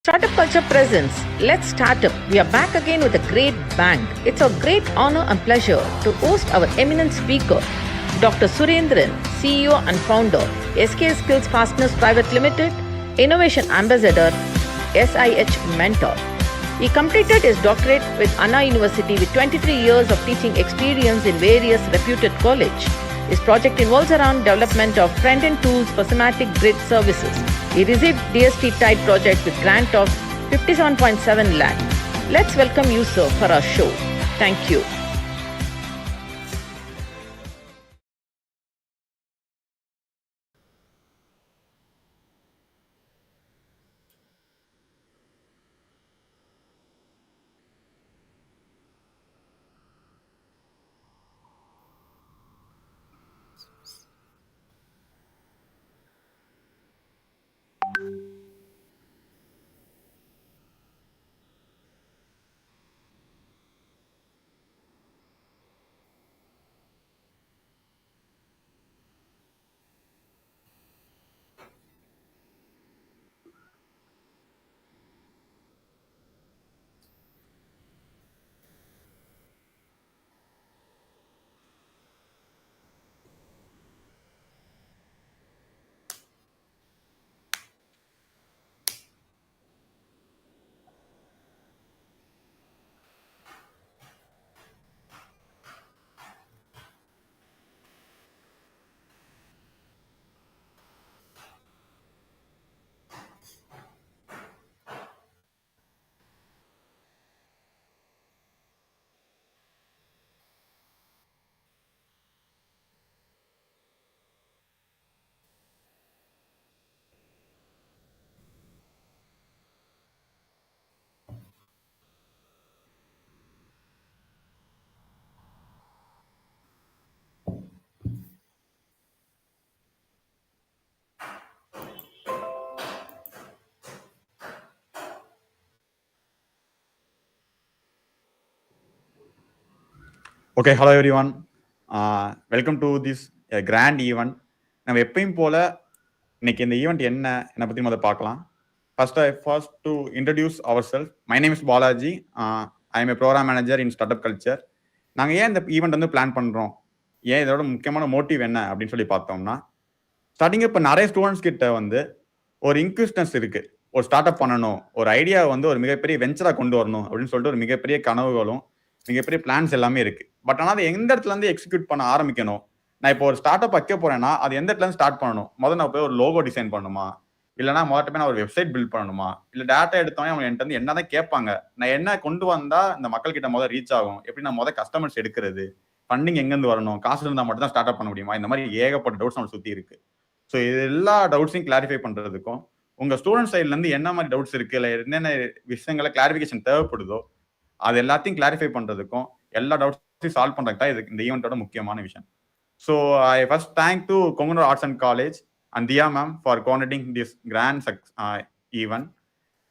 StartupCulture presents Let's Startup. We are back again with a great bang. It's a great honor and pleasure to host our eminent speaker, Dr. Surendran, CEO and founder, SK Skills Fasteners Private Limited, Innovation Ambassador, SIH Mentor. He completed his doctorate with Anna University with 23 years of teaching experience in various reputed colleges. His project involves around development of front-end tools for semantic grid services. He received DST type project with grant of 57.7 lakh. Let's welcome you, sir, for our show. Thank you. Okay, hello everyone. Welcome to this grand event. நம்ம எப்பயும் போல இன்னைக்கு இந்த event என்ன பத்தி முதல்ல பார்க்கலாம். First to introduce ourselves. My name is Balaji. I am a program manager in StartupCulture. நாங்க ஏன் இந்த ஈவெண்ட் வந்து பிளான் பண்றோம், ஏன் இதோட முக்கியமான மோட்டிவ் என்ன அப்படின்னு சொல்லி பார்த்தோம்னா, ஸ்டார்டிங் இப்போ நிறைய ஸ்டூடெண்ட்ஸ் கிட்ட வந்து ஒரு இன்க்யூஸ்னஸ் இருக்கு. ஒரு ஸ்டார்ட் அப் பண்ணணும், ஒரு ஐடியா வந்து ஒரு மிகப்பெரிய வெஞ்சரா கொண்டு வரணும் அப்படின்னு சொல்லிட்டு ஒரு மிகப்பெரிய கனவுகளும் மிகப்பெரிய பிளான்ஸ் எல்லாமே இருக்கு. பட் ஆனால் அதை எந்த இடத்துல இருந்து எக்ஸிக்யூட் பண்ண ஆரம்பிக்கணும்? நான் இப்போ ஒரு ஸ்டார்ட் அப் வைக்க போறேன்னா அது எந்த இடத்துல இருந்து ஸ்டார்ட் பண்ணணும்? முதல்ல நான் போய் ஒரு லோகோ டிசைன் பண்ணணுமா, இல்லைன்னா முதல்ல போய் நான் ஒரு வெப்சைட் பில்ட் பண்ணணுமா, இல்லை டேட்டா எடுத்தோன்னே அவங்க என்கிட்ட வந்து என்னதான் கேட்பாங்க, நான் என்ன கொண்டு வந்தா இந்த மக்கள் கிட்ட முதல் ரீச் ஆகும், எப்படி நான் முதல் கஸ்டமர்ஸ் எடுக்கிறது, ஃபண்டிங் எங்கேருந்து வரணும், காசு இருந்தால் மட்டும் தான் ஸ்டார்ட் அப் பண்ண முடியுமா, இந்த மாதிரி ஏகப்பட்ட டவுட்ஸ் நம்ம சுற்றி இருக்கு. ஸோ இது எல்லா டவுட்ஸையும் கிளாரிஃபை பண்றதுக்கும் உங்க ஸ்டூடெண்ட் சைட்ல இருந்து என்ன மாதிரி டவுட்ஸ் இருக்கு, இல்லை என்னென்ன விஷயங்களை கிளாரிஃபிகேஷன் தேவைப்படுதோ அது எல்லாத்தையும் கிளாரிஃபை பண்றதுக்கும் எல்லா டவுட்ஸையும் சால்வ் பண்றதுக்கு தான் இது இந்த ஈவெண்ட்டோட முக்கியமான விஷயம். So I first thank to Kongunadu arts and college and Thiya ma'am for coordinating this grand event.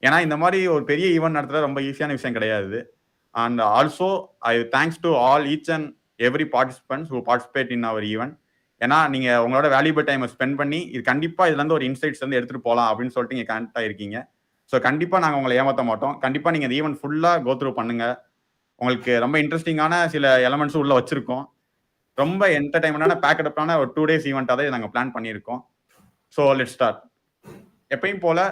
ஏன்னா இந்த மாதிரி ஒரு பெரிய ஈவெண்ட் நடத்துறது ரொம்ப ஈஸியான விஷயம் கிடையாது. And also I thanks to all each and every participants who participate in our event. ஏன்னா நீங்க உங்களோட வேல்யூபிள் டைமை ஸ்பெண்ட் பண்ணி இது கண்டிப்பா இதுல இருந்து ஒரு இன்சைட்ஸ் வந்து எடுத்துட்டு போகலாம் அப்படின்னு சொல்லிட்டு நீங்க கனெக்ட் ஆயிருக்கீங்க. ஸோ கண்டிப்பா நாங்கள் உங்களை ஏமாற்ற மாட்டோம். கண்டிப்பா நீங்க இந்த ஈவெண்ட் ஃபுல்லா கோ த்ரூ பண்ணுங்க. உங்களுக்கு ரொம்ப இன்ட்ரெஸ்டிங்கான சில எலமெண்ட்ஸும் உள்ள வச்சிருக்கோம். ரொம்ப என்டர்டைன்மெண்டான பேக்கடப்பான ஒரு 2 days ஈவெண்ட்டாக தான் நாங்கள் பிளான் பண்ணியிருக்கோம். So let's start. எப்பயும் போல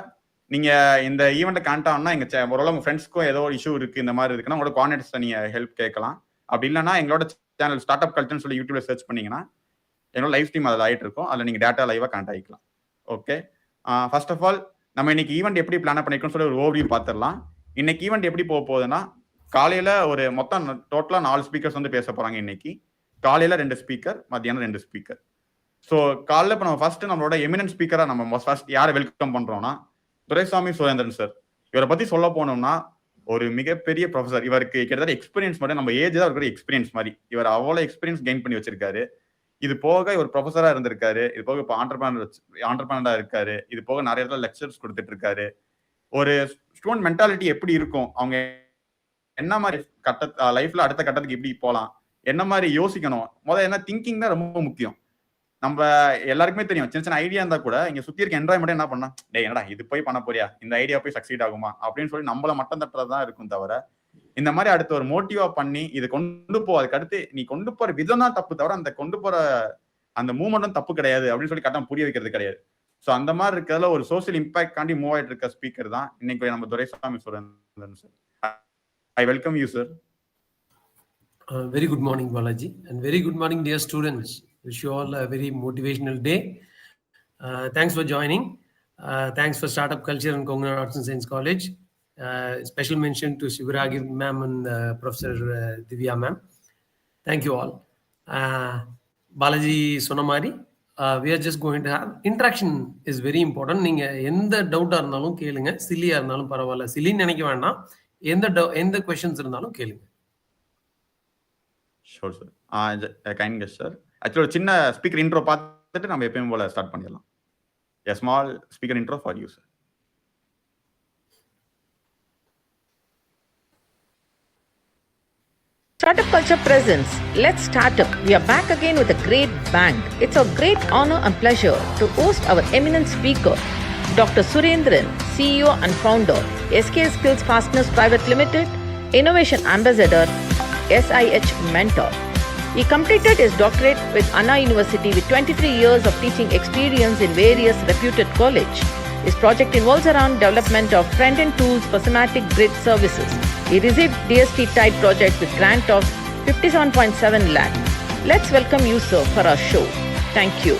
நீங்க இந்த ஈவெண்ட்டை கனெக்ட் ஆகணும்னா ஓரளவு உங்க ஃப்ரெண்ட்ஸ்க்கும் ஏதோ ஒரு இஷ்யூ இருக்கு இந்த மாதிரி இருக்குன்னா உங்களோட கோஆர்டினேட்டர்ஸை நீங்க ஹெல்ப் கேட்கலாம். அப்படி இல்லைன்னா எங்களோட சேனல் ஸ்டார்ட் அப் கல்ச்சர்னு சொல்லி யூடியூப்ல சர்ச் பண்ணீங்கன்னா என்னோட லைவ் ஸ்ட்ரீம் அதில் ஆகிட்டு இருக்கும். அதில் நீங்கள் டேட்டா லைவாக கனெக்ட் ஆகிக்கலாம். ஓகே, ஃபர்ஸ்ட் ஆஃப் ஆல் நம்ம இன்னைக்கு ஈவெண்ட் எப்படி பிளான் பண்ணிருக்கோம்னு சொல்லி ஒரு ஓவர்வியூ பார்த்துடலாம். இன்னைக்கு ஈவெண்ட் எப்படி போக போகுதுன்னா, காலையில ஒரு மொத்தம் டோட்டலா 4 ஸ்பீக்கர்ஸ் வந்து பேச போறாங்க. இன்னைக்கு காலையில 2 ஸ்பீக்கர், மத்தியானம் 2 ஸ்பீக்கர். ஸோ காலையில இப்போ நம்ம ஃபர்ஸ்ட் நம்மளோட எமினன்ட் ஸ்பீக்கரா நம்ம ஃபர்ஸ்ட் யாரை வெல்கம் பண்றோம்னா துரைசாமி சுரேந்திரன் சார். இவரை பத்தி சொல்ல போனோம்னா ஒரு மிகப்பெரிய ப்ரொஃபசர். இவருக்கு கிட்டத்தட்ட எக்ஸ்பீரியன்ஸ் மட்டும் நம்ம ஏஜ் தான் இருக்கிற எக்ஸ்பீரியன்ஸ் மாதிரி. இவர் அவ்வளோ எக்ஸ்பீரியன்ஸ் கெயின் பண்ணி வச்சிருக்காரு. இது போக இவர் ப்ரொஃபஸரா இருந்திருக்காரு. இது போக இப்போ ஆண்டர்பிரனரா இருக்காரு. இது போக நிறைய இடத்துல லெக்சர்ஸ் கொடுத்துட்டு இருக்காரு. ஒரு ஸ்டூடெண்ட் மென்டாலிட்டி எப்படி இருக்கும், அவங்க என்ன மாதிரி லைஃப்ல அடுத்த கட்டத்துக்கு எப்படி போகலாம், என்ன மாதிரி யோசிக்கணும், முதல்ல என்ன திங்கிங் தான் ரொம்ப முக்கியம். நம்ம எல்லாருக்குமே தெரியும், சின்ன சின்ன ஐடியா இருந்தா கூட இங்க சுத்தி இருக்க என்வாயன்மெண்ட் என்ன பண்ணா, டேய் என்னடா இது போய் பண்ண போறியா, இந்த ஐடியா போய் சக்சீட் ஆகுமா அப்படின்னு சொல்லி நம்மள மட்டம் தட்டுறதுதான் இருக்கும் தவிர, இந்த மாதிரி அடுத்து ஒரு மோட்டிவா பண்ணி இது கொண்டு போ, அதுக்கு அடுத்து நீ கொண்டு போற விதம் தான் தப்பு தவிர அந்த கொண்டு போற அந்த மூவ்மெண்ட்டும் தப்பு கிடையாது அப்படின்னு சொல்லி கரெக்டா புரிய வைக்கிறது கிடையாது. ஸோ அந்த மாதிரி இருக்கிறதுல ஒரு சோசியல் இம்பாக்ட் காண்டி மூவ் ஆயிட்டு இருக்க ஸ்பீக்கர் தான் இன்னைக்கு நம்ம Duraisamy Surendran sir. I welcome you sir. Very good morning, Balaji, and very good morning, dear students. Wish you all a very motivational day. Thanks for joining. Thanks for StartupCulture and Kongunadu Arts and Science College. Special mention to Shivaragi ma'am and Professor Divya ma'am. Thank you all. Balaji Sonamari, we are just going to have interaction is very important. நீங்க எந்த டவுட்டா இருந்தாலும் கேளுங்க, சில்லியா இருந்தாலும் பரவாயில்ல, சில்லின்னு நினைக்க வேண்டாம், எந்த கொஸ்டின்ஸ் இருந்தாலும் கேளுங்க. Sure sir. Kind guest sir. Actually ஒரு சின்ன ஸ்பீக்கர் இன்ட்ரோ பார்த்துட்டு நம்ம எப்பயும் போல ஸ்டார்ட் பண்ணிடலாம். A small speaker intro for you, sir. StartupCulture presents Let's Startup. We are back again with a great bang. It's a great honor and pleasure to host our eminent speaker, Dr. Surendran, CEO and founder, SK Skills Fasteners Private Limited, Innovation Ambassador, SIH Mentor. He completed his doctorate with Anna University with 23 years of teaching experience in various reputed colleges. His project involves around development of front-end tools for semantic grid services. He received DST type project with grant of 57.7 lakh. Let's welcome you, sir, for our show. Thank you.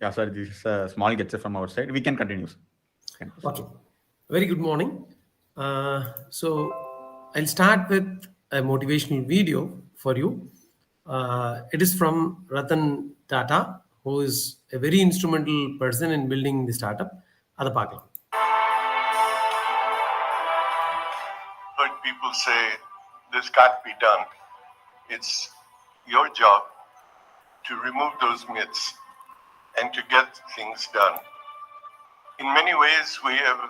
Yeah, sir, this is a small gesture from our side. We can continue, sir. Okay. Very good morning. So I'll start with a motivational video for you. It is from Ratan Tata, who is a very instrumental person in building the startup. Adha paakalam. Heard people say this can't be done. It's your job to remove those myths and to get things done. In many ways, we have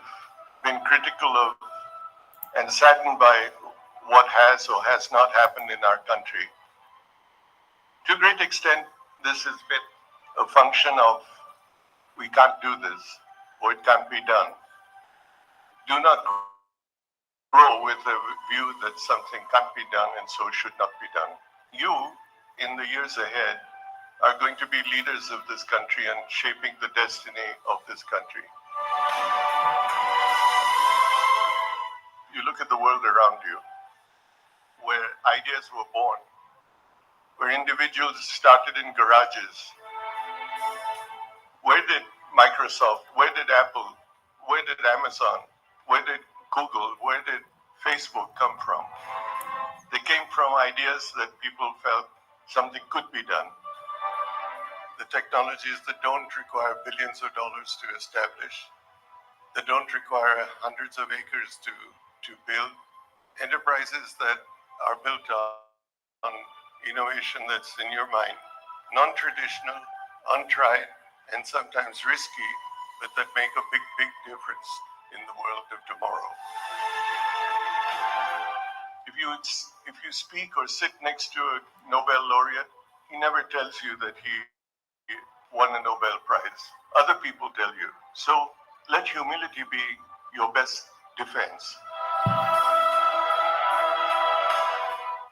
been critical of and saddened by what has or has not happened in our country. To a great extent, this has been a function of we can't do this or it can't be done. Do not grow with a view that something can't be done and so should not be done. You, in the years ahead, are going to be leaders of this country and shaping the destiny of this country. You look at the world around you, where ideas were born, where individuals started in garages. Where did Microsoft, where did Apple, where did Amazon, where did Google, where did Facebook come from? They came from ideas that people felt something could be done. The technologies that don't require billions of dollars to establish, that don't require hundreds of acres to build, enterprises that are built on innovation that's in your mind, non-traditional, untried, and sometimes risky, but that make a big, big difference in the world of tomorrow. If you speak or sit next to a Nobel laureate, he never tells you that he won a Nobel Prize. Other people tell you. So let humility be your best defense.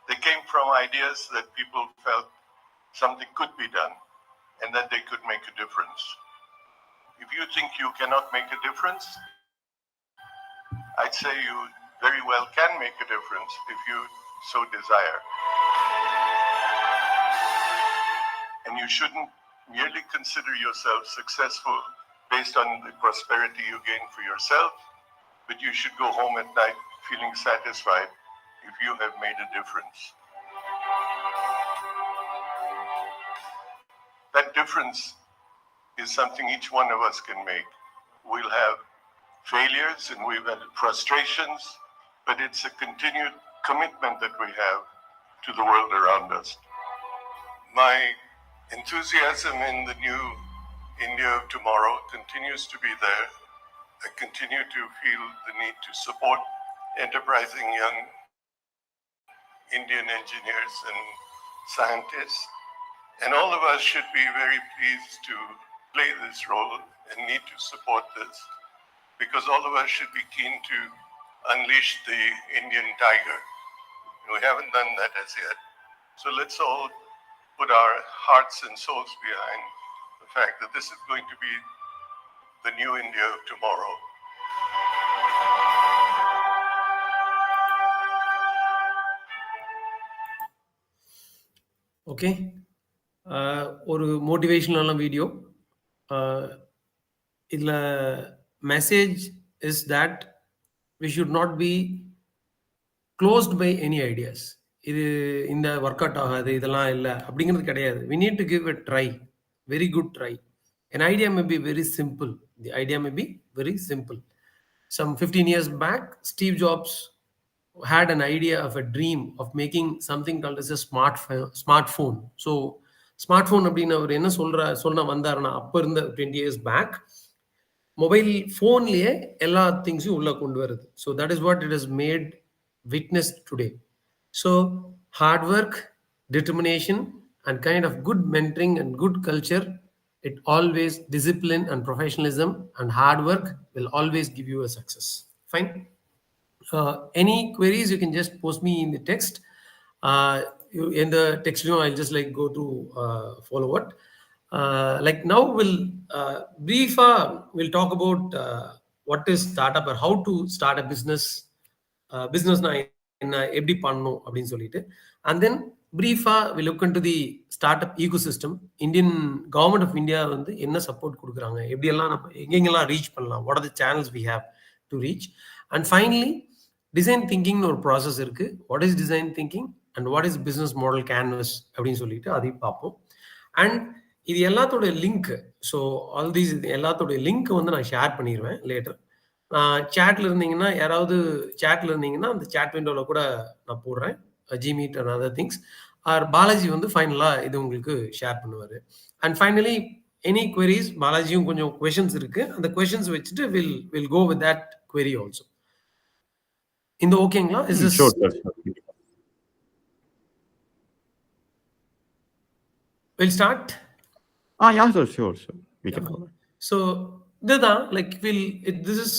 They came from ideas that people felt something could be done and that they could make a difference. If you think you cannot make a difference, I'd say you very well can make a difference if you so desire. And you shouldn't merely consider yourself successful based on the prosperity you gain for yourself, but you should go home at night feeling satisfied if you have made a difference. That difference is something each one of us can make. We'll have failures and we've had frustrations, but it's a continued commitment that we have to the world around us. My enthusiasm in the new India of tomorrow continues to be there. I continue to feel the need to support enterprising young Indian engineers and scientists. And all of us should be very pleased to play this role and need to support this, because all of us should be keen to unleash the Indian tiger. We haven't done that as yet. So let's all put our hearts and souls behind the fact that this is going to be the new India of tomorrow. Okay, ஒரு மோட்டிவேஷனலான video. இதில் message is that we should not be closed by any ideas. இது இந்த work out ஆகாது, இதெல்லாம் இல்லை அப்படிங்கிறது கிடையாது. We need to give a try, very good try. An idea may be very simple. The idea may be very simple. Some 15 years back, Steve Jobs had an idea of a dream of making something called as a smartphone. So smartphone அப்படின்னு அவர் என்ன சொல்ல வந்தாருன்னா, அப்போ இருந்த 20 years back, mobile ஃபோன்லேயே எல்லா திங்ஸையும் உள்ள கொண்டு வருது. So that is what it is made witness today. So hard work, determination, and kind of good mentoring and good culture, it always, discipline and professionalism and hard work will always give you a success. Fine. Any queries you can just post me in the text. In the text, I'll just like go to follow what. Like now we'll we'll talk about what is startup or how to start a business. Business na என்ன எப்படி பண்ணணும் அப்படின்னு சொல்லிட்டு, and then brief-ஆ we look into the startup ecosystem. Indian government of India வந்து என்ன support கொடுக்குறாங்க, எப்படியெல்லாம் நம்ம எங்கெங்கெல்லாம் ரீச் பண்ணலாம், what are the channels we have to reach. And finally, design திங்கிங்னு ஒரு ப்ராசஸ் இருக்குது. What is design thinking and what is business model canvas அப்படின்னு சொல்லிட்டு அதையும் பார்ப்போம். அண்ட் இது எல்லாத்தோட லிங்க், ஸோ ஆல் தீஸ் எல்லாத்தோடைய லிங்க் வந்து நான் ஷேர் பண்ணிடுவேன் லேட்டர். சேட்டில் இருந்தீங்கன்னா, யாராவது சேட்டில் இருந்தீங்கன்னா அந்த சேட் விண்டோவில் கூட நான் போடுறேன், ஜிமீட் அண்ட் அதர் திங்ஸ். ஆர் பாலாஜி வந்து ஃபைனலாக இது உங்களுக்கு ஷேர் பண்ணுவார். அண்ட் ஃபைனலி எனி queries, பாலாஜியும் கொஞ்சம் கொஷின்ஸ் இருக்குது, அந்த கொஷின்ஸ் வச்சுட்டு will go with that query also. இந்த ஓகேங்களா? Is this will start? Yeah, sure. We can go. So இதுதான் like this is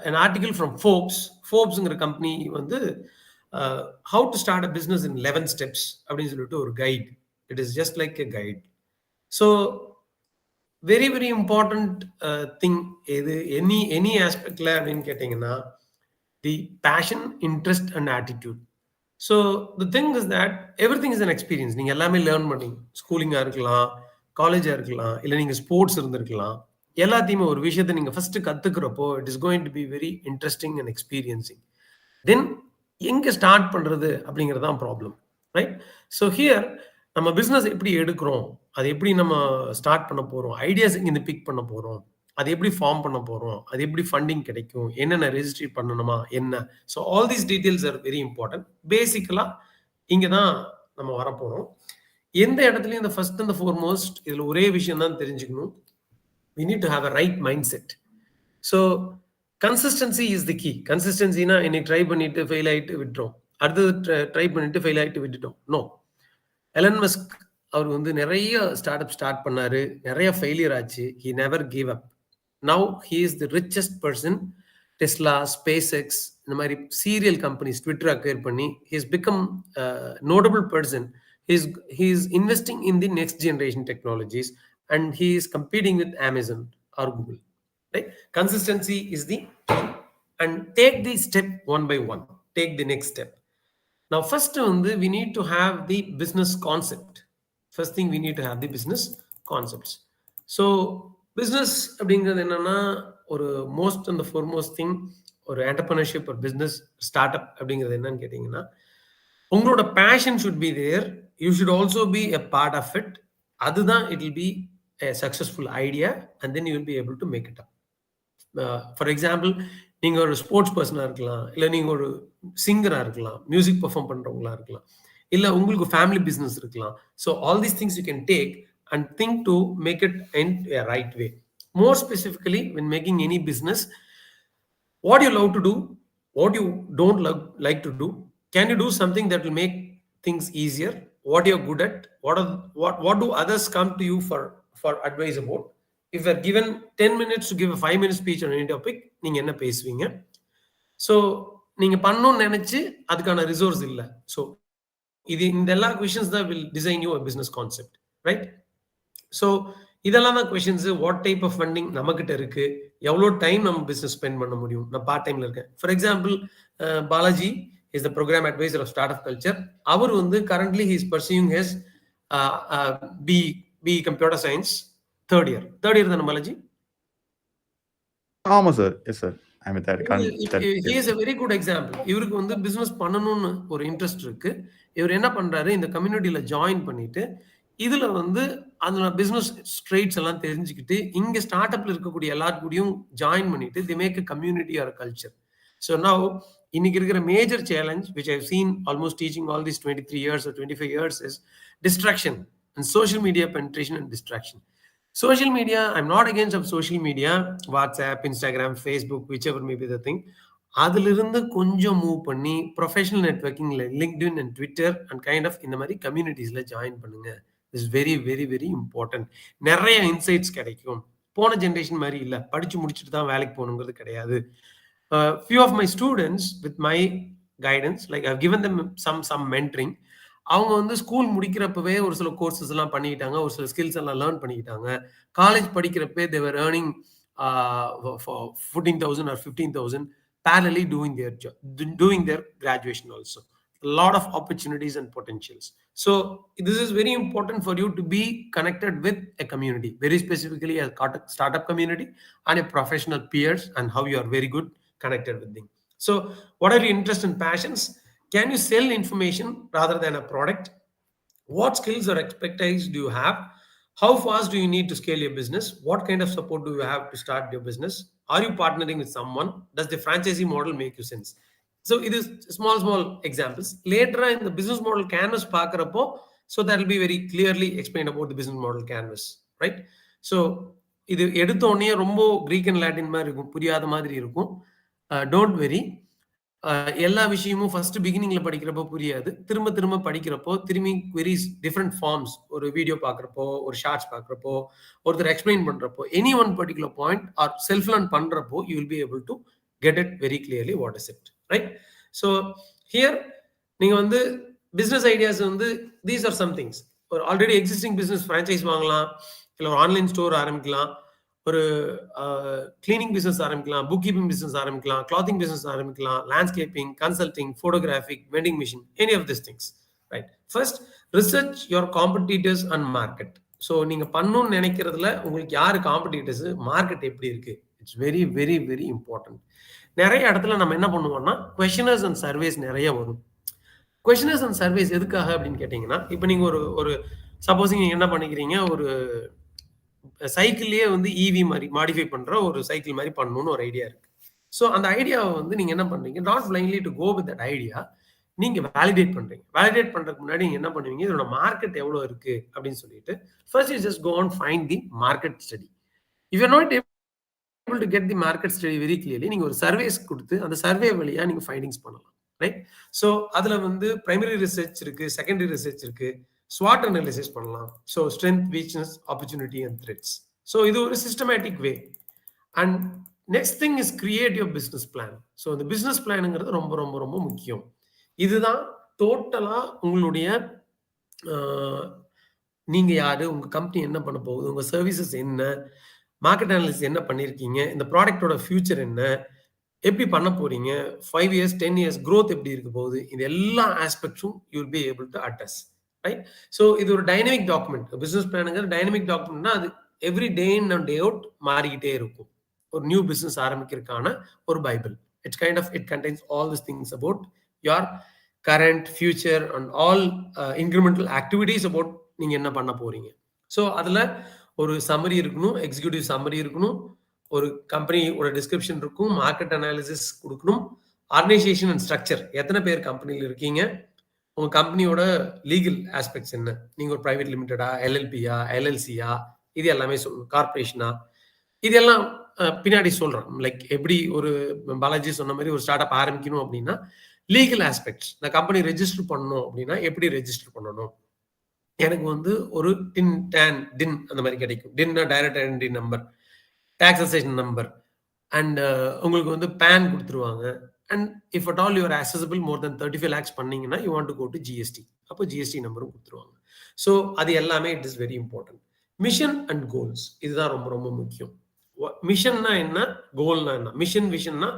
an article from Forbesங்கிற கம்பெனி வந்து how to start a business in 11 steps அப்படின்னு சொல்லிட்டு ஒரு guide. It is just like a guide. So very very important thing எது any aspectல அப்படின்னு கேட்டீங்கன்னா, the passion, interest and attitude. So the thing is that everything is an experience. நீங்க எல்லாமே learn பண்ணீங்க, ஸ்கூலிங்கா இருக்கலாம், காலேஜா இருக்கலாம், இல்லை நீங்க ஸ்போர்ட்ஸ் இருந்திருக்கலாம். எல்லாத்தையுமே ஒரு விஷயத்தை நீங்க ஃபர்ஸ்ட் கத்துக்கிறப்போ it is going to be very interesting and experiencing. Then எங்க ஸ்டார்ட் பண்றது அப்படிங்கிறது தான் ப்ராப்ளம், ரைட்? ஸோ ஹியர் நம்ம பிஸ்னஸ் எப்படி எடுக்கிறோம், அது எப்படி நம்ம ஸ்டார்ட் பண்ண போறோம், ஐடியாஸ் இங்கே பிக் பண்ண போறோம், அது எப்படி ஃபார்ம் பண்ண போறோம், அது எப்படி ஃபண்டிங் கிடைக்கும், என்னென்ன ரெஜிஸ்ட்ரி பண்ணணுமா என்ன. So all these details are very important. பேசிக்கலா இங்கே தான் நம்ம வரப்போறோம். எந்த இடத்துலையும் இந்த ஃபர்ஸ்ட் அண்ட் ஃபோர்மோஸ்ட் இதில் ஒரே விஷயம் தான் தெரிஞ்சுக்கணும். We need to have a right mindset. So consistency is the key. Consistency na இன்னைக்கு ட்ரை பண்ணிட்டு ஃபெயில் ஆகிட்டு விட்டுரும், அடுத்தது ட்ரை பண்ணிட்டு ஃபெயில் ஆகிட்டு விட்டுட்டோம். நோ. எலன் மஸ்க் அவர் வந்து நிறைய ஸ்டார்ட் பண்ணாரு, நிறைய ஃபெயிலியர் ஆச்சு. he never gave up. Now he is the richest person. Tesla, SpaceX இந்த மாதிரி சீரியல் கம்பெனிஸ் ட்விட்டர் அக்வயர் பண்ணி he has become a notable person. He is investing in the next generation technologies and he is competing with Amazon or Google, right? Consistency is the key. And take the step one by one. Take the next step. Now first we need to have the business concept. First thing, we need to have the business concepts. So business அப்படிங்கிறது என்னன்னா, ஒரு most and foremost thing, ஒரு entrepreneurship or business startup அப்படிங்கிறது என்னன்னு கேட்டீங்கன்னா, உங்களோட passion should be there. You should also be a part of it. அதுதான் it will be a successful idea and then you will be able to make it up. For example, நீங்கள் ஒரு sports பர்சனாக இருக்கலாம், இல்லை நீங்கள் ஒரு சிங்கராக இருக்கலாம், music perform பண்ணுறவங்களா இருக்கலாம். இல்லை உங்களுக்கு ஃபேமிலி பிஸ்னஸ் இருக்கலாம். So all these things you can take and think to make it in a right way. More specifically, when making any business, what you love to do, what you don't like to do, can you do something that will make things easier, what you're good at, what do others come to you for advice about. If you're given 10 minutes to give a 5-minute speech on any topic, நீங்க என்ன பேசுவீங்க? So நீங்க பண்ணணும்னு நினைச்சு அதுக்கான resource இல்லை. So இது இந்த எல்லா கொஷின்ஸ் தான் will design you a business concept, right? So இதெல்லாம் தான் questions. What type of funding நம்மகிட்ட இருக்கு, எவ்வளோ டைம் நம்ம பிஸ்னஸ் ஸ்பெண்ட் பண்ண முடியும். நான் பார்ட் டைம்ல இருக்கேன். For example, Balaji is the program advisor of startup culture. அவர் வந்து currently he is pursuing his B computer science third year தானே பாலாஜி? ஆமா sir. Yes sir. He is a very good example. இவருக்கு வந்து பிசினஸ் பண்ணணும்னு ஒரு இன்ட்ரெஸ்ட் இருக்கு. இவர் என்ன பண்றாரு, இந்த கம்யூனிட்டியில ஜாயின் பண்ணிட்டு இதுல வந்து அந்த பிசினஸ் ஸ்ட்ரெயிட்ஸ் எல்லாம் தெரிஞ்சுக்கிட்டு இங்க ஸ்டார்ட் அப்ல இருக்கக்கூடிய எல்லாருக்கூடயும் ஜாயின் பண்ணிட்டு the make a community or culture. So now இன்னைக்கு இருக்கிற major challenge which I've seen almost teaching all these 23 years or 25 years is distraction and social media penetration and distraction. Social media, I'm not against of social media, WhatsApp, Instagram, Facebook, whichever may be the thing. அதிலிருந்து கொஞ்சம் move பண்ணி professional நெட்வொர்க்கிங்ல LinkedIn and Twitter and kind of இந்த மாதிரி கம்யூனிட்டிஸ்ல join பண்ணுங்க. Is very very very important. நிறைய insights கிடைக்கும். போன ஜென்ரேஷன் மாதிரி இல்லை, படிச்சு முடிச்சுட்டு தான் வேலைக்கு போகணுங்கிறது கிடையாது. Few of my students with my guidance, like I've given them some mentoring. அவங்க வந்து ஸ்கூல் முடிக்கிறப்பவே ஒரு சில கோர்சஸ் எல்லாம் பண்ணிக்கிட்டாங்க, ஒரு சில ஸ்கில்ஸ் எல்லாம் லேர்ன் பண்ணிக்கிட்டாங்க. காலேஜ் படிக்கிறப்பே they were earning 14,000 or 15,000 parallelly doing their graduation also. A lot of opportunities and potentials. So this is very important for you to be connected with a community, very specifically a startup community and a professional peers, and how you are very good connected with them. So what are your interests and passions? Can you sell information rather than a product? What skills or expertise do you have? How fast do you need to scale your business? What kind of support do you have to start your business? Are you partnering with someone? Does the franchisee model make you sense? So it is small examples. Later in the business model canvas பார்க்கறப்போ, so that will be very clearly explained about the business model canvas, right? So இது எடுத்த உடனே ரொம்ப Greek and Latin மாதிரி இருக்கும், புரியாத மாதிரி இருக்கும். Don't worry. எல்லா விஷயமும் ஃபர்ஸ்ட் பிகினிங்ல படிக்கிறப்போ புரியாது. திரும்ப படிக்கிறப்போ திரும்பி வெரி டிஃப்ரெண்ட் ஃபார்ம்ஸ், ஒரு வீடியோ பார்க்குறப்போ, ஒரு ஷார்ட்ஸ் பார்க்குறப்போ, ஒருத்தர் எக்ஸ்பிளைன் பண்றப்போ, any one particular point or self learn பண்றப்போ you will be able to get it very clearly what is it, right? So here நீங்க வந்து business ideas வந்து these are some things. ஒரு ஆல்ரெடி எக்ஸிஸ்டிங் பிசினஸ் ஃப்ரான்ச்சைஸ் வாங்கலாம், இல்லை ஒரு online store ஆரம்பிக்கலாம், ஒரு கிளீனிங் பிசினஸ் ஆரம்பிக்கலாம், புக் கீப்பிங் பிசினஸ் ஆரம்பிக்கலாம், கிளாத்திங் பிசினஸ் ஆரம்பிக்கலாம், landscaping, consulting, photographic, vending machine, any of this things, right? First research your competitors and market. So நீங்க பண்ணணும்னு நினைக்கிறதுல உங்களுக்கு யாரு காம்படிட்டர்ஸ், மார்க்கெட் எப்படி இருக்கு, it's very very very important. நிறைய இடத்துல நம்ம என்ன பண்ணுவோம்னா கொஸ்டினர்ஸ் அண்ட் சர்வேஸ் நிறைய வரும். கொஸ்டினர்ஸ் அண்ட் சர்வேஸ் எதுக்காக அப்படின்னு கேட்டீங்கன்னா, இப்போ நீங்க ஒரு சப்போஸ் நீங்க என்ன பண்ணிக்கிறீங்க, ஒரு சைக்கிள்லயே வந்து இவி மாதிரி மாடிஃபை பண்ற ஒரு சைக்கிள் மாதிரி பண்ணணும்னு ஒரு ஐடியா இருக்கு. ஸோ அந்த ஐடியாவை வந்து நீங்க என்ன பண்றீங்க, not blindly to go with that idea, நீங்க வேலிடேட் பண்றீங்க. வேலிடேட் பண்றதுக்கு முன்னாடி நீங்க என்ன பண்ணுவீங்க, இதோட மார்க்கெட் எவ்வளவு இருக்கு அப்படின்னு சொல்லிட்டு first you just go on find the market study. If you not able to get the market study very clearly, நீங்க ஒரு சர்வேஸ் கொடுத்து அந்த சர்வே வழியா நீங்க ஃபைண்டிங்ஸ் பண்ணலாம், ரைட்? ஸோ அதுல வந்து பிரைமரி ரிசர்ச் இருக்கு, செகண்டரி ரிசர்ச் இருக்கு, ஸ்வாட் அனாலிசிஸ் பண்ணலாம். So strength, weakness, opportunity and threads. So இது ஒரு systematic way. And next thing is create your business plan. So இந்த பிஸ்னஸ் பிளானுங்கிறது ரொம்ப ரொம்ப ரொம்ப முக்கியம். இதுதான் டோட்டலா உங்களுடைய நீங்க யாரு, உங்க கம்பெனி என்ன பண்ண போகுது, உங்க சர்வீசஸ் என்ன, மார்க்கெட் அனாலிசிஸ் என்ன பண்ணிருக்கீங்க, இந்த ப்ராடக்டோட ஃபியூச்சர் என்ன, எப்படி பண்ண போறீங்க, 5 years 10 years growth எப்படி இருக்க போகுது, இது எல்லா ஆஸ்பெக்ட்ஸும் you will be able to address, right? So இது ஒரு டைனமிக் டாக்குமெண்ட். பிசினஸ் பிளானுங்கிற டைனமிக் டாக்குமெண்ட்னா அது every day in and day out மாறிக்கிட்டே இருக்கும். ஒரு நியூ பிசினஸ் ஆரம்பிக்கிறதுக்கான ஒரு bible. It's kind of it contains all this things about your current, future and all incremental activities about நீங்க என்ன பண்ண போறீங்க. ஸோ அதுல ஒரு சம்மரி இருக்கணும், எக்ஸிக்யூட்டிவ் சம்மரி இருக்கணும், ஒரு கம்பெனியோட டிஸ்கிரிப்ஷன் இருக்கும், மார்க்கெட் அனாலிசிஸ் கொடுக்கணும், ஆர்கனைசேஷன் அண்ட் ஸ்ட்ரக்சர், எத்தனை பேர் கம்பெனியில் இருக்கீங்க, உங்க கம்பெனியோட லீகல் ஆஸ்பெக்ட்ஸ் என்ன, நீங்க ஒரு பிரைவேட் லிமிடெடா, எல்எல்பியா, எல்எல்சியா, இது எல்லாமே சொல்லணும், கார்பரேஷனா, இதெல்லாம் பின்னாடி சொல்றேன். லைக் எப்படி ஒரு பாலாஜி சொன்ன மாதிரி ஒரு ஸ்டார்ட் அப் ஆரம்பிக்கணும் அப்படின்னா லீகல் ஆஸ்பெக்ட்ஸ், இந்த கம்பெனி ரெஜிஸ்டர் பண்ணணும் அப்படின்னா எப்படி ரெஜிஸ்டர் பண்ணணும், எனக்கு வந்து ஒரு டின் அந்த மாதிரி கிடைக்கும். டின்னா direct identity number, taxation number, and உங்களுக்கு வந்து பேன் கொடுத்துருவாங்க. And if at all you are accessible more than 35 lakhs பண்ணீங்கன்னா you want to go to GST, அப்போ ஜிஎஸ்டி நம்பரும் கொடுத்துருவாங்க. ஸோ அது எல்லாமே it is very important. Mission and goals, இதுதான் ரொம்ப ரொம்ப முக்கியம். மிஷன்னா என்ன, கோல்னா என்ன. மிஷன் விஷன்னா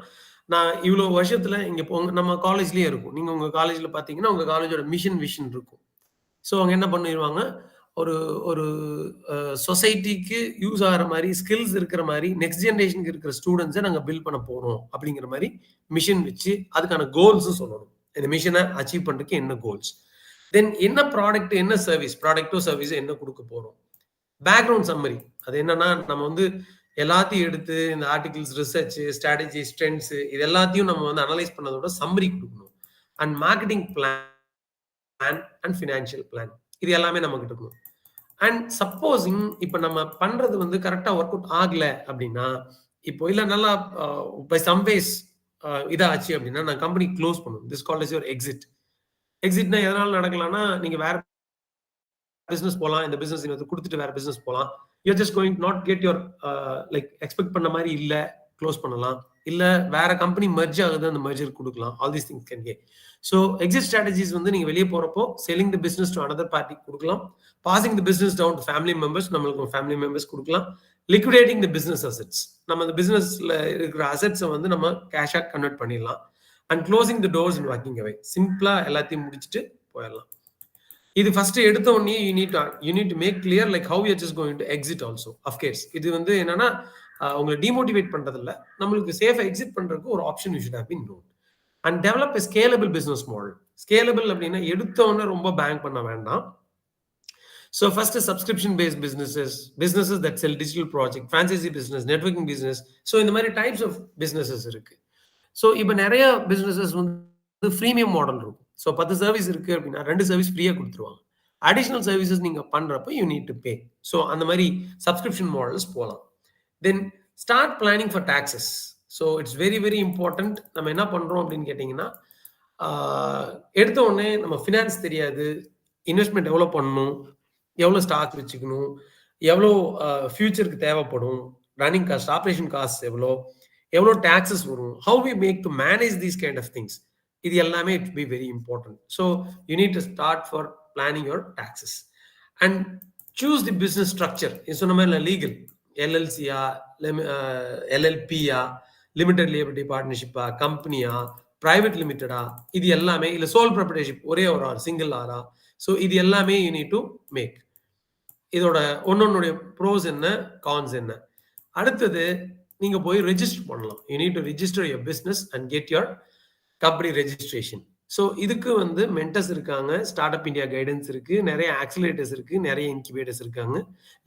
நான் இவ்வளோ வருஷத்துல இங்க போங்க, நம்ம காலேஜ்லயே இருக்கும். நீங்க உங்க காலேஜ்ல பாத்தீங்கன்னா உங்க காலேஜோட மிஷன் விஷன் இருக்கும். ஸோ அவங்க என்ன பண்ணிடுவாங்க, ஒரு ஒரு சொசைட்டிக்கு யூஸ் ஆகிற மாதிரி ஸ்கில்ஸ் இருக்கிற மாதிரி நெக்ஸ்ட் ஜென்ரேஷனுக்கு இருக்கிற ஸ்டூடெண்ட்ஸை நாங்கள் பில்ட் பண்ண போகிறோம் அப்படிங்கிற மாதிரி மிஷன் வச்சு அதுக்கான கோல்ஸும் சொல்லணும். இந்த மிஷனை அச்சீவ் பண்ணுறதுக்கு என்ன கோல்ஸ், தென் என்ன ப்ராடக்ட், என்ன சர்வீஸ், ப்ராடக்டோ சர்வீஸோ என்ன கொடுக்க போகிறோம், பேக்ரவுண்ட் சம்மரி. அது என்னன்னா நம்ம வந்து எல்லாத்தையும் எடுத்து இந்த ஆர்டிகல்ஸ், ரிசர்ச், ஸ்ட்ராட்டஜி, ஸ்ட்ரென்த்ஸ் இது எல்லாத்தையும் நம்ம வந்து அனலைஸ் பண்ணதோட சம்மரி கொடுக்கணும். And marketing plan and financial plan, இது எல்லாமே நம்ம கிட்ட இருக்கணும். அண்ட் சப்போஸிங் இப்போ நம்ம பண்றது வந்து கரெக்டா ஒர்க் அவுட் ஆகல அப்படின்னா, இப்போ இல்ல நல்லா பை சம்வேஸ் இதாச்சு அப்படின்னா நான் கம்பெனி க்ளோஸ் பண்ணுவோம். This called is your exit. எக்ஸிட்னா எதனால நடக்கலாம்னா, நீங்க வேற பிசினஸ் போகலாம், இந்த பிசினஸ் வந்து கொடுத்துட்டு வேற பிசினஸ் போகலாம். You're just going not get your like expect பண்ண மாதிரி இல்ல, க்ளோஸ் பண்ணலாம். இல்ல வேற கம்பெனி மெர்ஜ் ஆகுது, அந்த மெர்ஜர் கொடுக்கலாம். ஆல் தீஸ் திங்ஸ் கேன் கே. ஸோ எக்ஸிட் ஸ்ட்ராட்டஜிஸ் வந்து நீங்க வெளியே போறப்போ selling the business to another party கொடுக்கலாம், passing the business down to family members, நம்மளுக்கு ஃபேமிலி மெம்பர்ஸ் கொடுக்கலாம், லிக்விடேட்டிங் தி பிசினஸ் அசெட்ஸ், நம்ம அந்த பிசினஸ்ல இருக்கிற அசெட்ஸை வந்து நம்ம கேஷா கன்வெர்ட் பண்ணிடலாம், and closing the doors and walking away. சிம்பிளா எல்லாத்தையும் முடிச்சுட்டு போயிடலாம். இது ஃபர்ஸ்ட் எடுத்த உடனே you need to make clear like how you just going to exit also. Of course இது வந்து என்னன்னா உங்களை டிமோட்டிவேட் பண்றது இல்ல, நம்மளுக்கு சேஃபா எக்ஸிட் பண்றதுக்கு ஒரு option you should have been known. And develop a scalable business model. Scalable அப்படின்னா எடுத்த உடனே ரொம்ப பேங்க் பண்ண வேண்டாம். So first subscription based businesses that sell digital project, franchisee business, networking business. So இந்த மாதிரி டைப்ஸ் ஆஃப் பிசினஸஸ் இருக்கு. So இப்போ நிறைய பிசினஸஸ் வந்து ஃப்ரீமியம் மாடல் இருக்கும். ஸோ 10 சர்வீஸ் இருக்கு அப்படின்னா 2 சர்வீஸ் ஃப்ரீயா கொடுத்துருவாங்க. அடிஷனல் சர்வீசஸ் நீங்க பண்றப்ப you need to pay. So அந்த மாதிரி சப்ஸ்கிரிப்ஷன் மாடல்ஸ் போகலாம். தென் start planning for taxes. So it's very very important. நம்ம என்ன பண்றோம் அப்படின்னு கேட்டீங்கன்னா, எடுத்த உடனே நம்ம ஃபினான்ஸ் தெரியாது, இன்வெஸ்ட்மெண்ட் எவ்வளோ பண்ணணும், எவ்வளோ ஸ்டாக் வச்சுக்கணும், எவ்வளோ ஃபியூச்சருக்கு தேவைப்படும், ரன்னிங் காஸ்ட், ஆப்ரேஷன் காஸ்ட் எவ்வளோ டாக்ஸஸ் வரும், how we make to manage these kind of things, இது எல்லாமே it be very important. So you need to start for planning your taxes and choose the business structure. இது சொன்ன மாதிரி legal எல்எல்சியா, எல்எல்பியா, limited liability பார்ட்னர்ஷிப்பா, கம்பெனியா, பிரைவேட் லிமிடெடா, இது எல்லாமே இல்லை சோல் ப்ரொப்ரைட்டர்ஷிப், ஒரே ஒரு ஆர், சிங்கிள் ஆரா. ஸோ இது எல்லாமே யூ நீட் டு மேக். இதோட ஒன்னொன்னுடைய ப்ரோஸ் என்ன, கான்ஸ் என்ன. அடுத்தது நீங்க போய் ரெஜிஸ்டர் பண்ணலாம். You need to register your business and get your company registration. So இதுக்கு வந்து மென்டர்ஸ் இருக்காங்க, ஸ்டார்ட் அப் இந்தியா கைடன்ஸ் இருக்கு, நிறைய ஆக்சிலேட்டர்ஸ் இருக்கு, நிறைய இன்குபேட்டர்ஸ் இருக்காங்க.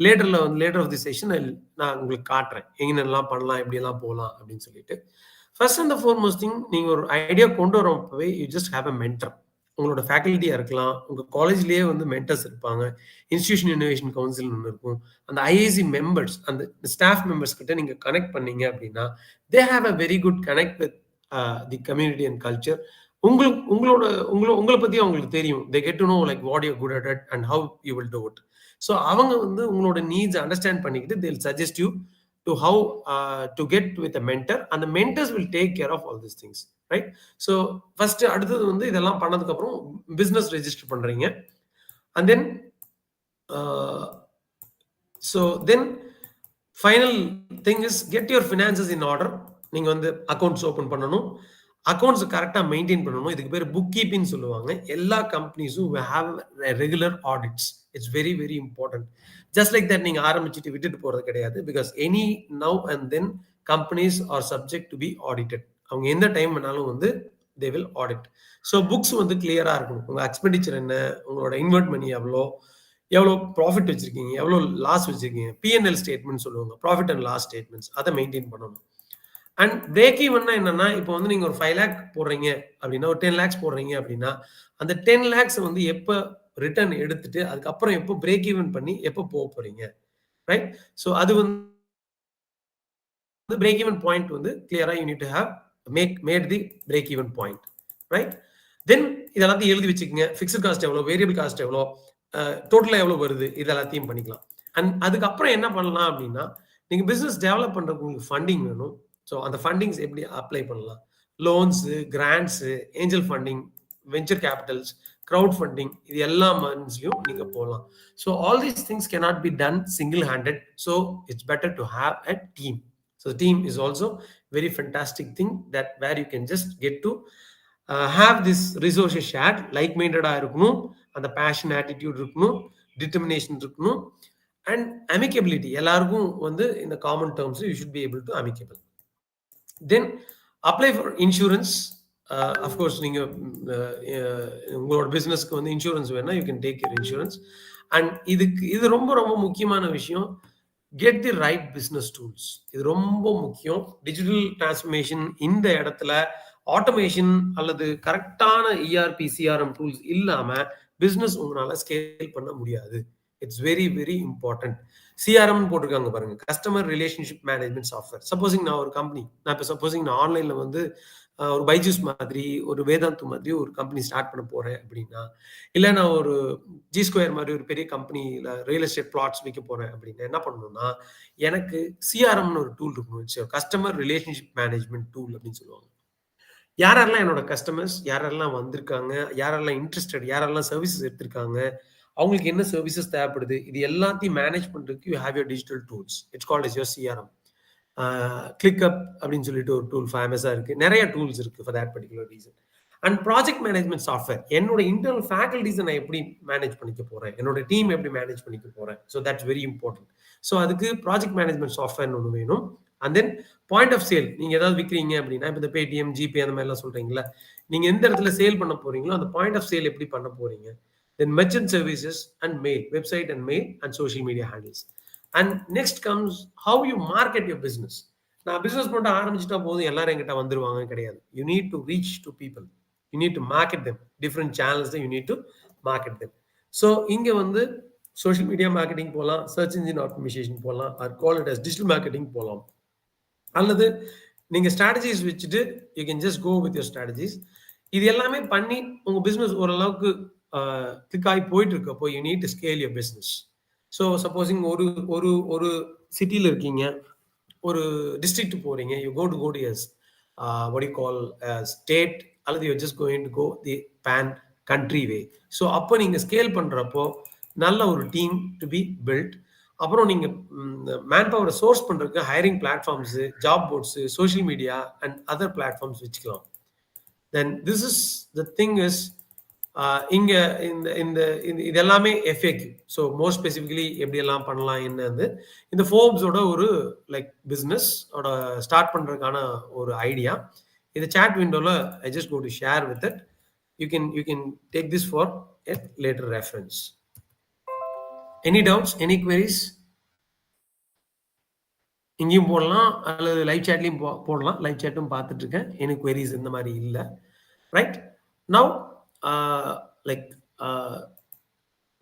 லேட்டர் ஆஃப் தி செஷன் நான் உங்களுக்கு காட்டுறேன் எங்கென்னலாம் பண்ணலாம், எப்படியெல்லாம் போகலாம் அப்படின்னு சொல்லிட்டு. ஃபர்ஸ்ட் அண்ட் ஃபார்மோஸ்ட் திங், நீங்க ஒரு ஐடியா கொண்டு வரப்பவே you just have a mentor. உங்களோட ஃபேக்கல்ட்டியா இருக்கலாம், உங்க காலேஜ்லயே வந்து மென்டர்ஸ் இருப்பாங்க, இன்ஸ்டிடியூஷன் இன்னோவேஷன் கவுன்சில் ஒன்று இருக்கும், அந்த ஐஐசி மெம்பர்ஸ், அந்த ஸ்டாஃப் மெம்பர்ஸ் கிட்ட நீங்க கனெக்ட் பண்ணீங்க அப்படின்னா they have a very good connect with the community and culture. உங்களை பத்தி அவங்களுக்கு தெரியும். they get to know like what you're good at and how you will do it. So அவங்க வந்து உங்களோட நீட்ஸ் அண்டர்ஸ்டாண்ட் பண்ணிக்கிட்டு they'll suggest you to how to get with a mentor, and the mentors will take care of all these things, right? So first அடுத்தது வந்து இதெல்லாம் பண்ணதுக்கு அப்புறம் business register பண்றீங்க. and then so then final thing is get your finances in order. நீங்க வந்து accounts open பண்ணணும், accounts கரெக்டா மெயின்டைன் பண்ணணும். இதுக்கு பேர் புக் கீப்பிங் சொல்லுவாங்க. எல்லா கம்பெனிஸும் have regular audits. It's very very important. Just like that நீங்க ஆரம்பிச்சுட்டு விட்டுட்டு போறது கிடையாது. Because any now and then companies are subject to be audited. அவங்க எந்த டைம் வேணாலும் வந்து they will audit. So books வந்து கிளியரா இருக்கணும். உங்க எக்ஸ்பெண்டிச்சர் என்ன, உங்களோட இன்வெர்ட் மணி எவ்வளோ ப்ராஃபிட் வச்சிருக்கீங்க, எவ்வளோ லாஸ் வச்சிருக்கீங்க, பிஎன்எல் ஸ்டேட்மெண்ட் சொல்லுவாங்க, ப்ராஃபிட் அண்ட் லாஸ் ஸ்டேட்மெண்ட்ஸ், அதை மெயின்டைன் பண்ணணும். அண்ட் பிரேக் ஈவன்னா என்னன்னா, இப்போ வந்து நீங்க ஒரு 5 lakh போடுறீங்க அப்படின்னா, ஒரு 10 lakhs போடுறீங்க அப்படின்னா, அந்த 10 lakhs வந்து எப்ப ரிட்டர்ன் எடுத்துட்டு அதுக்கப்புறம் எப்போ பிரேக் ஈவன் பண்ணி எப்போ போறீங்க, ரைட்? ஸோ அது வந்து பிரேக் ஈவன் பாயிண்ட் வந்து கிளியரா you need to have made the break even point, right? Then இது எல்லாத்தையும் எழுதி வச்சுக்கோங்க. ஃபிக்ஸ்ட் காஸ்ட் எவ்வளோ, வேரியபிள் காஸ்ட் எவ்வளோ, டோட்டலாக எவ்வளோ வருது, இது எல்லாத்தையும் பண்ணிக்கலாம். அண்ட் அதுக்கப்புறம் என்ன பண்ணலாம் அப்படின்னா, நீங்க பிசினஸ் டெவலப் பண்றதுக்கு உங்களுக்கு ஃபண்டிங் வேணும். ஸோ அந்த ஃபண்டிங்ஸ் எப்படி அப்ளை பண்ணலாம்? Loans, grants, angel funding, venture capitals, crowd funding, இது எல்லா மன்ஸ்லயும் நீங்க போகலாம். So all these things cannot be done single handed. So it's better to have a team. So the team is also very fantastic thing that where you can just get to have this resources shared, like minded இருக்கணும், அந்த passion attitude இருக்கணும், determination இருக்கணும், and amicability எல்லாருக்கும் வந்து in the common terms you should be able to amicable. Then apply for insurance. Of course நீங்க உங்களோட பிசினஸ்க்கு வந்து insurance வேணா you can take your insurance. And இது ரொம்ப ரொம்ப முக்கியமான விஷயம், get the right business tools. இது ரொம்ப முக்கியம். டிஜிட்டல் டிரான்ஸ்ஃபர்மேஷன் இந்த இடத்துல ஆட்டோமேஷன் அல்லது கரெக்டான இஆர்பி சிஆர்எம் டூல்ஸ் இல்லாம பிசினஸ் உங்களால ஸ்கேல் பண்ண முடியாது. It's very very important. CRM போட்டிருக்காங்க பாருங்க, customer relationship management software. Supposing நான் ஒரு கம்பெனி, நான் இப்போ சப்போசிங் நான் ஆன்லைன்ல வந்து ஒரு பைஜூஸ் மாதிரி, ஒரு வேதாந்து மாதிரி ஒரு கம்பெனி ஸ்டார்ட் பண்ண போறேன் அப்படின்னா, இல்லை நான் ஒரு ஜி ஸ்கொயர் மாதிரி ஒரு பெரிய கம்பெனியில் ரியல் எஸ்டேட் பிளாட்ஸ் விற்க போறேன் அப்படின்னா என்ன பண்ணணும்னா, எனக்கு சிஆர்எம்னு ஒரு டூல் இருக்கணும். கஸ்டமர் ரிலேஷன்ஷிப் மேனேஜ்மெண்ட் டூல் அப்படின்னு சொல்லுவாங்க. யாரெல்லாம் என்னோட கஸ்டமர்ஸ், யாரெல்லாம் வந்திருக்காங்க, யாரெல்லாம் இன்ட்ரெஸ்டட், யாரெல்லாம் சர்வீசஸ் எடுத்திருக்காங்க, அவங்களுக்கு என்ன சர்வீசஸ் தேவைப்படுது, இது எல்லாத்தையும் மேனேஜ் பண்றதுக்கு you have your digital tools. It's called is your CRM. ClickUp அப்படின்னு சொல்லிட்டு ஒரு டூல் ஃபேமஸா இருக்கு. நிறைய டூல்ஸ் இருக்கு for that particular reason. And project management software. என்னோட இன்டர்னல் ஃபேக்கல்டிஸை நான் எப்படி மேனேஜ் பண்ணிக்க போறேன், என்னோட டீம் எப்படி மேனேஜ் பண்ணிக்க போறேன். So that's very important. So அதுக்கு ப்ராஜெக்ட் மேனேஜ்மெண்ட் சாஃப்ட்வேர்னு ஒன்று வேணும். And then point of sale. நீங்க ஏதாவது விற்கிறீங்க அப்படின்னா, இப்போ இந்த பேடிஎம், ஜிபே அந்த மாதிரிலாம் சொல்றீங்களா, நீங்க எந்த இடத்துல சேல் பண்ண போறீங்களோ அந்த பாயிண்ட் ஆஃப் சேல் எப்படி பண்ண போறீங்க. Then merchant services and mail, website and mail and social media handles. And next comes how you market your business. நான் பிசினஸ் பண்ண ஆரம்பிச்சுட்டா போதும் எல்லாரும் என்கிட்ட வந்துருவாங்க கிடையாது. You need to reach to people. You need to market them. Different channels that you need to market them. So இங்க வந்து social media marketing போலாம், search engine optimization போலாம், or call it as digital marketing போலாம். அல்லது நீங்க strategies வச்சுட்டு you can just go with your strategies. இது எல்லாமே பண்ணி உங்க business ஓரளவுக்கு கிளிக் ஆகி போயிட்டு இருக்கப்போ you need to scale your business. So supposing ஒரு சிட்டியில் இருக்கீங்க, ஒரு டிஸ்ட்ரிக்ட் போறீங்க, you go to as what do you call state, அல்லது you're just going to go the pan country way. So அப்போ நீங்கள் ஸ்கேல் பண்ணுறப்போ நல்ல ஒரு டீம் டு பி பில்ட். அப்புறம் நீங்கள் மேன் பவரை சோர்ஸ் பண்ணுறதுக்கு hiring platforms, job boards, social media and other platforms வச்சுக்கலாம். Then this is the thing is இங்கே இந்த இது எல்லாமே எஃப்ஏக்யூ. ஸோ மோர் ஸ்பெசிஃபிகலி எப்படியெல்லாம் பண்ணலாம் என்னது இந்த ஃபோர்ப்ஸோட ஒரு லைக் பிஸ்னஸோட ஸ்டார்ட் பண்ணுறதுக்கான ஒரு ஐடியா. இந்த chat window I just go to share with it. You can take this for a later reference. Any doubts, any queries? இங்கேயும் போடலாம் அல்லது லைவ் சாட்லையும் போடலாம். லைவ் சாட்டும் பார்த்துட்டு இருக்கேன். any queries இந்த மாதிரி இல்லை, right? Now like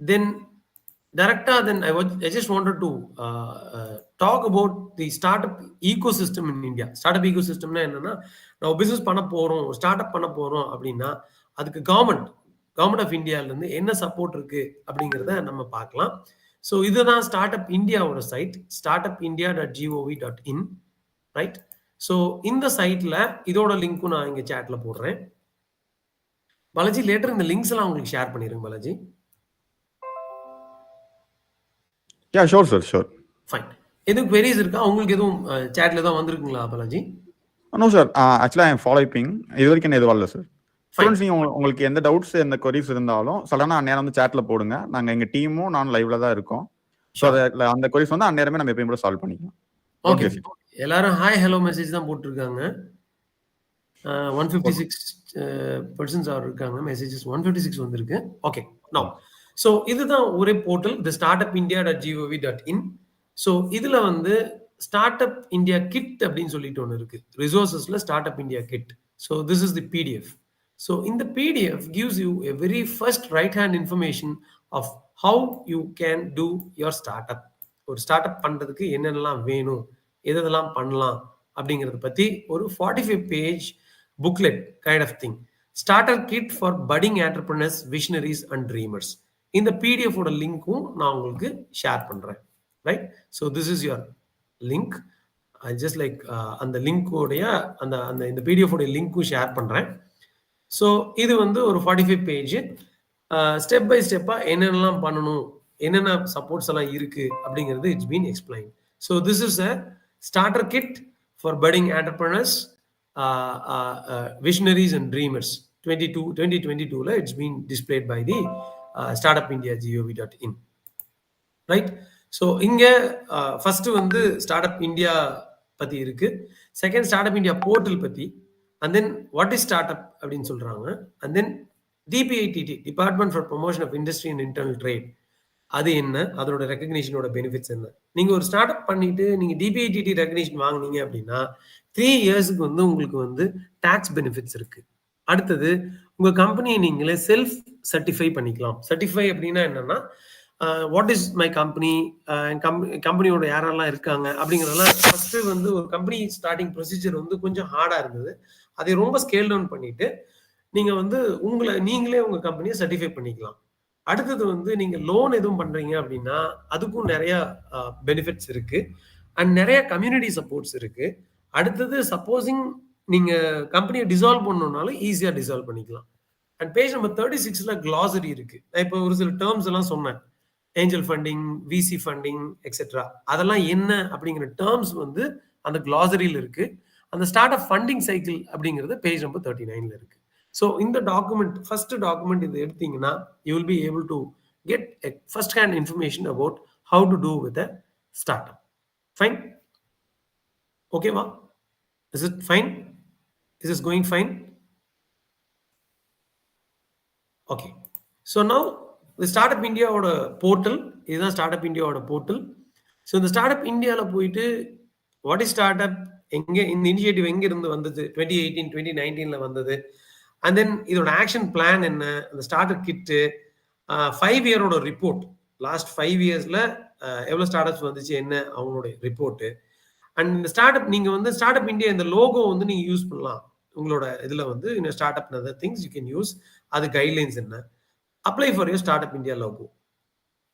then then I just wanted to talk about the startup ecosystem in India. Startup ecosystem na enna na, now business பண்ண போறோம், ஸ்டார்ட் பண்ண போறோம் அப்படின்னா அதுக்கு கவர்மெண்ட் ஆஃப் இந்தியால இருந்து என்ன சப்போர்ட் இருக்கு அப்படிங்கிறத நம்ம பார்க்கலாம். ஸோ இதுதான் ஸ்டார்ட்அப் இந்தியாவோட சைட், startupindia.gov.in, ரைட்? ஸோ இந்த சைட்ல இதோட லிங்க்கும் நான் இங்க சாட்ல போடுறேன். பாலாஜி லேட்டர் இந்த லிங்க்ஸ் எல்லாம் உங்களுக்கு ஷேர் பண்ணிருங்க Balaji. Yeah, sure sir, sure. Fine. எதுவும் queries இருக்கா உங்களுக்கு? எதுவும் chatல தான் வந்திருக்குங்களா Balaji? No sir, actually I am following. இது வரைக்கும் எதுவும் வரல சார். ஸ்டூடண்ட்ஸ் நீங்க உங்களுக்கு எந்த டவுட்ஸ் எந்த queries இருந்தாலும் சடனா அந்நேரம் வந்து chatல போடுங்க. நாங்க எங்க டீமும் நான் லைவ்ல தான் இருக்கோம். ஸோ அந்த queries வந்து அந்நேரமே நம்ம எப்பயும் கூட சால்வ் பண்ணிக்கலாம். ஓகே. எல்லாரும் ஹாய் ஹலோ மெசேஜ் தான் போட்டிருக்காங்க. 156 பர்சன்ஸ் இருக்காங்க. மெசேஜஸ் 156 வந்திருக்கு. ஓகே. நவ் ஸோ இதுதான் ஒரே போர்ட்டல், the startupindia.gov.in. ஸோ இதில் வந்து Startup India Kit அப்படின்னு சொல்லிட்டு ஒன்று இருக்கு. ரிசோர்ஸஸ்ல Startup India Kit. So this is the PDF. So in the PDF gives you a very first right-hand information of how you can do your startup. ஒரு startup பண்றதுக்கு என்னென்னலாம் வேணும், எதெல்லாம் பண்ணலாம் அப்படிங்கிறத பத்தி ஒரு 45 page booklet kind of thing. Starter kit for budding entrepreneurs, visionaries and dreamers. இந்த பிடிஎஃப் ஓட லிங்க்கும் நான் உங்களுக்கு ஷேர் பண்றேன். Right? So this is your link. I just like அந்த லிங்கோடைய அந்த அந்த இந்த பிடிஎஃப் உடைய லிங்க்கும் ஷேர் பண்றேன். ஸோ இது வந்து ஒரு 45 பேஜ் ஸ்டெப் பை ஸ்டெப்பா என்னென்னலாம் பண்ணணும், என்னென்ன சப்போர்ட்ஸ் எல்லாம் இருக்கு அப்படிங்கிறது it's been explain. So this is a starter kit for budding entrepreneurs, visionaries and dreamers. 2022 it's been displayed by the startupindia.gov.in. right? So இங்க ஃபர்ஸ்ட் வந்து ஸ்டார்ட்அப் இந்தியா பத்தி இருக்கு, செகண்ட் ஸ்டார்ட்அப் இந்தியா போர்ட்டல் பத்தி, and then what is startup அப்படின்னு சொல்றாங்க, and then DPITT, department for promotion of industry and internal trade, அது என்ன, அதோட ரெகக்னிஷனோட பெனிஃபிட்ஸ் என்ன. நீங்க ஒரு ஸ்டார்ட் அப் பண்ணிட்டு நீங்க டிபிஐடிடி ரெகக்னிஷன் வாங்குனீங்க அப்படின்னா 3 இயர்ஸ்க்கு வந்து உங்களுக்கு வந்து டாக்ஸ் பெனிஃபிட்ஸ் இருக்கு. அடுத்தது உங்க கம்பெனியை நீங்களே செல்ஃப் சர்டிஃபை பண்ணிக்கலாம். சர்டிஃபை அப்படின்னா என்னன்னா, வாட் இஸ் மை கம்பெனி, கம்பெனியோட யாரெல்லாம் இருக்காங்க அப்படிங்கிறதெல்லாம். ஃபர்ஸ்ட் வந்து ஒரு கம்பெனி ஸ்டார்டிங் ப்ரொசீஜர் வந்து கொஞ்சம் ஹார்டா இருந்தது, அதை ரொம்ப ஸ்கேல் டவுன் பண்ணிட்டு நீங்க வந்து நீங்களே உங்க கம்பெனியை சர்டிஃபை பண்ணிக்கலாம். அடுத்தது வந்து நீங்க லோன் எதுவும் பண்றீங்க அப்படின்னா அதுக்கும் நிறைய பெனிஃபிட்ஸ் இருக்கு, அண்ட் நிறைய கம்யூனிட்டி சப்போர்ட்ஸ் இருக்கு. அடுத்தது சப்போசிங் நீங்க கம்பெனியை டிசால்வ் பண்ணணும்னாலும் ஈஸியா டிசால்வ் பண்ணிக்கலாம். அண்ட் பேஜ் நம்பர் 36ல கிளாசரி இருக்கு. நான் இப்போ ஒரு சில டேர்ம்ஸ் எல்லாம் சொன்னேன், ஏஞ்சல் ஃபண்டிங், விசி ஃபண்டிங் எக்ஸெட்ரா, அதெல்லாம் என்ன அப்படிங்கிற டேர்ம்ஸ் வந்து அந்த கிளாசரியில் இருக்கு. அந்த ஸ்டார்ட் அப் ஃபண்டிங் சைக்கிள் அப்படிங்கிறது பேஜ் நம்பர் 39ல இருக்கு. So in the document, first document இது எடுத்தீங்கன்னா you will be able to get a first hand information about how to do with a startup. Fine? Okay va? Is it fine? Is this going fine? Okay. So now the Startup India ஓட portal, இதுதான் startup இந்தியாவோட portal. So இந்த startup இந்தியாவில் போயிட்டு what is startup, எங்கே இந்த initiative எங்க இருந்து வந்தது, 2018 2019ல வந்தது, அண்ட் தென் இதோட ஆக்ஷன் பிளான் என்ன, அந்த ஸ்டார்டர் கிட்டு, 5 இயரோட ரிப்போர்ட், லாஸ்ட் 5 இயர்ஸ்ல எவ்வளவு ஸ்டார்ட்அப்ஸ் வந்துச்சு, என்ன அவங்களோட ரிப்போர்ட்டு. அண்ட் இந்த ஸ்டார்ட்அப் நீங்க வந்து ஸ்டார்ட்அப் இந்தியா இந்த லோகோ வந்து நீங்க யூஸ் பண்ணலாம் உங்களோட இதுல வந்து, startup other things you can use. அது கைட்லைன்ஸ் என்ன, apply for your startup India logo,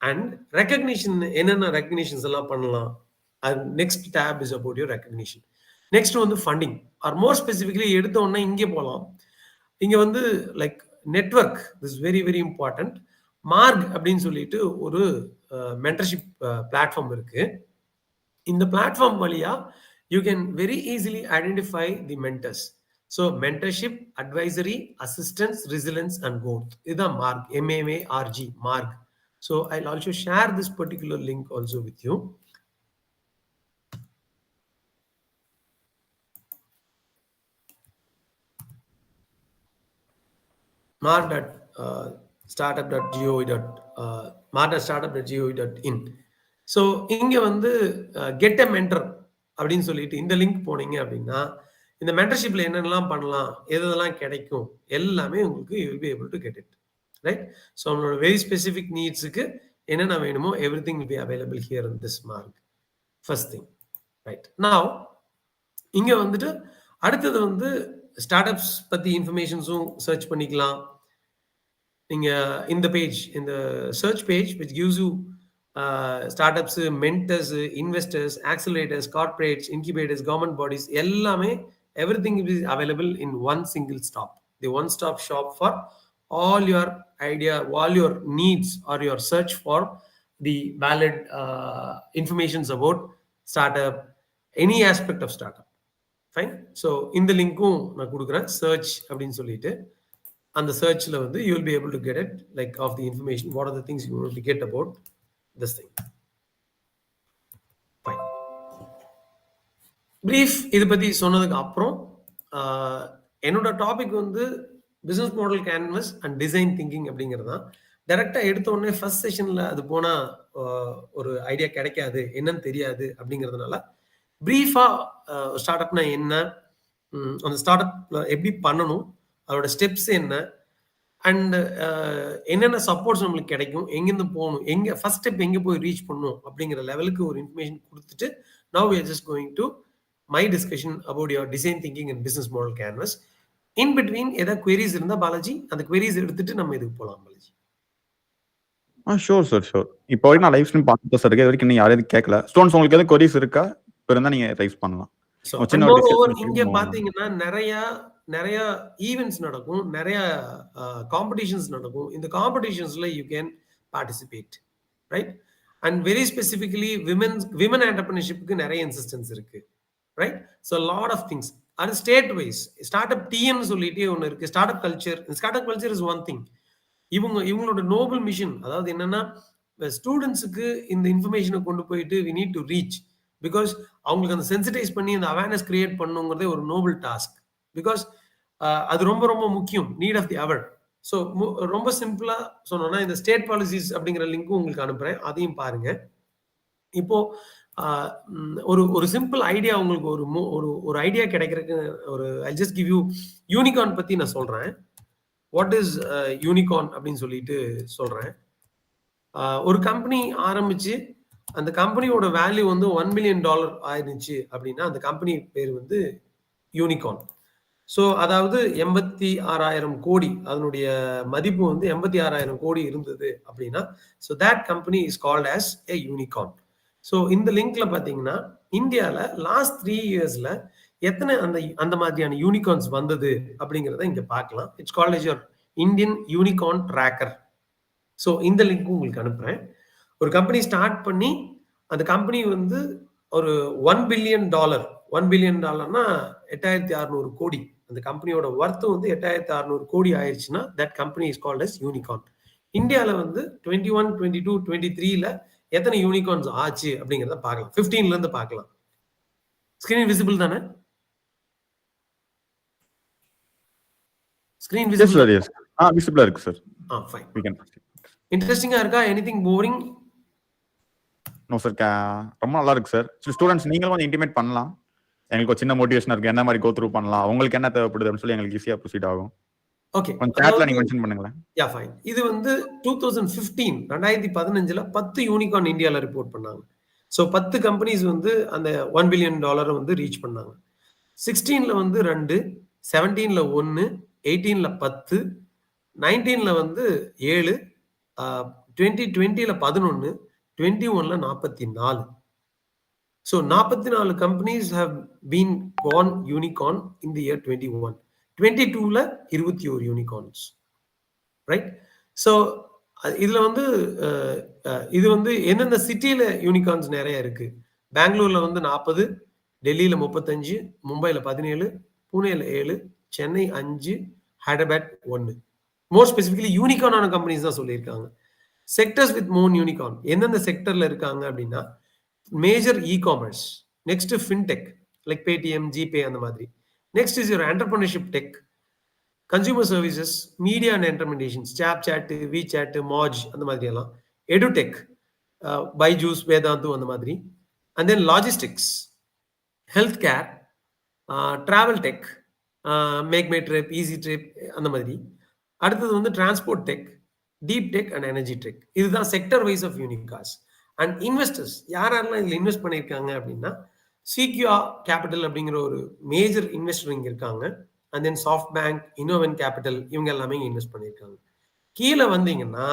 and recognition என்னென்ன ரெகக்னிஷன்ஸ் எல்லாம் பண்ணலாம். And next tab is about your recognition. Next வந்து ஃபண்டிங், ஆர் மோர் ஸ்பெசிஃபிக்லி எடுத்த உடனே இங்கே போகலாம். இங்க வந்து like network is very very important. Maarg அப்படின்னு சொல்லிட்டு ஒரு மென்டர்ஷிப் பிளாட்ஃபார்ம் இருக்கு. இந்த பிளாட்ஃபார்ம் வழியா you can very easily identify the mentors. So mentorship, advisory, assistance, resilience and growth, இதுதான் mark, MARG, mark. So I also share this particular link also with you. mark.startup.gov.in. So இங்க வந்து get a mentor அப்படின்னு சொல்லிட்டு இந்த link போனீங்க அப்படின்னா இந்த மென்டர்ஷிப்ல என்னென்னலாம் பண்ணலாம், எதெல்லாம் கிடைக்கும், எல்லாமே உங்களுக்கு you will be able to get it. Right? So நம்மளோட வெரி ஸ்பெசிஃபிக் நீட்ஸுக்கு என்னென்ன வேணுமோ everything will be available here in this mark. First thing. Right? Now இங்க வந்துட்டு அடுத்தது வந்து ஸ்டார்ட்அப்ஸ் பத்தி இன்ஃபர்மேஷன்ஸும் சர்ச் பண்ணிக்கலாம். நீங்க இந்த பேஜ், இந்த search page which gives you startups, mentors, investors, accelerators, corporates, incubators, government bodies, எல்லாமே everything is available in one single stop. The one stop shop for all your idea, all your needs or your search for the valid informations about startup, any aspect of startup. Fine? So இந்த லிங்க்கும் நான் கொடுக்குறேன், search அப்படின்னு சொல்லிட்டு. அந்த சர்ச்ல வந்து you will be able to get it, like of the information, what are the things you want to get about this thing. Fine. Brief இது பத்தி சொன்னதுக்கு அப்புறம் என்னோட டாபிக் வந்து business model canvas and design thinking அப்படிங்கிறது தான். டைரக்டா எடுத்த உடனே ஃபர்ஸ்ட் செஷன்ல அது போனா ஒரு ஐடியா கிடைக்காது, என்னன்னு தெரியாது அப்படிங்கிறதுனால பிரீஃபாக ஸ்டார்ட் அப்னா என்ன, அந்த ஸ்டார்ட் அப் எப்படி பண்ணணும், அதோட ஸ்டெப்ஸ் என்ன, அண்ட் என்னென்ன சப்போர்ட்ஸ் நம்மளுக்கு கிடைக்கும், எங்கேருந்து போகணும், எங்கே ஃபர்ஸ்ட் ஸ்டெப் எங்கே போய் ரீச் பண்ணணும் அப்படிங்கிற லெவலுக்கு ஒரு இன்ஃபர்மேஷன் கொடுத்துட்டு now we are just going to my discussion about your design thinking and business model canvas. In between ஏதாவது queries இருந்தா பாலாஜி அந்த queries எடுத்துட்டு நம்ம இதுக்கு போகலாம் பாலாஜி. Sure sir sure. இப்போ வரைக்கும் நான் லைவ் ஸ்ட்ரீம் பார்த்துட்டு சார் இது வரைக்கும் நீங்கள் யாரும் கேட்கல. ஸ்டூடெண்ட்ஸ் உங்களுக்கு எதுவும் queries இருக்கா? இப்போ இருந்தால் நீங்கள் ரைஸ் பண்ணலாம். இங்க பாத்தீங்கன்னா நிறைய ஈவெண்ட்ஸ் நடக்கும், நிறைய காம்படிஷன்ஸ் நடக்கும். இந்த காம்படிஷன்ஸ்ல you can participate, right? And very specifically women என்டர்பிரினர்ஷிப்க்கு நிறைய இன்சிஸ்டன்ஸ் இருக்கு, ரைட்? So lot of things. அது state wise start up TM சொல்லிட்டு ஒன்று இருக்கு. Start up culture is one thing. இவங்களோட நோபல் மிஷன் அதாவது என்னன்னா, ஸ்டூடெண்ட்ஸுக்கு இந்த இன்ஃபர்மேஷனை கொண்டு போயிட்டு we need to reach, because அவங்களுக்கு அந்த சென்சிட்டைஸ் பண்ணி அந்த அவேர்னஸ் கிரியேட் பண்ணுங்கிறதே ஒரு நோபல் டாஸ்க். பிகாஸ் அது ரொம்ப ரொம்ப முக்கியம், need of the hour. So ரொம்ப சிம்பிளா சொன்னோம்னா இந்த ஸ்டேட் பாலிசிஸ் அப்படிங்கிற லிங்க்கும் உங்களுக்கு அனுப்புறேன், அதையும் பாருங்க. இப்போ ஒரு சிம்பிள் ஐடியா உங்களுக்கு ஒரு ஐடியா கிடைக்கிறதுக்கு ஒரு I just give you unicorn பத்தி நான் சொல்றேன். வாட் இஸ் யூனிகார்ன் அப்படின்னு சொல்லிட்டு சொல்றேன். ஒரு கம்பெனி ஆரம்பிச்சு அந்த கம்பெனியோட வேல்யூ வந்து $1 மில்லியன் ஆயிருந்துச்சு அப்படின்னா அந்த கம்பெனி பேர் வந்து யூனிகார்ன். ஸோ அதாவது 86,000 கோடி அதனுடைய மதிப்பு வந்து 86,000 கோடி இருந்தது அப்படின்னா so that company is called as a unicorn. So இந்த லிங்க்ல பார்த்தீங்கன்னா இந்தியாவில் லாஸ்ட் 3 இயர்ஸ்ல எத்தனை அந்த மாதிரியான யூனிகார்ன்ஸ் வந்தது அப்படிங்கிறத இங்க பார்க்கலாம். It's called as your Indian unicorn tracker. So இந்த லிங்க் உங்களுக்கு அனுப்புறேன். ஒரு கம்பெனி ஸ்டார்ட் பண்ணி அந்த கம்பெனி வந்து ஒரு $1 பில்லியன் $1 பில்லியன் 8,600 கோடி, அந்த கம்பெனியோட ஒர்த் வந்து 8,600 கோடி ஆயிடுச்சுன்னா that company is called as unicorn. இந்தியாவில் வந்து 21, 22, 23ல எத்தனை யூனிகார்ன்ஸ் ஆச்சு அப்படிங்கிறத பார்க்கலாம். 15ல இருந்து பார்க்கலாம். ஸ்கிரீன் விசிபிள் தானே? ஸ்கிரீன் விசிபிள் விசிபிளா இருக்கு சார். ஃபைன். இன்ட்ரெஸ்டிங்கா இருக்கா? Anything boring? நோ சார், ரொம்ப நல்லா இருக்கு சார். ஸ்டூடெண்ட்ஸ் நீங்களும் கொஞ்சம் இன்டிமேட் பண்ணலாம், எங்களுக்கு ஒரு சின்ன மோட்டிவேஷன் இருக்கு, என்ன மாதிரி கோ த்ரூ பண்ணலாம், உங்களுக்கு என்ன தேவைப்படுது அப்படின்னு சொல்லி எங்களுக்கு ஈஸியா ப்ரொசீட் ஆகும். ஓகே, கொஞ்சம் சாட்ல நீங்க மென்ஷன் பண்ணுங்களேன். Yeah fine. இது வந்து 2015 10 யூனிகார்ன் இந்தியால ரிப்போர்ட் பண்ணாங்க. ஸோ 10 கம்பெனிஸ் வந்து அந்த $1 பில்லியன் வந்து ரீச் பண்ணாங்க. 16ல வந்து 2, 17ல 1, 18ல 10, 19ல வந்து 7, 2020ல 11, 21ல 44. So 44 companies have been gone unicorn in the year 21. 22ல 21 unicorns, right? So இதுல வந்து இது வந்து எந்தெந்த சிட்டியில யூனிகார்ன்ஸ் நிறைய இருக்கு. பெங்களூர்ல வந்து 40, டெல்லியில 35, மும்பைல 17, புனேல 7, சென்னை 5, ஹைதராபாத் 1. மோர் ஸ்பெசிபிகலி யூனிகார்னான கம்பெனிஸ் தான் சொல்லியிருக்காங்க. செக்டர்ஸ் வித் மோர் யூனிகார்ன் எந்தெந்த செக்டர்ல இருக்காங்க அப்படின்னா major e-commerce, next fintech like Paytm, GPay அந்த மாதிரி. Next is your entrepreneurship tech, consumer services, media and entertainment, Snapchat, WeChat, Moj அந்த மாதிரி எல்லாம். எடுடெக், பைஜூஸ், வேதாந்து அந்த மாதிரி. And then logistics, health care, travel tech, make my trip, easy trip அந்த மாதிரி. அடுத்தது வந்து transport tech, deep tech and energy tech. இதுதான் sector wise of unicorns. And investors யாரெல்லாம் இதில் இன்வெஸ்ட் பண்ணியிருக்காங்க அப்படின்னா சிக்யூஆ கேபிட்டல் அப்படிங்கிற ஒரு மேஜர் இன்வெஸ்டர் இங்கே இருக்காங்க. And then SoftBank, Innoven Capital, இவங்க எல்லாமே இங்கே இன்வெஸ்ட் பண்ணியிருக்காங்க. கீழே வந்தீங்கன்னா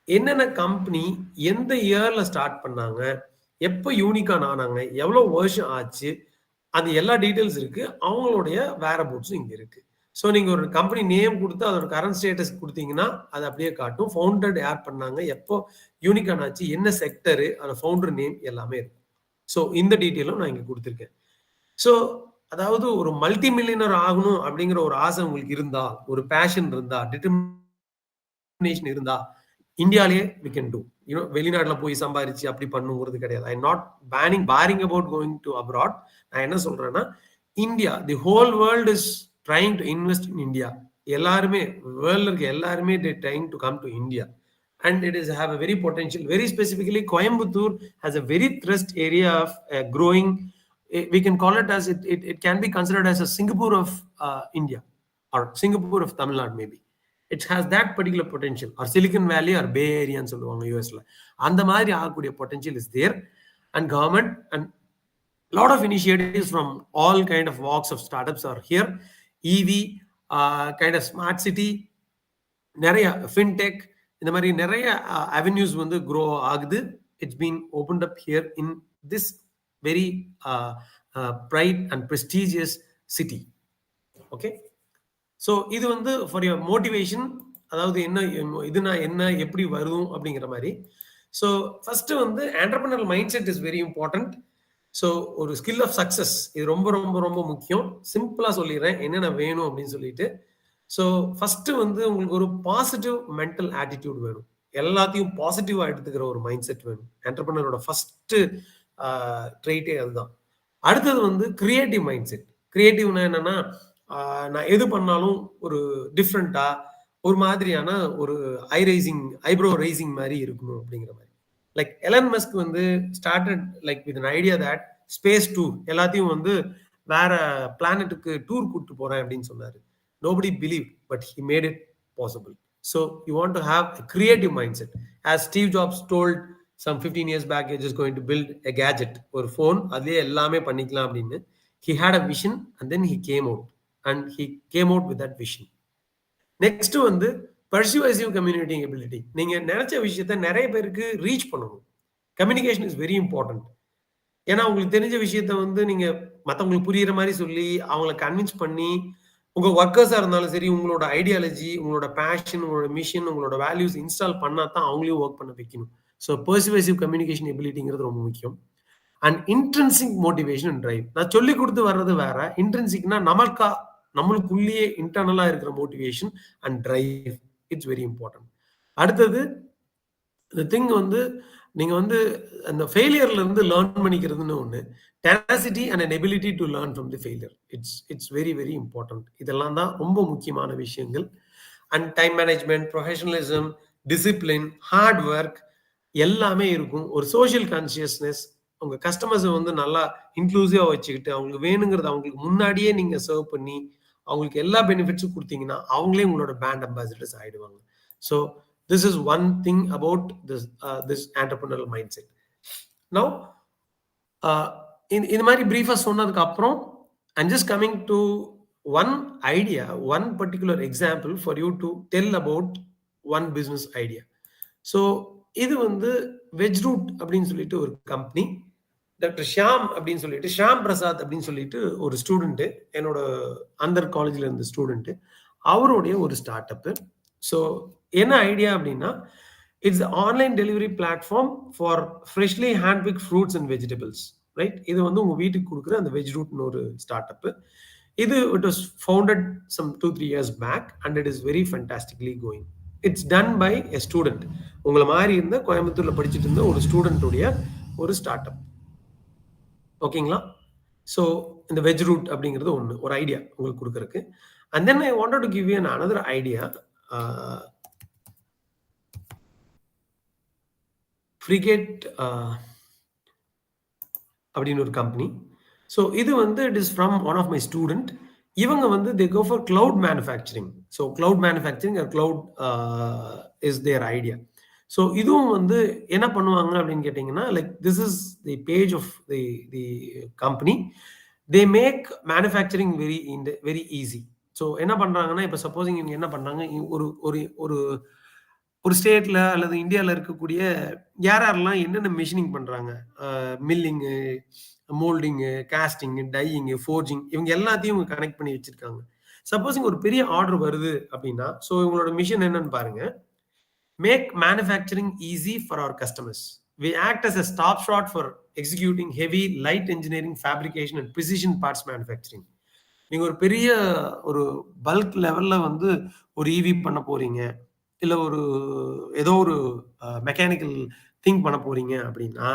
என்னென்ன கம்பெனி எந்த இயர்ல ஸ்டார்ட் பண்ணாங்க, எப்போ யூனிகார்ன் ஆனாங்க, எவ்வளோ வருஷம் ஆச்சு, அது எல்லா டீட்டெயில்ஸ் இருக்கு. அவங்களுடைய வேரபோட்ஸும் இங்கே இருக்கு. ஸோ நீங்கள் ஒரு கம்பெனி நேம் கொடுத்து அதோட கரண்ட் ஸ்டேட்டஸ் கொடுத்தீங்கன்னா அது அப்படியே காட்டும். ஃபவுண்டட் யார் பண்ணாங்க, எப்போ யூனிகார்ன் ஆச்சு, என்ன செக்டரு, அந்த ஃபவுண்டர் நேம் எல்லாமே இருக்கும். ஸோ இந்த டீட்டெயிலும் நான் இங்கே கொடுத்துருக்கேன். ஸோ அதாவது ஒரு மல்டி மில்லியனர் ஆகணும் அப்படிங்கிற ஒரு ஆசை உங்களுக்கு இருந்தா, ஒரு பேஷன் இருந்தா, டிட்டர்மினேஷன் இருந்தா, இந்தியாலேயே we can do. வெளிநாட்டுல போய் சம்பாதிச்சு அப்படி பண்ணுங்கிறது கிடையாது. I not bearing about going to abroad. நான் என்ன சொல்றேன்னா India, the whole world is trying to invest in India. எல்லாருமே வேர்ல்ட்ல இருக்க எல்லாருமே they trying to come to India and it is have a very potential. Very specifically Coimbatore has a very thrust area of growing we can call it as it can be considered as a Singapore of India or Singapore of Tamil Nadu maybe. It has that particular potential, or Silicon Valley or Bay Area and சொல்லுவாங்க யூஎஸ்ல அந்த மாதிரி ஆகக்கூடிய potential is there, and government and lot of initiatives from all kind of walks of startups are here. EV, kind of smart city, நிறைய fintech, இந்த மாதிரி நிறைய avenues வந்து grow ஆகுது. It's been opened up here in this very bright and prestigious city. Okay, so இது வந்து for your motivation, அதாவது என்ன இதுனா என்ன எப்படி வரும் அப்படிங்கிற மாதிரி. ஸோ ஃபர்ஸ்ட் வந்து entrepreneurial mindset is very important. So ஒரு ஸ்கில் ஆஃப் சக்சஸ் இது ரொம்ப ரொம்ப ரொம்ப முக்கியம். சிம்பிளா சொல்லிடுறேன் என்னென்ன வேணும் அப்படின்னு சொல்லிட்டு. ஸோ ஃபர்ஸ்ட் வந்து உங்களுக்கு ஒரு பாசிட்டிவ் மென்டல் ஆட்டிடியூட் வேணும். எல்லாத்தையும் பாசிட்டிவா எடுத்துக்கிற ஒரு மைண்ட் செட் வேணும். என்டர்பிரனரோட ஃபர்ஸ்ட் ட்ரெயிட்டே அதுதான். அடுத்தது வந்து கிரியேட்டிவ் மைண்ட் செட். கிரியேட்டிவ்னா என்னன்னா, நான் எது பண்ணாலும் ஒரு டிஃப்ரெண்டா ஒரு மாதிரியான ஒரு ஐப்ரோ ரைசிங் மாதிரி இருக்கணும் அப்படிங்கிற மாதிரி. லைக் எலன் மஸ்க் வந்து started like with an idea that space tour எல்லாத்தையும் வந்து வேற பிளானட்டுக்கு டூர் கூட்டு போறேன் அப்படின்னு சொன்னாரு. Nobody believed, but he made it possible. So you want to have a creative mindset. As Steve Jobs told some 15 years back, you're just going to build a gadget or phone, adle ellame panikalam appadinu. He had a vision and then he came out with that vision. Next வந்து persuasive communicating ability. நீங்க நினைச்ச விஷயத்தை நிறைய பேருக்கு reach பண்ணணும். Communication is very important. ஏன்னா உங்களுக்கு தெரிஞ்ச விஷயத்த வந்து நீங்க மற்றவங்களுக்கு புரியுற மாதிரி சொல்லி அவங்கள கன்வின்ஸ் பண்ணி உங்க ஒர்க்கர்ஸா இருந்தாலும் சரி, உங்களோட ஐடியாலஜி, உங்களோட பேஷன், உங்களோட மிஷன், உங்களோட வேல்யூஸ் இன்ஸ்டால் பண்ணா தான் அவங்களையும் ஒர்க் பண்ண வைக்கணும். ஸோ பெர்சுவேசிவ் கம்யூனிகேஷன் எபிலிட்டிங்கிறது ரொம்ப முக்கியம். And intrinsic motivation and drive. நான் சொல்லி கொடுத்து வர்றது வேற, இன்ட்ரென்சிக்னா நம்மளுக்குள்ளேயே இன்டர்னலா இருக்கிற motivation and drive. It's very important. அடுத்தது இந்த திங் வந்து நீங்க வந்து அந்த ஃபெயிலியர்ல இருந்து லேர்ன் பண்ணிக்கிறதுன்னு ஒண்ணு. tenacity and an ability to learn from the failure. It's very very important. இதெல்லாம் தான் ரொம்ப முக்கியமான விஷயங்கள். And time management, professionalism, discipline, hard work எல்லாமே இருக்கும். ஒரு சோஷியல் கான்சியஸ்னஸ், உங்க கஸ்டமர்ஸை வந்து நல்லா இன்க்ளூசிவா வச்சுக்கிட்டு அவங்களுக்கு வேணுங்கிறது அவங்களுக்கு முன்னாடியே நீங்க சர்வ் பண்ணி அவங்களுக்கு எல்லா பெனிஃபிட்ஸும் கொடுத்தீங்கன்னா அவங்களே உங்களோட பிராண்ட் அம்பாசிடர்ஸ் ஆயிடுவாங்க. So this is one thing about this entrepreneurial mindset. Now இந்த மாதிரி பிரீஃபா சொன்னதுக்கு அப்புறம் I'm just coming to one idea, one particular example for you to tell about one business idea. So இது வந்து வெஜ் ரூட் அப்படின்னு சொல்லிட்டு ஒரு கம்பெனி. டாக்டர் ஷியாம் அப்படின்னு சொல்லிட்டு, ஷியாம் பிரசாத் அப்படின்னு சொல்லிட்டு ஒரு ஸ்டூடெண்ட், என்னோட அண்டர் காலேஜ்ல இருந்த ஸ்டூடெண்ட், அவருடைய ஒரு ஸ்டார்ட் அப். ஸோ என்ன ஐடியா அப்படின்னா, it's online delivery platform for freshly hand big fruits and vegetables. Right, இது வந்து உங்க வீட்டுக்கு கொடுக்குற அந்த வெஜ் ரூட்னு ஒரு ஸ்டார்ட் அப். இது it was founded some 2-3 years back and it is very fantastically going. It's done by a student. உங்களை மாதிரி இருந்த கோயம்புத்தூர்ல படிச்சுட்டு இருந்த ஒரு ஸ்டூடெண்ட்டுடைய ஒரு ஸ்டார்ட் அப். ஓகேங்களா? ஸோ இந்த வெஜ் ரூட் அப்படிங்கிறது ஒன்று, ஒரு ஐடியா உங்களுக்கு கொடுக்குறதுக்கு. And then I wanted to give you another idea. Frigate அப்படின்னு ஒரு கம்பெனி. ஸோ இது வந்து it is from one of my student. இவங்க வந்து they go for cloud manufacturing. So cloud manufacturing or cloud is their idea. So இதுவும் வந்து என்ன பண்ணுவாங்க அப்படின்னு கேட்டிங்கன்னா, like this is the page of the company. They make manufacturing very easy. So என்ன பண்ணுறாங்கன்னா, இப்போ சப்போஸிங் இவங்க என்ன பண்ணுறாங்க, ஒரு ஸ்டேட்ல அல்லது இந்தியாவில் இருக்கக்கூடிய யாரெல்லாம் என்னென்ன மிஷினிங் பண்ணுறாங்க, மில்லிங்கு, மோல்டிங்கு, காஸ்டிங்கு, டையிங்கு, ஃபோர்ஜிங், இவங்க எல்லாத்தையும் இவங்க கனெக்ட் பண்ணி வச்சிருக்காங்க. சப்போஸிங் ஒரு பெரிய ஆர்டர் வருது அப்படின்னா, ஸோ இவங்களோட மிஷன் என்னன்னு பாருங்க. Make manufacturing easy for our customers. We act as a stop shot for executing heavy, light engineering, fabrication and precision parts manufacturing. நீங்க ஒரு பெரிய ஒரு பல்க் லெவல்ல வந்து ஒரு ஈவி பண்ண போறீங்க, இல்ல ஏதோ ஒரு மெக்கானிக்கல் திங்க் பண்ண போறீங்க அப்படின்னா,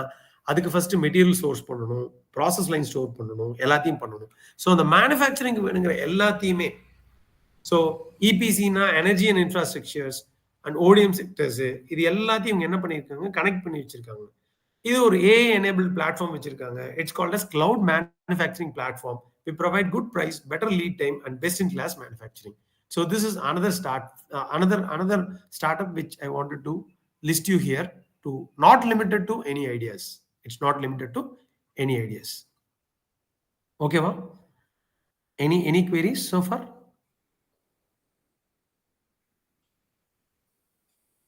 அதுக்கு ஃபர்ஸ்ட் மெட்டீரியல் சோர்ஸ் பண்ணணும், ப்ராசஸ் லைன் ஸ்டோர் பண்ணணும், எல்லாத்தையும் பண்ணணும். ஸோ அந்த மேனுஃபேக்சரிங் வேணுங்கிற எல்லாத்தையுமே, ஸோ இபிசினா energy and infrastructures and ODM sectors, இது எல்லாத்தையும் இவங்க என்ன பண்ணியிருக்காங்க, கனெக்ட் பண்ணி வச்சிருக்காங்க. இது ஒரு AI enabled platform வச்சிருக்காங்க. It's called as cloud manufacturing platform. We provide good price, better lead time, and best in class manufacturing. So this is another another startup which I wanted to list you here, to not limited to any ideas. It's not limited to any ideas. Okay, va? Any queries so far?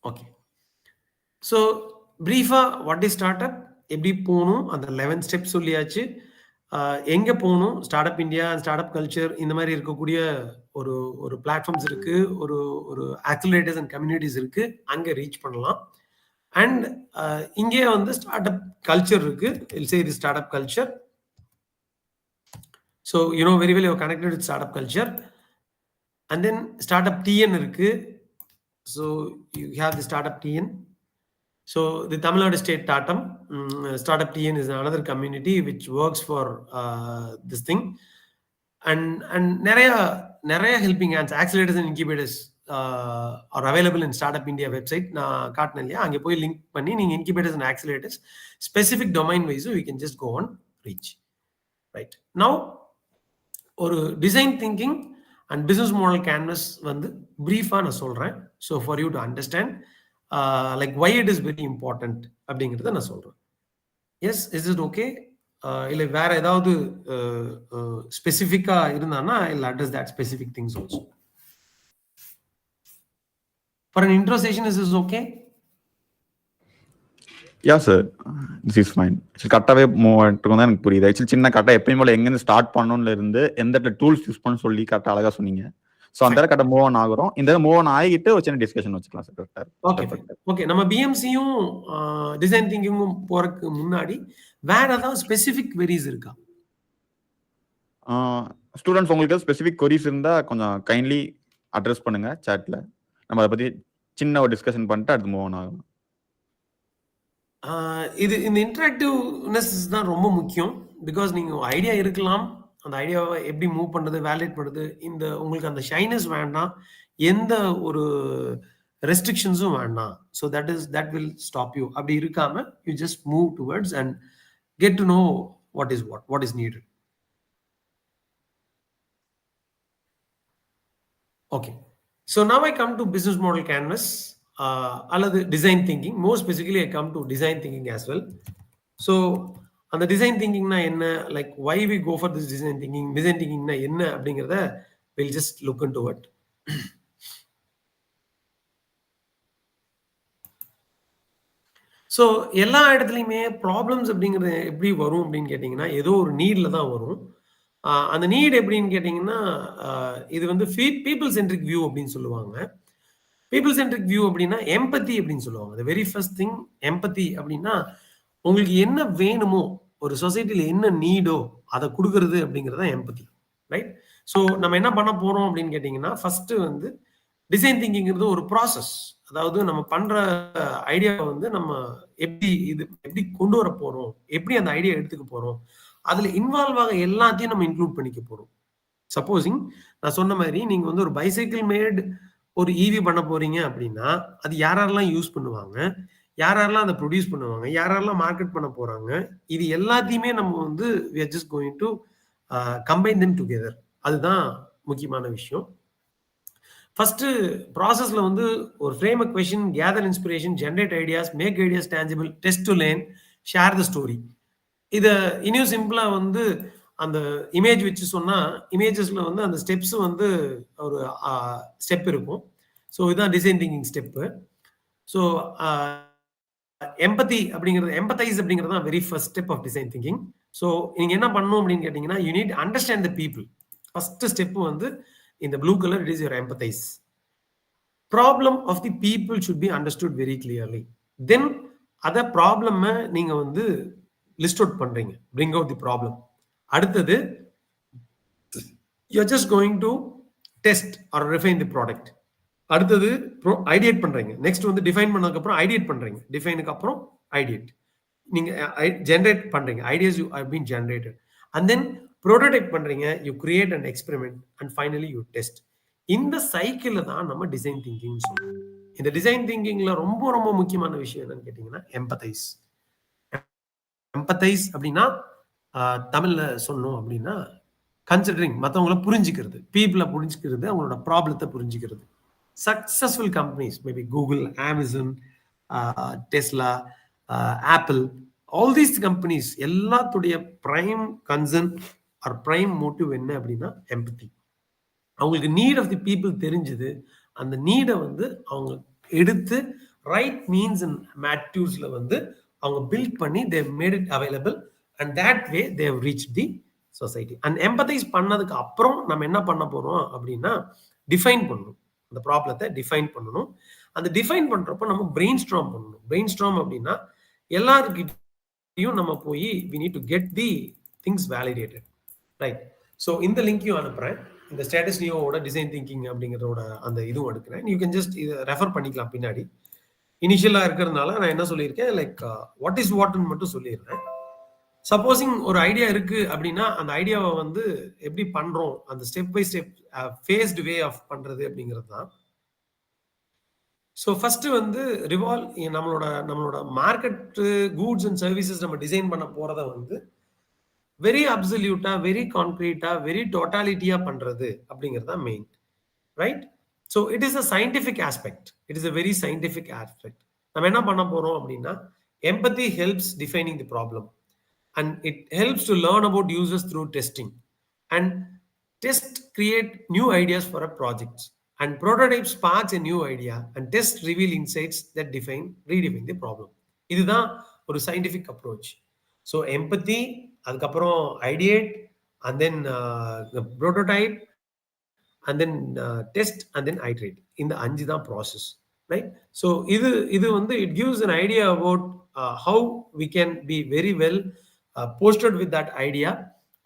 Okay. So பிரீஃபா what is start up, எப்படி போகணும், அந்த 11 steps சொல்லியாச்சு. எங்கே போகணும், start up India, start up culture, இந்த மாதிரி இருக்கக்கூடிய ஒரு ஒரு பிளாட்ஃபார்ம்ஸ் இருக்கு, ஒரு ஒரு ஆக்சிலரேட்டர்ஸ் அண்ட் கம்யூனிட்டிஸ் இருக்கு, அங்கே ரீச் பண்ணலாம். அண்ட் இங்கே வந்து ஸ்டார்ட் அப் கல்ச்சர் இருக்கு, இல் சே இது start up culture. So you know very well you connected with start up culture. And then start up TN இருக்கு. So you have the start up TN. So the Tamil Nadu State Startup TN is another community which works for this thing, and நிறைய helping hands, accelerators and incubators are available in Startup India website. நான் காட்டினேன் இல்லையா, அங்கே போய் link பண்ணி நீங்கள் incubators and accelerators specific domain wise you can just go on reach. Right now ஒரு design thinking and business model canvas வந்து brief-ஆ நான் சொல்றேன். So for you to understand like why it is very important அப்படிங்கிறத நான் சொல்றேன். Yes, is it okay? இல்லை வேற ஏதாவது ஸ்பெசிஃபிக்கா இருந்தானா இல்லை address that specific things also. For an intro session, is this okay? Yeah sir, this is fine. கரெக்டாகவே மூவ் ஆகிட்டு தான் எனக்கு புரியுது. ஆக்சுவலி சின்ன கரெக்டாக எப்பயும் போல எங்கேருந்து ஸ்டார்ட் பண்ணணும்ல இருந்து எந்த டூல்ஸ் யூஸ் பண்ண சொல்லி கரெக்டாக அழகாக சொன்னீங்க. ஸோ அந்த கரெக்டாக மூவ் ஆன் ஆகிறோம். இந்த மூவ் ஆன் ஆகிட்டு ஒரு சின்ன டிஸ்கஷன் வச்சுக்கலாம் சார். கரெக்டாக ஓகே. நம்ம பிஎம்சியும் டிசைன் திங்கிங்கும் போறதுக்கு முன்னாடி வேற ஏதாவது ஸ்பெசிஃபிக் வெரிஸ் இருக்கா? ஸ்டூடெண்ட்ஸ் உங்களுக்கு ஸ்பெசிஃபிக் கொரிஸ் இருந்தால் கொஞ்சம் கைண்ட்லி அட்ரஸ் பண்ணுங்க சாட்ல. நம்ம அதை பற்றி சின்ன ஒரு டிஸ்கஷன் பண்ணிட்டு அடுத்து மூவ் ஆன் ஆகும். இது இந்த இன்டராக்டிவ்னஸ் தான் ரொம்ப முக்கியம். பிகாஸ் நீங்கள் ஐடியா இருக்கலாம், அந்த ஐடியாவை எப்படி மூவ் பண்ணுறது, வேலிடேட் பண்ணுறது, இந்த உங்களுக்கு அந்த ஷைனஸ் வேண்டாம், எந்த ஒரு ரெஸ்ட்ரிக்ஷன்ஸும் வேண்டாம். So that will stop you. அப்படி இருக்காம you just move towards and get to know what is needed. Okay. So now I come to business model canvas அல்லது design thinking. More specifically I come to design thinking as well. So அந்த design திங்கிங்னா என்ன, like why we go for this design திங்கிங்னா என்ன அப்படிங்கிறத will just look into it. So எல்லா இடத்துலையுமே problems அப்படிங்கிறது எப்படி வரும் அப்படின்னு கேட்டிங்கன்னா, ஏதோ ஒரு நீட்ல தான் வரும். அந்த நீட் எப்படின்னு கேட்டிங்கன்னா, இது வந்து பீப்புள் சென்ட்ரிக் வியூ அப்படின்னு சொல்லுவாங்க. பீப்புள் சென்ட்ரிக் வியூ அப்படின்னா எம்பத்தி அப்படின்னு சொல்லுவாங்க. the very first thing எம்பத்தி அப்படின்னா உங்களுக்கு என்ன வேணுமோ, ஒரு சொசைட்டில என்ன நீடோ அதை கொடுக்கறது அப்படிங்கிறது தான் எம்பத்தி. ரைட்? ஸோ நம்ம என்ன பண்ண போறோம் அப்படின்னு கேட்டிங்கன்னா, ஃபர்ஸ்ட் வந்து டிசைன் திங்கிங்கிறது ஒரு ப்ராசஸ். அதாவது நம்ம பண்ற ஐடியாவை வந்து நம்ம எப்படி கொண்டு வர போறோம், எப்படி அந்த ஐடியா எடுத்துக்க போறோம், அதுல இன்வால்வ் ஆக எல்லாத்தையும் நம்ம இன்க்ளூட் பண்ணிக்க போறோம். சப்போஸிங் நான் சொன்ன மாதிரி நீங்க வந்து ஒரு பைசைக்கிள் மேட் ஒரு ஈவி பண்ண போறீங்க அப்படின்னா, அது யாரெல்லாம் யூஸ் பண்ணுவாங்க, யாரெல்லாம் அதை ப்ரொடியூஸ் பண்ணுவாங்க, யாரெல்லாம் மார்க்கெட் பண்ண போறாங்க, இது எல்லாத்தையுமே நம்ம வந்து we are just going to combine them together. அதுதான் முக்கியமான விஷயம். ஃபர்ஸ்ட் ப்ராசஸ்ல வந்து ஒரு frame a question, gather inspiration, generate ideas, make ideas tangible, test to learn, share the story. இதை இன்னும் சிம்பிளா வந்து அந்த இமேஜ் வச்சு சொன்னா, இமேஜஸ்ல வந்து அந்த ஸ்டெப்ஸ் வந்து ஒரு ஸ்டெப் இருக்கும். ஸோ இதுதான் design thinking step. So empathy அப்படிங்கிறது, எம்பத்தைஸ் அப்படிங்கிறது தான் very first step of design thinking. So நீங்க என்ன பண்ணணும் அப்படின்னு கேட்டீங்கன்னா, you need understand the people. First step வந்து இந்த blue colour, it is your empathise. Problem of the people should be understood very clearly. Then அத ப்ராப்ளம் நீங்க வந்து லிஸ்ட் அவுட் பண்றீங்க, பிரிங் அவுட் தி ப்ராப்ளம். அடுத்தது you are just going to test or refine the product. அடுத்தது ideate பண்றீங்க. Next வந்து define பண்ணதுக்கு அப்புறம் ஐடியேட் பண்றீங்க. டிஃபைனுக்கு அப்புறம் ஐடியேட், நீங்க ஜெனரேட் பண்றீங்க. Ideas you have been generated. And then prototype பண்றீங்க, you create and experiment, and finally you test. இந்த சைக்கிள் தான் நம்ம டிசைன் திங்கிங் சொல்றோம். இந்த டிசைன் திங்கிங்ல ரொம்ப ரொம்ப முக்கியமான விஷயம் என்னன்னு கேட்டீங்கன்னா எம்பத்தைஸ். எம்பத்தைஸ் அப்படின்னா தமிழ்ல சொன்னோம் அப்படின்னா கன்சிடரிங், மற்றவங்கள புரிஞ்சுக்கிறது, பீப்புளை புரிஞ்சுக்கிறது, அவங்களோட ப்ராப்ளத்தை புரிஞ்சுக்கிறது. Successful companies, maybe Google, Amazon, Tesla, Apple, all these companies எல்லாத்துடைய prime concern or prime motive என்ன அப்படின்னா எம்பத்தி. அவங்களுக்கு நீட் ஆஃப் தி பீப்புள் தெரிஞ்சுது, அந்த நீடை வந்து அவங்க எடுத்து ரைட் மீன்ஸ் அண்ட் மேட்யூஸ்ல வந்து அவங்க பில்ட் பண்ணி they made it available and that way they have reach the society. And empathize பண்ணதுக்கு அப்புறம் நம்ம என்ன பண்ண போறோம் அப்படின்னா டிஃபைன் பண்ணணும், அந்த ப்ராப்ளத்தை டிஃபைன் பண்ணணும். அந்த டிஃபைன் பண்றப்போ நம்ம பிரெயின் ஸ்ட்ராம் பண்ணணும். பிரெயின் ஸ்ட்ராம் அப்படின்னா எல்லாருக்கிட்டையும் நம்ம போய் we need to get the things validated, right? So இந்த லிங்கையும் அனுப்புறேன், இந்த ஸ்டேட்டஸ் நியோவோட டிசைன் திங்கிங் அப்படிங்கிறதோட அந்த இதுவும் எடுக்கிறேன். யூ கேன் ஜஸ்ட் இதை ரெஃபர் பண்ணிக்கலாம் பின்னாடி. இனிஷியலா இருக்கிறதுனால நான் என்ன சொல்லியிருக்கேன், லைக் வாட் இஸ் வாட்னு மட்டும் சொல்லிடுறேன். சப்போசிங் ஒரு ஐடியா இருக்கு அப்படின்னா அந்த ஐடியாவை வந்து எப்படி பண்றோம், அந்த step by step phased way of பண்றது அப்படிங்கிறது தான். ஸோ ஃபர்ஸ்ட் வந்து நம்மளோட மார்க்கெட் கூட்ஸ் அண்ட் சர்வீசஸ் நம்ம டிசைன் பண்ண போறத வந்து வெரி அப்சல்யூட்டா, வெரி கான்கிரீட்டா, வெரி டோட்டாலிட்டியா பண்றது அப்படிங்கிறது தான் main, right? So it is a scientific aspect, it is a very scientific aspect. நம்ம என்ன பண்ண போறோம் அப்படின்னா empathy helps defining the problem and it helps to learn about users through testing, and test create new ideas for a project, and prototype sparks a new idea, and test reveal insights that redefine the problem. இதுதான் ஒரு scientific approach. So empathy, அதுக்கப்புறம் ideate, and then prototype, and then test, and then iterate. இந்த 5 தான் process, right? So இது வந்து it gives an idea about how we can be very well posted with that idea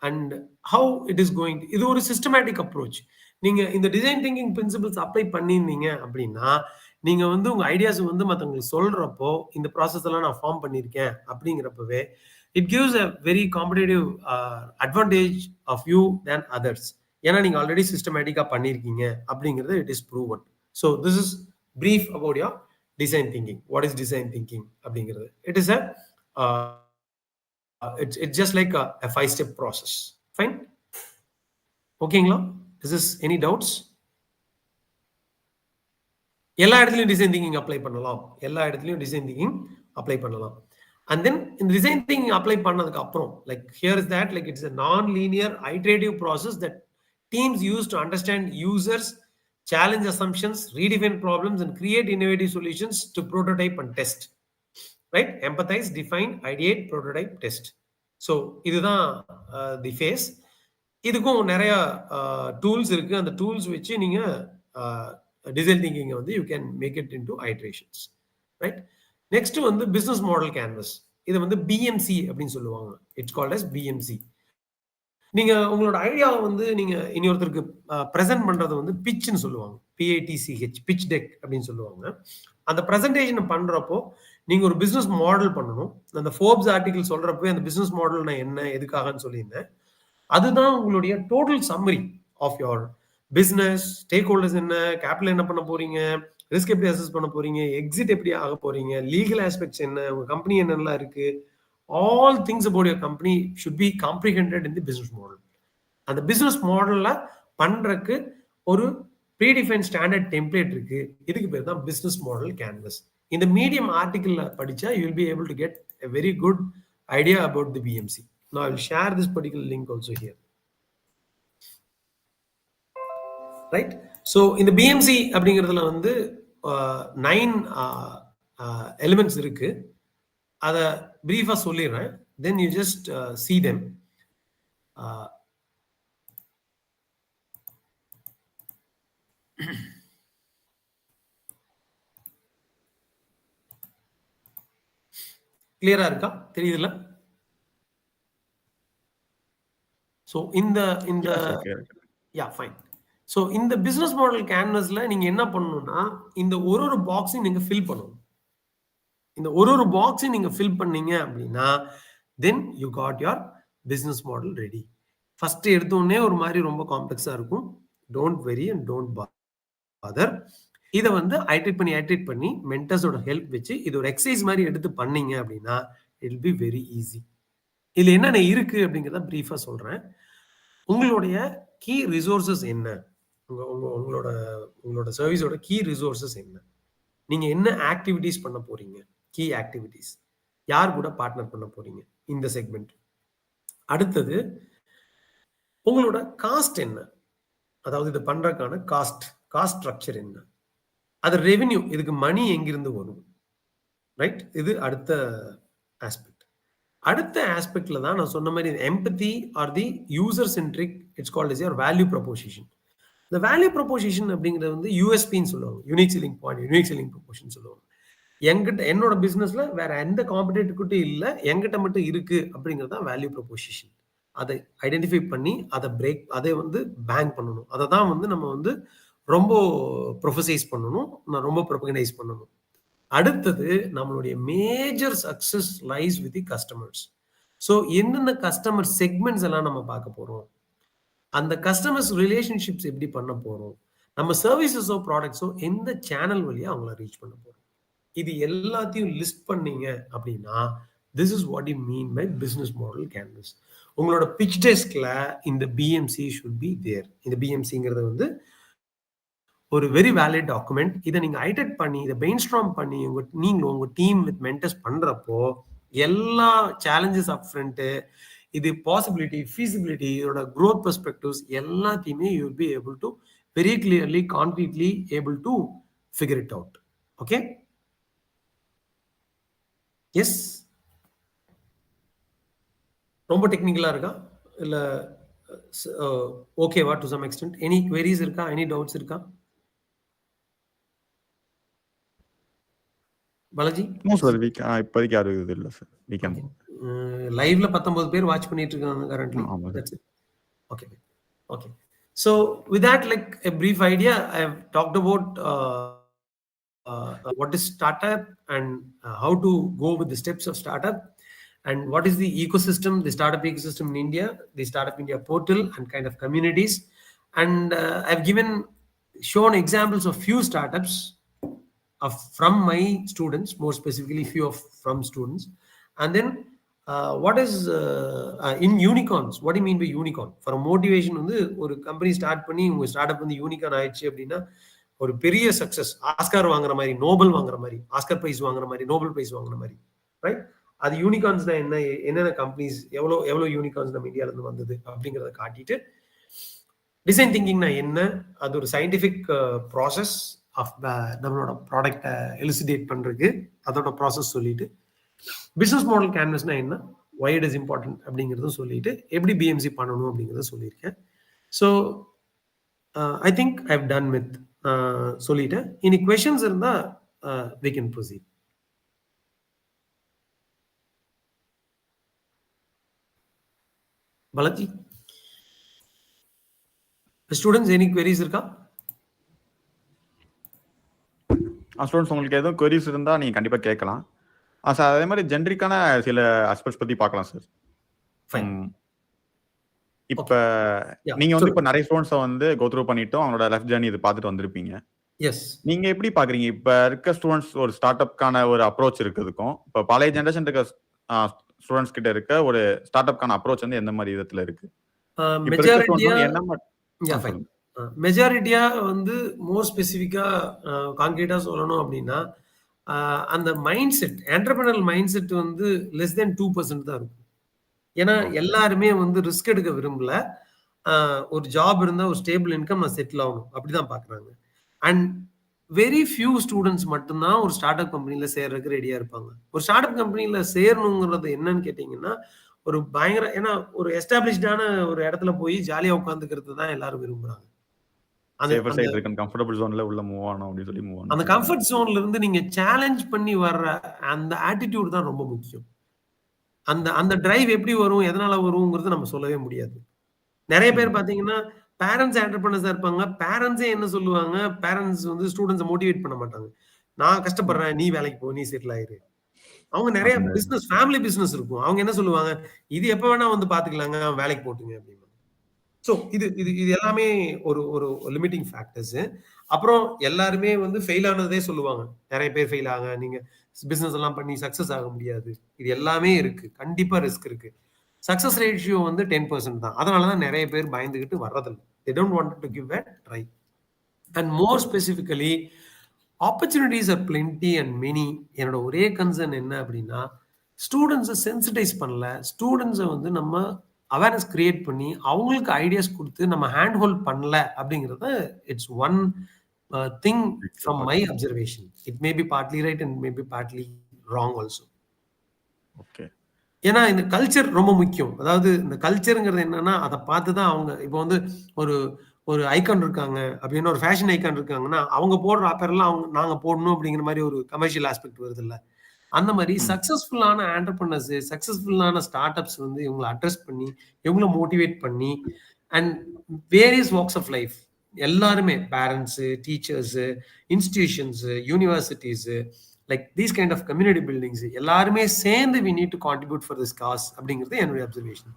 and how it is going. இது ஒரு systematic approach. நீங்க இந்த design thinking principles apply பண்ணியிருந்தீங்க அப்படின்னா நீங்க வந்து உங்க ஐடியாஸ் வந்து மற்றவங்களுக்கு சொல்றப்போ இந்த ப்ராசஸ் எல்லாம் நான் ஃபார்ம் பண்ணியிருக்கேன் அப்படிங்கிறப்பவே it gives a very competitive advantage of you than others. ஏன்னா நீங்க ஆல்ரெடி சிஸ்டமேட்டிக்கா பண்ணியிருக்கீங்க அப்படிங்கிறது it is proven. So this is brief about your design thinking. What is design thinking அப்படிங்கிறது? It is it's just like a 5-step process. Fine? ஓகேங்களா? Is this any doubts? எல்லா இடத்துலையும் design thinking apply பண்ணலாம், எல்லா இடத்துலையும் design thinking apply பண்ணலாம். And then இந்த design thinking apply பண்ணதுக்கு அப்புறம் like here is that like it's a non-linear iterative process that teams use to understand users, challenge assumptions, redefine problems and create innovative solutions to prototype and test. Right? Empathize, define, ideate, prototype, test. So இதுதான் தி face. இதுக்கும் நிறைய tools இருக்கு. அந்த tools வச்சு நீங்க design thinking வந்து you can make it into iterations, right? Next வந்து business model canvas. இதை வந்து பிஎம்சி அப்படின்னு சொல்லுவாங்க. It's called as BMC. நீங்க உங்களோட ஐடியாவை வந்து நீங்க இன்னொருத்தருக்கு ப்ரெசென்ட் பண்றது வந்து பிச்னு சொல்லுவாங்க, PITCH, பிச் டெக் அப்படின்னு சொல்லுவாங்க. அந்த ப்ரெசன்டேஷன் பண்றப்போ நீங்க ஒரு பிசினஸ் மாடல் பண்ணணும். அந்த ஃபோர்ப்ஸ் ஆர்டிகல் சொல்றப்போ அந்த பிசினஸ் மாடல் நான் என்ன எதுக்காகன்னு சொல்லியிருந்தேன். அதுதான் உங்களுடைய total summary of your business. Stakeholders என்ன, கேபிட்டல் என்ன பண்ண போறீங்க, ரிஸ்க் எப்படி அசஸ் பண்ண போறீங்க, எக்ஸிட் எப்படி ஆக போறீங்க, லீகல் ஆஸ்பெக்ட்ஸ் என்ன, உங்க கம்பெனி என்னெல்லாம் இருக்கு, all things about your company should be comprehended in the business model. அந்த பிசினஸ் மாடல்ல பண்றதுக்கு ஒரு ப்ரீடிஃபைன் ஸ்டாண்டர்ட் டெம்ப்ளேட் இருக்கு. இதுக்கு பேர் தான் பிசினஸ் மாடல் கேன்வஸ். இந்த மீடியம் ஆர்டிகல்ல படிச்சா you will be able to get a very good idea about the BMC. Now I will share this particular link also here. Right? So இந்த BMC அப்படிங்கிறதுல வந்து 9 elements இருக்கு. அதை பிரீஃபா சொல்லிடுறேன். then you just see them. கிளியரா இருக்கா? தெரியுதுல்ல? So இந்த யா ஃபைன். சோ இந்த பிசினஸ் மாடல் கேன்வஸ்ல நீங்க என்ன பண்ணணும்னா இந்த ஒரு பாக்ஸையும் நீங்க ஃபில் பண்ணணும். இந்த ஒரு பாக்ஸையும் நீங்க ஃபில் பண்ணீங்க அப்படின்னா then you got your business model ready. First எடுத்தோடனே ஒரு மாதிரி ரொம்ப காம்ப்ளெக்ஸா இருக்கும். Don't very and don't father. இதை வந்து ஐட்ரேட் பண்ணி மென்டர்ஸோட ஹெல்ப் வச்சு இது ஒரு எக்ஸசைஸ் மாதிரி எடுத்து பண்ணீங்க அப்படின்னா it will be very easy. இதுல என்னென்ன இருக்கு அப்படிங்கிறத பிரீஃபா சொல்றேன். உங்களுடைய கீ ரிசோர்சஸ் என்ன? உங்களோட சர்வீஸோட கீ ரிசோர்சஸ் என்ன? நீங்க என்ன ஆக்டிவிட்டிஸ் பண்ண போறீங்க? Key activities. யார் கூட பார்ட்னர் பண்ண போறீங்க இந்த செக்மெண்ட்? அடுத்தது உங்களோட காஸ்ட் என்ன? அதாவது இது பண்றதுக்கான காஸ்ட் ஸ்ட்ரக்சர் என்ன? அது ரெவென்யூ, இதுக்கு மணி எங்கிருந்து வரும்? ரைட், இது அடுத்த ஆஸ்பெக்ட். அடுத்த ஆஸ்பெக்ட்ல தான் நான் சொன்ன மாதிரி empathy or the user centric, it's called as your value proposition. இந்த வேல்யூ ப்ரொபோசிஷன் அப்படிங்கிறது வந்து யூஎஸ்பின்னு சொல்லுவாங்க, unique selling point, unique selling proposition சொல்லுவாங்க. என்கிட்ட என்னோட பிசினஸ்ல வேற எந்த காம்படிட்டர்கிட்ட இல்ல, என்கிட்ட மட்டும் இருக்கு அப்படிங்கிறது தான் வேல்யூ ப்ரொபோசிஷன். அதை ஐடென்டிஃபை பண்ணி அதை வந்து பேங்க் பண்ணணும். அதை தான் வந்து நம்ம வந்து ரொம்ப ப்ரொஃபசைஸ் பண்ணணும், நான் ரொம்ப ப்ரொபகனைஸ் பண்ணணும். அடுத்தது நம்மளுடைய major success lies with the customers. So என்னென்ன கஸ்டமர் செக்மெண்ட்ஸ் எல்லாம் நம்ம பார்க்க போறோம், அந்த கஸ்டமர்ஸ் ரிலேஷன்ஷிப்ஸ் எப்படி பண்ண போறோம், நம்ம சர்வீசஸோ ப்ராடக்ட்ஸோ எந்த சேனல் வழியா அவங்கள ரீச் பண்ண போறோம், இது எல்லாத்தையும் லிஸ்ட் பண்ணீங்க அப்படின்னா this is what you mean by business model canvas. உங்களோட பிச் டெஸ்க்ல இந்த பிஎம்சி ஷுட் பி தேர். இந்த பிஎம்சிங்கிறது வந்து ஒரு வெரி வேலிட் டாக்குமெண்ட். இதை நீங்க ஐடெட் பண்ணி இதை பெயின் ஸ்ட்ராம் பண்ணி நீங்க உங்க டீம் வித் மென்டர்ஸ் பண்றப்போ எல்லா சேலஞ்சஸ் அப் ஃப்ரண்ட், இது பாசிபிலிட்டி, ஃபீசிபிலிட்டி, இதோட க்ரோத் பெர்ஸ்பெக்டிவ்ஸ் எல்லாத்தையுமே you will be able to very clearly, concretely able to figure it out. Okay, yes, ரொம்ப டெக்னிக்கலா இருக்கா இல்ல ஓகேவா to some extent? Any queries இருக்கா, எனி டவுட்ஸ் இருக்கா பாலாஜி? நோ சார், இப்போதைக்கு யாரும் இது இல்லை சார். வி கேன் லைவ்ல 19 பேர் வாட்ச் பண்ணிட்டு இருக்காங்க currently. That's it. Okay, okay. So with that, like a brief idea, I have talked about what is startup and how to go with the steps of startup, and what is the ecosystem, the startup ecosystem in India, the Startup India portal and kind of communities. And I've shown examples of few startups from my students, more specifically few from students. And then what is in unicorns, what do you mean by unicorn? For a motivation வந்து ஒரு company start பண்ணி உங்க startup வந்து unicorn ஆயிடுச்சு அப்படின்னா ஒரு பெரிய success, Oscar வாங்குற மாதிரி, நோபல் வாங்குற மாதிரி, ஆஸ்கர் பிரைஸ் வாங்குற மாதிரி, நோபல் பிரைஸ் வாங்குற மாதிரி, ரைட்? அது யூனிகார்ன்ஸ் தான் என்ன, என்னென்ன கம்பெனிஸ், எவ்வளோ யூனிகார்ன்ஸ் நம்ம இந்தியால இருந்து வந்தது அப்படிங்கிறத காட்டிட்டு, டிசைன் திங்கிங்னா என்ன, அது ஒரு சயின்டிபிக் ப்ராசஸ் ஆஃப் நம்மளோட ப்ராடக்டை எலிசிடேட் பண்றதுக்கு அதோட ப்ராசஸ் சொல்லிட்டு, பிசினஸ் மாடல் கேன்வஸ்னா என்ன, why it is important அப்படிங்கிறதும் சொல்லிட்டு, எப்படி பிஎம்சி பண்ணணும் அப்படிங்கிறத சொல்லியிருக்கேன். So I think I have done with சொல்லிட்டேன். இனி கொஸ்டின்ஸ் இருந்தா we can proceed. Balaji, students any queries இருக்கா? ஸ்டூடெண்ட்ஸ் உங்களுக்கு எதுவும் queries இருந்தா நீங்க கண்டிப்பா கேட்கலாம் சார். அதே மாதிரி ஜென்ரிக்கான சில அஸ்பெக்ட்ஸ் பத்தி பார்க்கலாம் சார். இப்ப நீங்க வந்து இப்ப நிறைய ஸ்டூடெண்ட்ஸை வந்து கோ த்ரூ பண்ணிட்டோம், அவங்களோட லைஃப் ஜர்னி இது பார்த்துட்டு வந்திருப்பீங்க. எஸ், நீங்க எப்படி பாக்குறீங்க இப்ப இருக்க ஸ்டூடெண்ட்ஸ் ஒரு ஸ்டார்ட் அப்கான ஒரு அப்ரோச் இருக்கிறதுக்கும் இப்ப பழைய ஜெனரேஷன் இருக்க ஸ்டூடெண்ட்ஸ் கிட்ட இருக்க ஒரு ஸ்டார்ட் அப்கான அப்ரோச் வந்து எந்த மாதிரி விதத்துல இருக்கு? மெஜாரிட்டியா வந்து மோர் ஸ்பெசிஃபிக்கா கான்கிரீட்டா சொல்லணும் அப்படின்னா, அந்த mind set, entrepreneur mind set வந்து லெஸ் தென் 2% தான் இருக்கும். ஏன்னா எல்லாருமே வந்து ரிஸ்க் எடுக்க விரும்பல, ஒரு ஜாப் இருந்தா ஒரு ஸ்டேபிள் இன்கம், நான் செட்டில் ஆகணும் அப்படிதான் பாக்குறாங்க. அண்ட் வெரி ஃபியூ ஸ்டூடெண்ட்ஸ் மட்டும்தான் ஒரு ஸ்டார்ட் அப் கம்பெனில சேர்றதுக்கு ரெடியா இருப்பாங்க. ஒரு ஸ்டார்ட் அப் கம்பெனில சேரணுங்கிறது என்னன்னு கேட்டீங்கன்னா, ஒரு பயங்கர, ஏன்னா ஒரு எஸ்டாப்ளிஷ்டான ஒரு இடத்துல போய் ஜாலியா உட்காந்துக்கிறது தான் எல்லாரும் விரும்புறாங்க. அந்த கம்ஃபர்ட் ஜோன்ல இருந்து நீங்க சேலஞ்ச் பண்ணி வர்ற அந்த ஆட்டிடியூட் தான் ரொம்ப முக்கியம். அந்த டிரைவ் எப்படி வரும், எதனால வருங்கிறது நம்ம சொல்லவே முடியாது. நிறைய பேர் பாத்தீங்கன்னா பேரண்ட்ஸ் என்டர்பிரனர்ஸா இருப்பாங்க, பேரண்ட்ஸே என்ன சொல்லுவாங்க, பேரண்ட்ஸ் வந்து ஸ்டூடெண்ட்ஸை மோட்டிவேட் பண்ண மாட்டாங்க. நான் கஷ்டப்படுறேன், நீ வேலைக்கு போ, நீ செட்டில் ஆயிரு. அவங்க நிறைய பிசினஸ், ஃபேமிலி பிசினஸ் இருக்கும், அவங்க என்ன சொல்லுவாங்க, இது எப்ப வேணா வந்து பாத்துக்கலாங்க, வேலைக்கு போட்டுங்க அப்படின்னு. ஸோ இது எல்லாமே ஒரு லிமிட்டிங் ஃபேக்டர்ஸ். அப்புறம் எல்லாருமே வந்து ஃபெயில் ஆனதே சொல்லுவாங்க, நிறைய பேர் ஃபெயில் ஆக, நீங்க பிசினஸ் எல்லாம் பண்ணி சக்சஸ் ஆக முடியாது, இது எல்லாமே இருக்கு, கண்டிப்பா ரிஸ்க் இருக்கு. சக்ஸஸ் ரேஷியோ வந்து 10% தான். அதனால தான் நிறைய பேர் பயந்துக்கிட்டு வர்றதில்லை. They don't want to give a try. And more specifically, opportunities are plenty and many. என்னோட ஒரே கன்சர்ன் என்ன அப்படின்னா, ஸ்டூடெண்ட்ஸை சென்சிடைஸ் பண்ணல, ஸ்டூடெண்ட்ஸை வந்து நம்ம அவேர்னஸ் கிரியேட் பண்ணி அவங்களுக்கு ஐடியாஸ் கொடுத்து நம்ம ஹேண்ட் ஹோல்ட் பண்ணல அப்படிங்கிறத it's one thing from my observation. It may be partly right and may be partly wrong also. Okay. ஏன்னா இந்த கல்ச்சர் ரொம்ப முக்கியம். அதாவது இந்த கல்ச்சருங்கிறது என்னன்னா, அதை பார்த்து தான் அவங்க இப்போ வந்து ஒரு ஒரு ஐகான் இருக்காங்க அப்படின்னு, ஒரு ஃபேஷன் ஐகான் இருக்காங்கன்னா அவங்க போடுற அப்பெல்லாம் அவங்க நாங்க போடணும் அப்படிங்கிற மாதிரி ஒரு கமர்ஷியல் ஆஸ்பெக்ட் வருது இல்ல. அந்த மாதிரி சக்சஸ்ஃபுல்லான ஆண்டர்பிரினர்ஸ், சக்சஸ்ஃபுல்லான ஸ்டார்ட் அப்ஸ் வந்து இவங்களை அட்ரஸ் பண்ணி இவங்களை மோட்டிவேட் பண்ணி and various walks of life எல்லாருமே, parents, teachers, institutions, universities, like these kind of community buildings எல்லாருமே சேர்ந்து we need to contribute for this cause அப்படிங்கிறது என்னுடைய அப்சர்வேஷன்.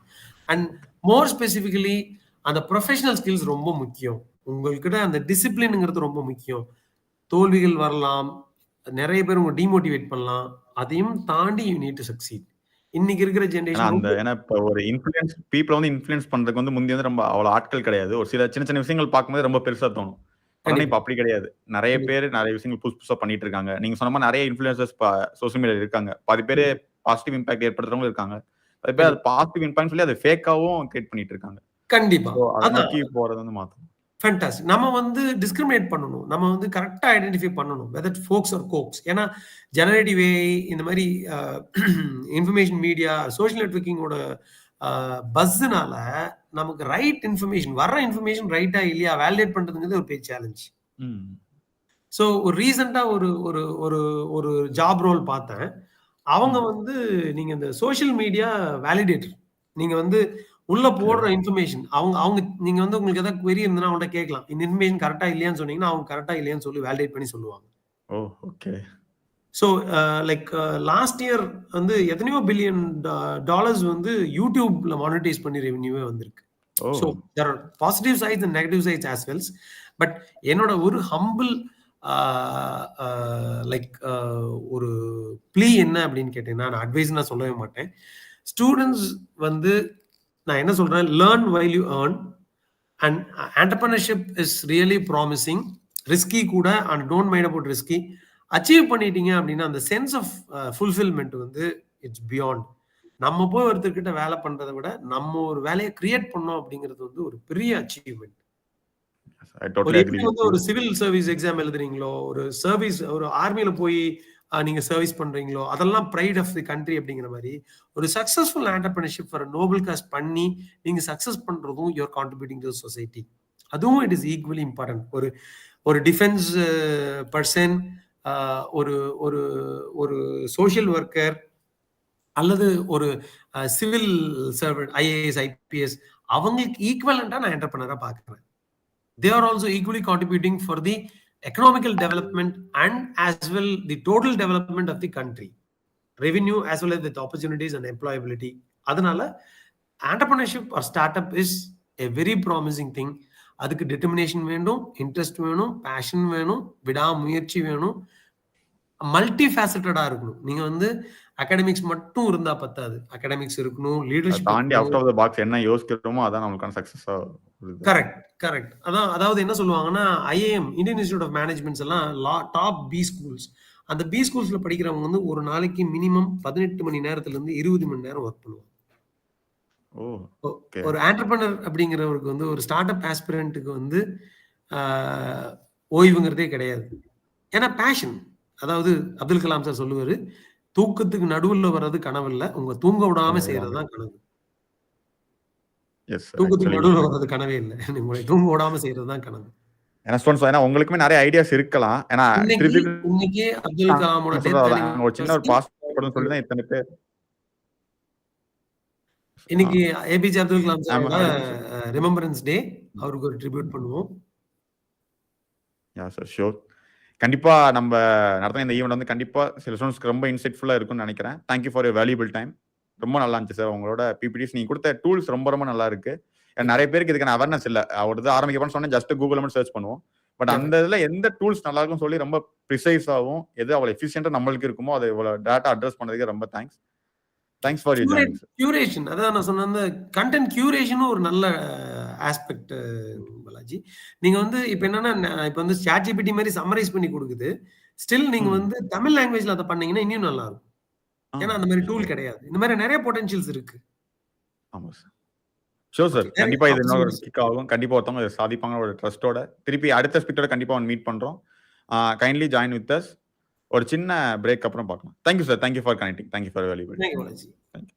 அண்ட் மோர் ஸ்பெசிஃபிகலி அந்த ப்ரொஃபஷனல் ஸ்கில்ஸ் ரொம்ப முக்கியம். உங்கள்கிட்ட அந்த டிசிப்ளின்ங்கிறது ரொம்ப முக்கியம். தோல்விகள் வரலாம், நிறைய பேர் உங்க டிமோட்டிவேட் பண்ணலாம், அதையும் தாண்டி யூ நீட் டு சக்சீட். இன்னைக்கு இருக்கிற ஜெனரேஷன் ஏன்னா இப்போ ஒரு இன்ஃப்ளூயன்ஸ் பீப்புள் வந்து இன்ஃப்ளூயன்ஸ் பண்றதுக்கு வந்து முந்தி வந்து ரொம்ப அவ்வளோ ஆட்கள் கிடையாது. ஒரு சில சின்ன சின்ன விஷயங்கள் பார்க்கும்போது ரொம்ப பெருசா தோணும். ஆனால் இப்போ அப்படி கிடையாது. நிறைய பேர் நிறைய விஷயங்கள் புதுசா பண்ணிட்டு இருக்காங்க. நீங்க சொன்ன மாதிரி நிறைய இன்ஃப்ளூயன்சர்ஸ் சோசியல் மீடியா இருக்காங்க. பாதி பேர் பாசிட்டிவ் இம்பாக்ட் ஏற்படுத்துறவங்க இருக்காங்க. பாதி பேர் அது பாசிட்டிவ் இம்பாக்ட் சொல்லி அதை ஃபேக்காவும் கிரியேட் பண்ணிட்டு இருக்காங்க. கண்டிப்பா அதை நோக்கி போறது வந்து மாத்தணும். ஃபேண்டாஸ்டிக். நம்ம வந்து டிஸ்கிரிமினேட் பண்ணணும், நம்ம வந்து கரெக்டா ஐடென்டிஃபை பண்ணணும் வெதர் ஃபோக்ஸ் ஆர் கோக்ஸ். ஏன்னா ஜெனரேட்டிவ் ஏஐ இந்த மாதிரி இன்ஃபர்மேஷன் மீடியா, சோஷியல் நெட்வொர்க்கிங்கோட பஸ்ஸுனால நமக்கு ரைட் இன்ஃபர்மேஷன், வர்ற இன்ஃபர்மேஷன் ரைட்டா இல்லையா வேலிடேட் பண்றதுங்கிறது ஒரு பெரிய சேலஞ்ச். ஸோ ஒரு ரீசெண்டா ஒரு ஒரு ஒரு ஒரு ஜாப் ரோல் பார்த்தேன். அவங்க வந்து நீங்க இந்த சோஷியல் மீடியா வேலிடேட்டர், நீங்க வந்து உள்ள போடுற இன்ஃபர்மேஷன் அவங்க அவங்க நீங்க வந்து உங்களுக்கு ஏதாவது query இருந்ததுன்னா அவங்கள்ட்ட கேட்கலாம். இந்த இன்ஃபர்மேஷன் கரெக்டா இல்லையான்னு சொன்னீங்கன்னா அவங்க கரெக்டா இல்லையான்னு சொல்லி வேலிடேட் பண்ணி சொல்லுவாங்க. Oh okay. So like last year வந்து எத்தனையோ பில்லியன் டாலர்ஸ் வந்து யூடியூப்ல மானிட்டைஸ் பண்ணி ரெவென்யூவே வந்திருக்கு. So there are positive sides and negative sides as wells. But என்னோட ஒரு ஹம்பிள் லைக் ஒரு ப்ளீ என்ன அப்படின்னு கேட்டீங்கன்னா, நான் அட்வைஸ் நான் சொல்லவே மாட்டேன். ஸ்டூடெண்ட்ஸ் வந்து நான் என்ன சொல்றேன், learn while you earn. And entrepreneurship is really promising, risky கூட, and don't mind about risky. Achieve பண்ணிட்டீங்க அப்படின்னா அந்த சென்ஸ் ஆஃப் ஃபுல்ஃபில்மெண்ட் வந்து இட்ஸ் பியாண்ட். நம்ம போய் ஒருத்தர்கிட்ட வேலை பண்றதை விட நம்ம ஒரு வேலையை கிரியேட் பண்ணோம் அப்படிங்கிறது வந்து ஒரு பெரிய அச்சீவ்மெண்ட். ஒரு சிவில் சர்வீஸ் எக்ஸாம் எழுதுறீங்களோ, ஒரு சர்வீஸ், ஒரு ஆர்மியில போய் நீங்க சர்வீஸ் பண்றீங்களோ, அதெல்லாம் ப்ரைட் ஆஃப் தி கண்ட்ரி அப்படிங்கிற மாதிரி ஒரு successful entrepreneurship for Nobel cos பண்ணி நீங்க சக்சஸ் பண்றதும் you are contributing to society. அதுவும் இட் இஸ் ஈக்குவலி இம்பார்ட்டன்ட். ஒரு ஒரு டிஃபென்ஸ் பர்சன், ஒரு ஒரு ஒரு சோஷியல் ஒர்க்கர் அல்லது ஒரு சிவில் சர்வெண்ட், ஐஏஎஸ், ஐபிஎஸ், அவங்களுக்கு ஈக்குவலண்டா நான் என்டர்பிரினரா பார்க்கிறேன். They are also equally contributing for the economical development and as well the total development of the country, revenue as well as with opportunities and employability. அதனால entrepreneurship or startup is a very promising thing. அதுக்கு determination வேணும், interest வேணும், fashion வேணும், விடாமுயற்சி வேணும், multi ஃபேசட்டடா இருக்கணும். நீங்க வந்து அகாடமிக்ஸ் மட்டும் இருந்தா பத்தாது. அகாடமிக்ஸ் இருக்கணும், லீடர்ஷிப் தாண்டி அவுட் ஆஃப் தி பாக்ஸ் என்ன யோசிக்கிறோமோ அதான் நமக்கான சக்சஸா. Correct correct. அதாவது என்ன சொல்லுவாங்கன்னா, IIM, Indian Institute of Managements எல்லாம் டாப் பி ஸ்கூல்ஸ். அந்த பி ஸ்கூல்ஸ்ல படிக்கிறவங்க வந்து ஒரு நாளைக்கு மினிமம் 18 மணி நேரத்துல இருந்து 20 மணி நேரம் ஒர்க் பண்ணுவாங்க. ஒரு ஆண்டர்பிரினர் அப்படிங்கிறவருக்கு வந்து, ஒரு ஸ்டார்ட் அப் ஆஸ்பிரண்ட்டுக்கு வந்து ஓய்வுங்கிறதே கிடையாது. ஏன்னா பேஷன். அதாவது அப்துல் கலாம் சார் சொல்லுவாரு, தூக்கத்துக்கு நடுவுல வர்றது கனவு இல்ல, உங்க தூங்க விடாம செய்யறதுதான் கனவு. தூக்கத்துக்கு நடுவுல வர்றது கனவே இல்லை, உங்களை தூங்க விடாம செய்யறதுதான் கனவு. உங்களுக்குமே நிறைய ஐடியாஸ் இருக்கலாம். ஏன்னா இன்னைக்கு அப்துல் கலாமோட ஒரு சின்ன ஒரு பாஸ்போர்ட்னு சொல்லி தான் இத்தனை பேர். இன்னைக்கு ஏபிஜே அப்துல் கலாம் சாரோட ரிமெம்பரன்ஸ் டே, அவருக்கு ஒரு ட்ரிபியூட் பண்ணுவோம். யா சார், ஷூர். கண்டிப்பா நம்ம நடத்தின இந்த ஈவெண்ட் வந்து கண்டிப்பா சில ஸ்டூடெண்ட்ஸ்க்கு ரொம்ப இன்சைட்ஃபுல்லா இருக்கும்னு நினைக்கிறேன். Thank you for your valuable time. ரொம்ப நல்லா இருந்துச்சு சார். உங்களோட பிபிடிஸ், நீங்க கொடுத்த டூல்ஸ் ரொம்ப ரொம்ப நல்லா இருக்கு. நிறைய பேருக்கு இதுக்கான அவேர்னஸ் இல்லை. ஒரு இது ஆரம்பிக்கப்பன்னு சொன்னா ஜஸ்ட் கூகுள் மட்டும் சர்ச் பண்ணுவோம். பட் அந்த இதுல எந்த டூல்ஸ் நல்லா இருக்கும்னு சொல்லி ரொம்ப ப்ரிசைஸாகவும் எது அவ்வளோ எஃபிஷியன்ட்டா நம்மளுக்கு இருக்குமோ அதை இவ்வளோ டேட்டா அட்ரஸ் பண்ணதுக்கு ரொம்ப thanks. Thanks for your joining sir. Curation, அதான் நான் சொன்ன அந்த கண்டென்ட் கியூரேஷனும் ஒரு நல்ல ஆஸ்பெக்ட் பாலாஜி. நீங்க வந்து இப்ப என்னன்னா இப்ப வந்து ChatGPT மாதிரி சம்மரைஸ் பண்ணி கொடுக்குது. ஸ்டில் நீங்க வந்து தமிழ் லாங்குவேஜ்ல அதை பண்ணீங்கன்னா இன்னும் நல்லா இருக்கும். ஏன்னா அந்த மாதிரி டூல் கிடையாது. இந்த மாதிரி நிறைய பொட்டன்ஷியல்ஸ் இருக்கு. ஆமா சார். Sure sir. கண்டிப்பா இது இன்னொரு கிக் ஆகும். கண்டிப்பா ஒருத்தவங்க சாதிப்பாங்க ஒரு ட்ரஸ்டோட. திருப்பி அடுத்த ஸ்பீக்கரோட கண்டிப்பா மீட் பண்றோம். Kindly join with us. ஒரு சின்ன பிரேக் அப்புறம் பார்க்கலாம். Thank you sir. Thank you for connecting. Thank you for valuable. Thank you Balaji. Thank you.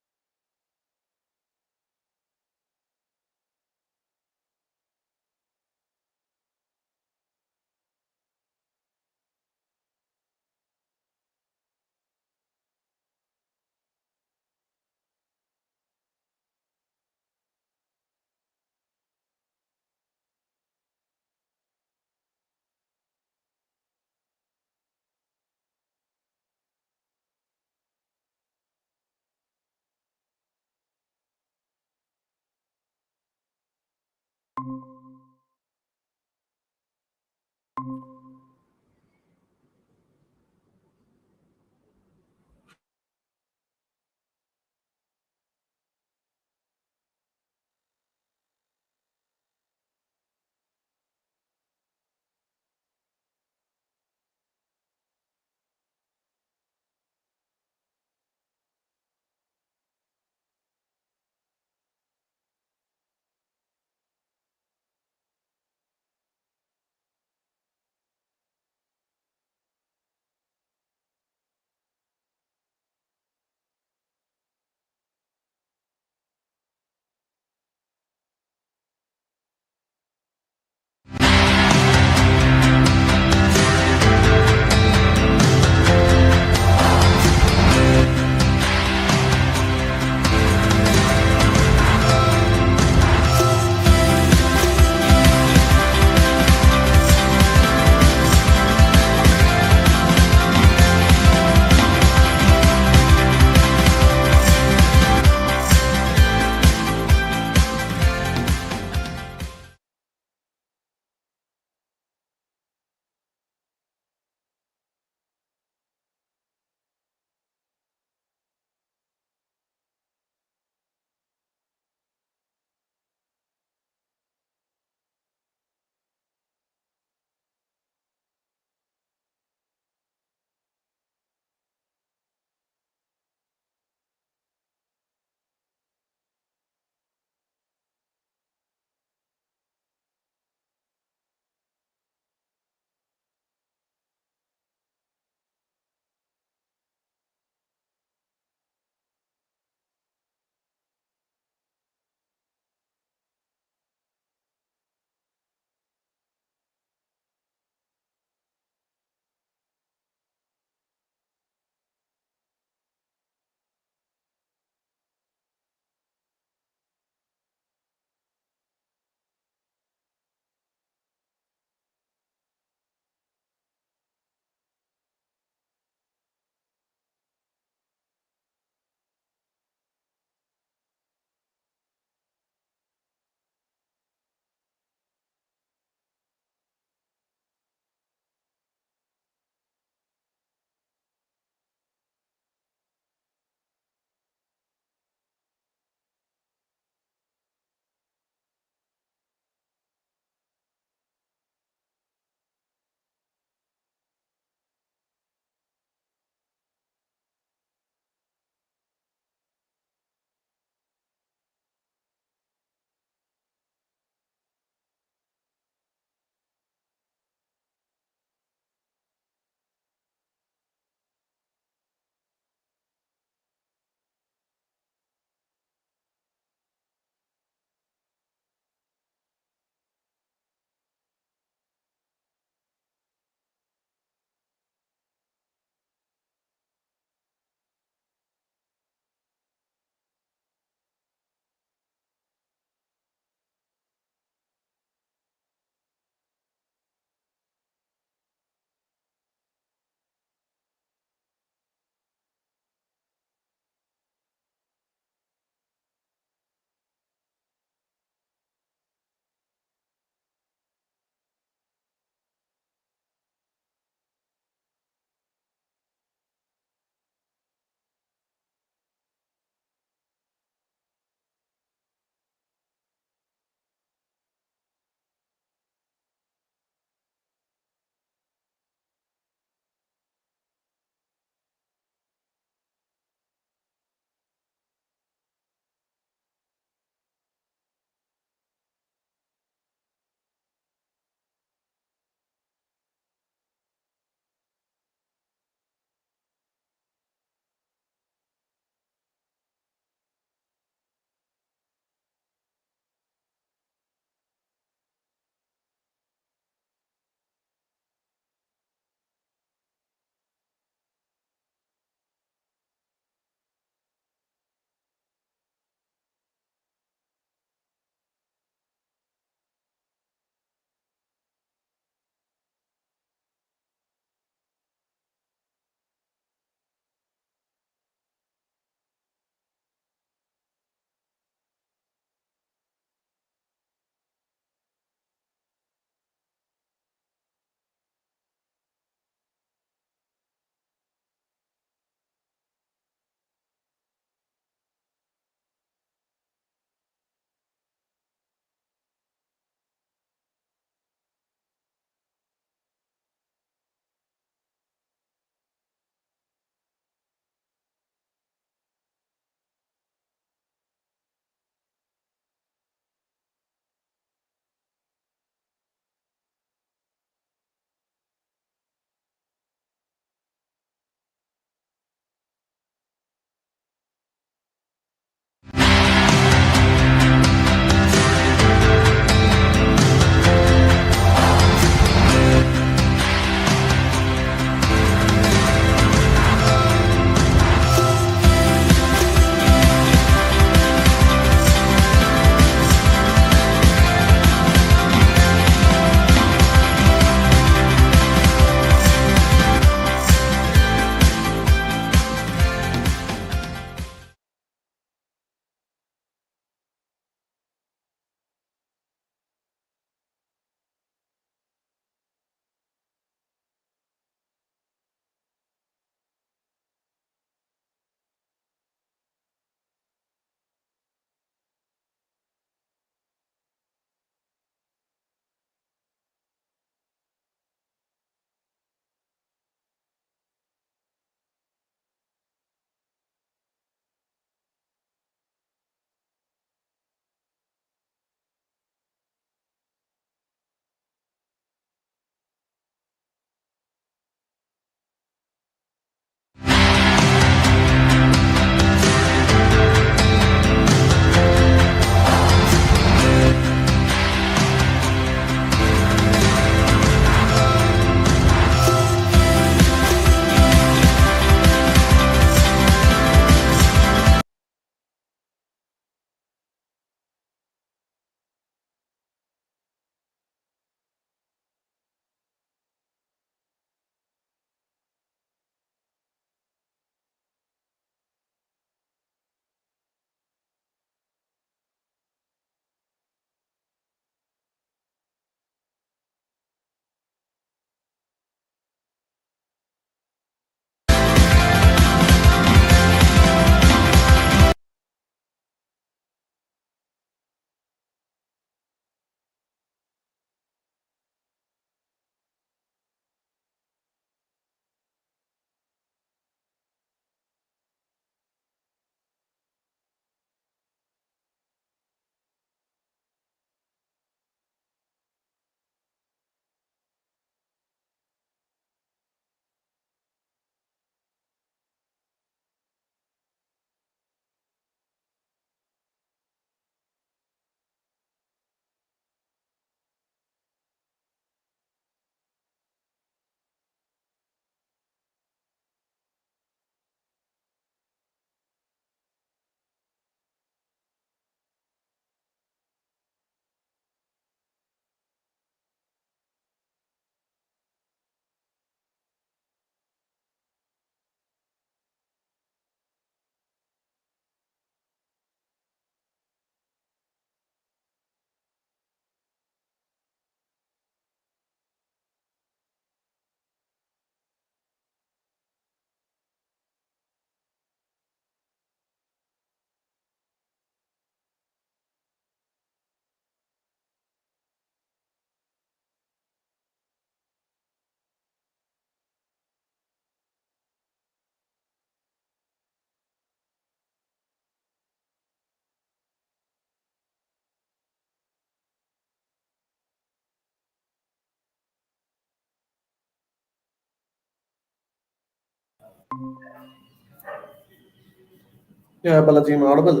Yeah, Balaji, I'm audible.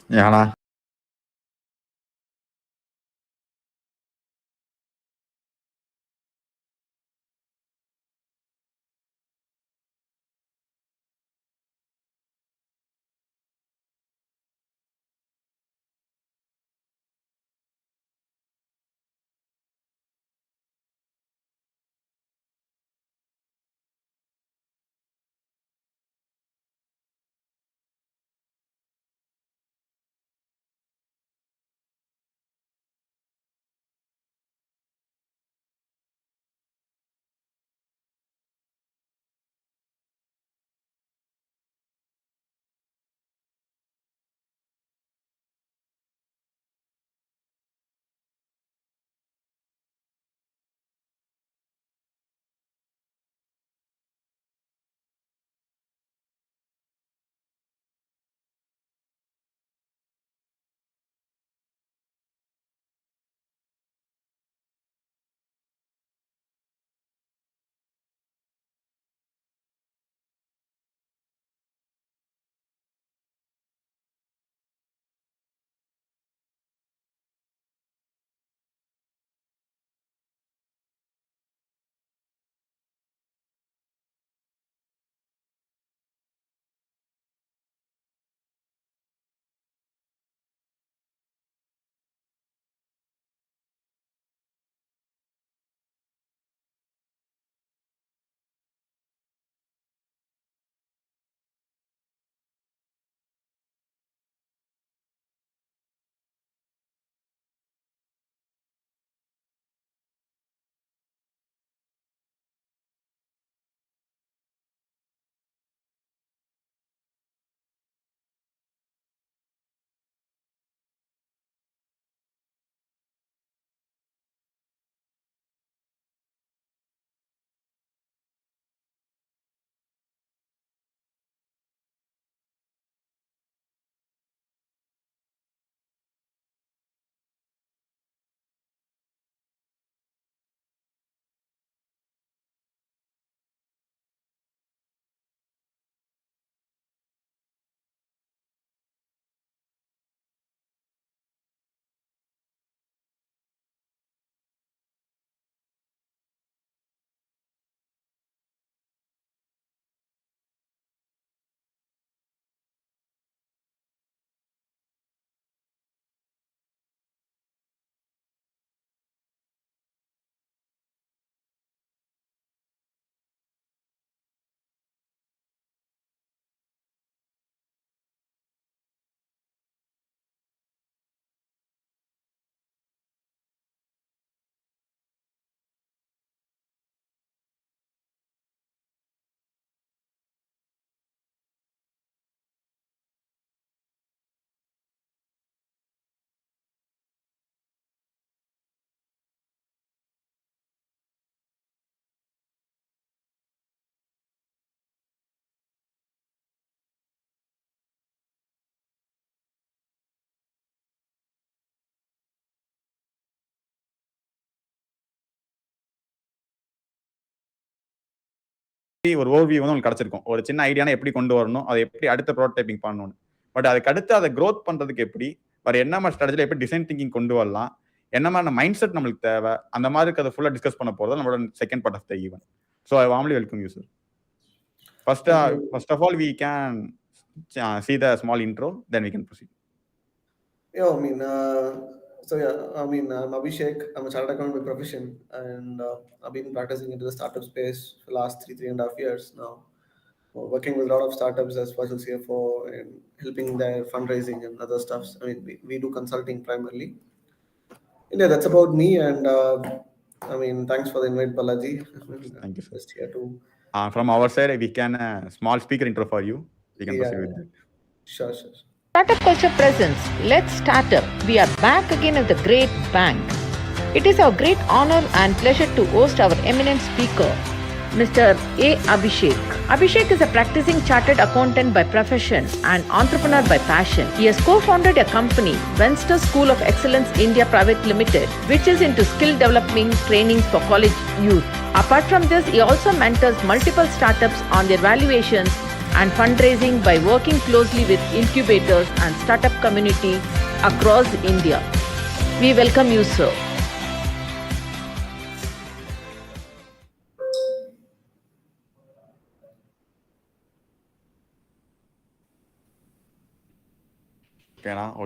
Yeah. ஒரு ஓவர்வியூ வந்து உங்களுக்கு கிடைச்சிருக்கும். ஒரு சின்ன ஐடியானா எப்படி கொண்டு வரணும், அதை எப்படி அடுத்த ப்ரோட்டோடைப்பிங் பண்ணணும். பட் அதுக்கு அடுத்து அதை க்ரோத் பண்றதுக்கு எப்படி, வேற என்ன மாதிரி ஸ்ட்ராட்டஜில எப்படி டிசைன் திங்கிங் கொண்டு வரலாம், என்ன மாதிரி மைண்ட் செட் நம்மளுக்கு தேவை, அந்த மாதிரி இருக்கிறத ஃபுல்லா டிஸ்கஸ் பண்ண போறது நம்மளோட second part of the event. So I warmly welcome you sir. First of all, we can see the small intro, then we can proceed. Yeah, I'm Abhishek. I'm a chartered accountant by profession, and I've been practicing into the startup space for the last 3.5 years now. Working with a lot of startups as virtual CFO and helping their fundraising and other stuffs. We do consulting primarily. Yeah, that's about me. And thanks for the invite, Balaji. Thank you, sir. Just here to. From our side, we can small speaker intro for you. We can proceed with that. Sure. Startup Culture presents Let's Start Up. We are back again with the great bang. It is our great honor and pleasure to host our eminent speaker, Mr. A. Abhishek. Abhishek is a practicing chartered accountant by profession and entrepreneur by passion. He has co-founded a company, Venster School of Excellence India Private Limited, which is into skill developing trainings for college youth. Apart from this, he also mentors multiple startups on their valuations and fundraising by working closely with incubators and startup community across India. We welcome you, sir.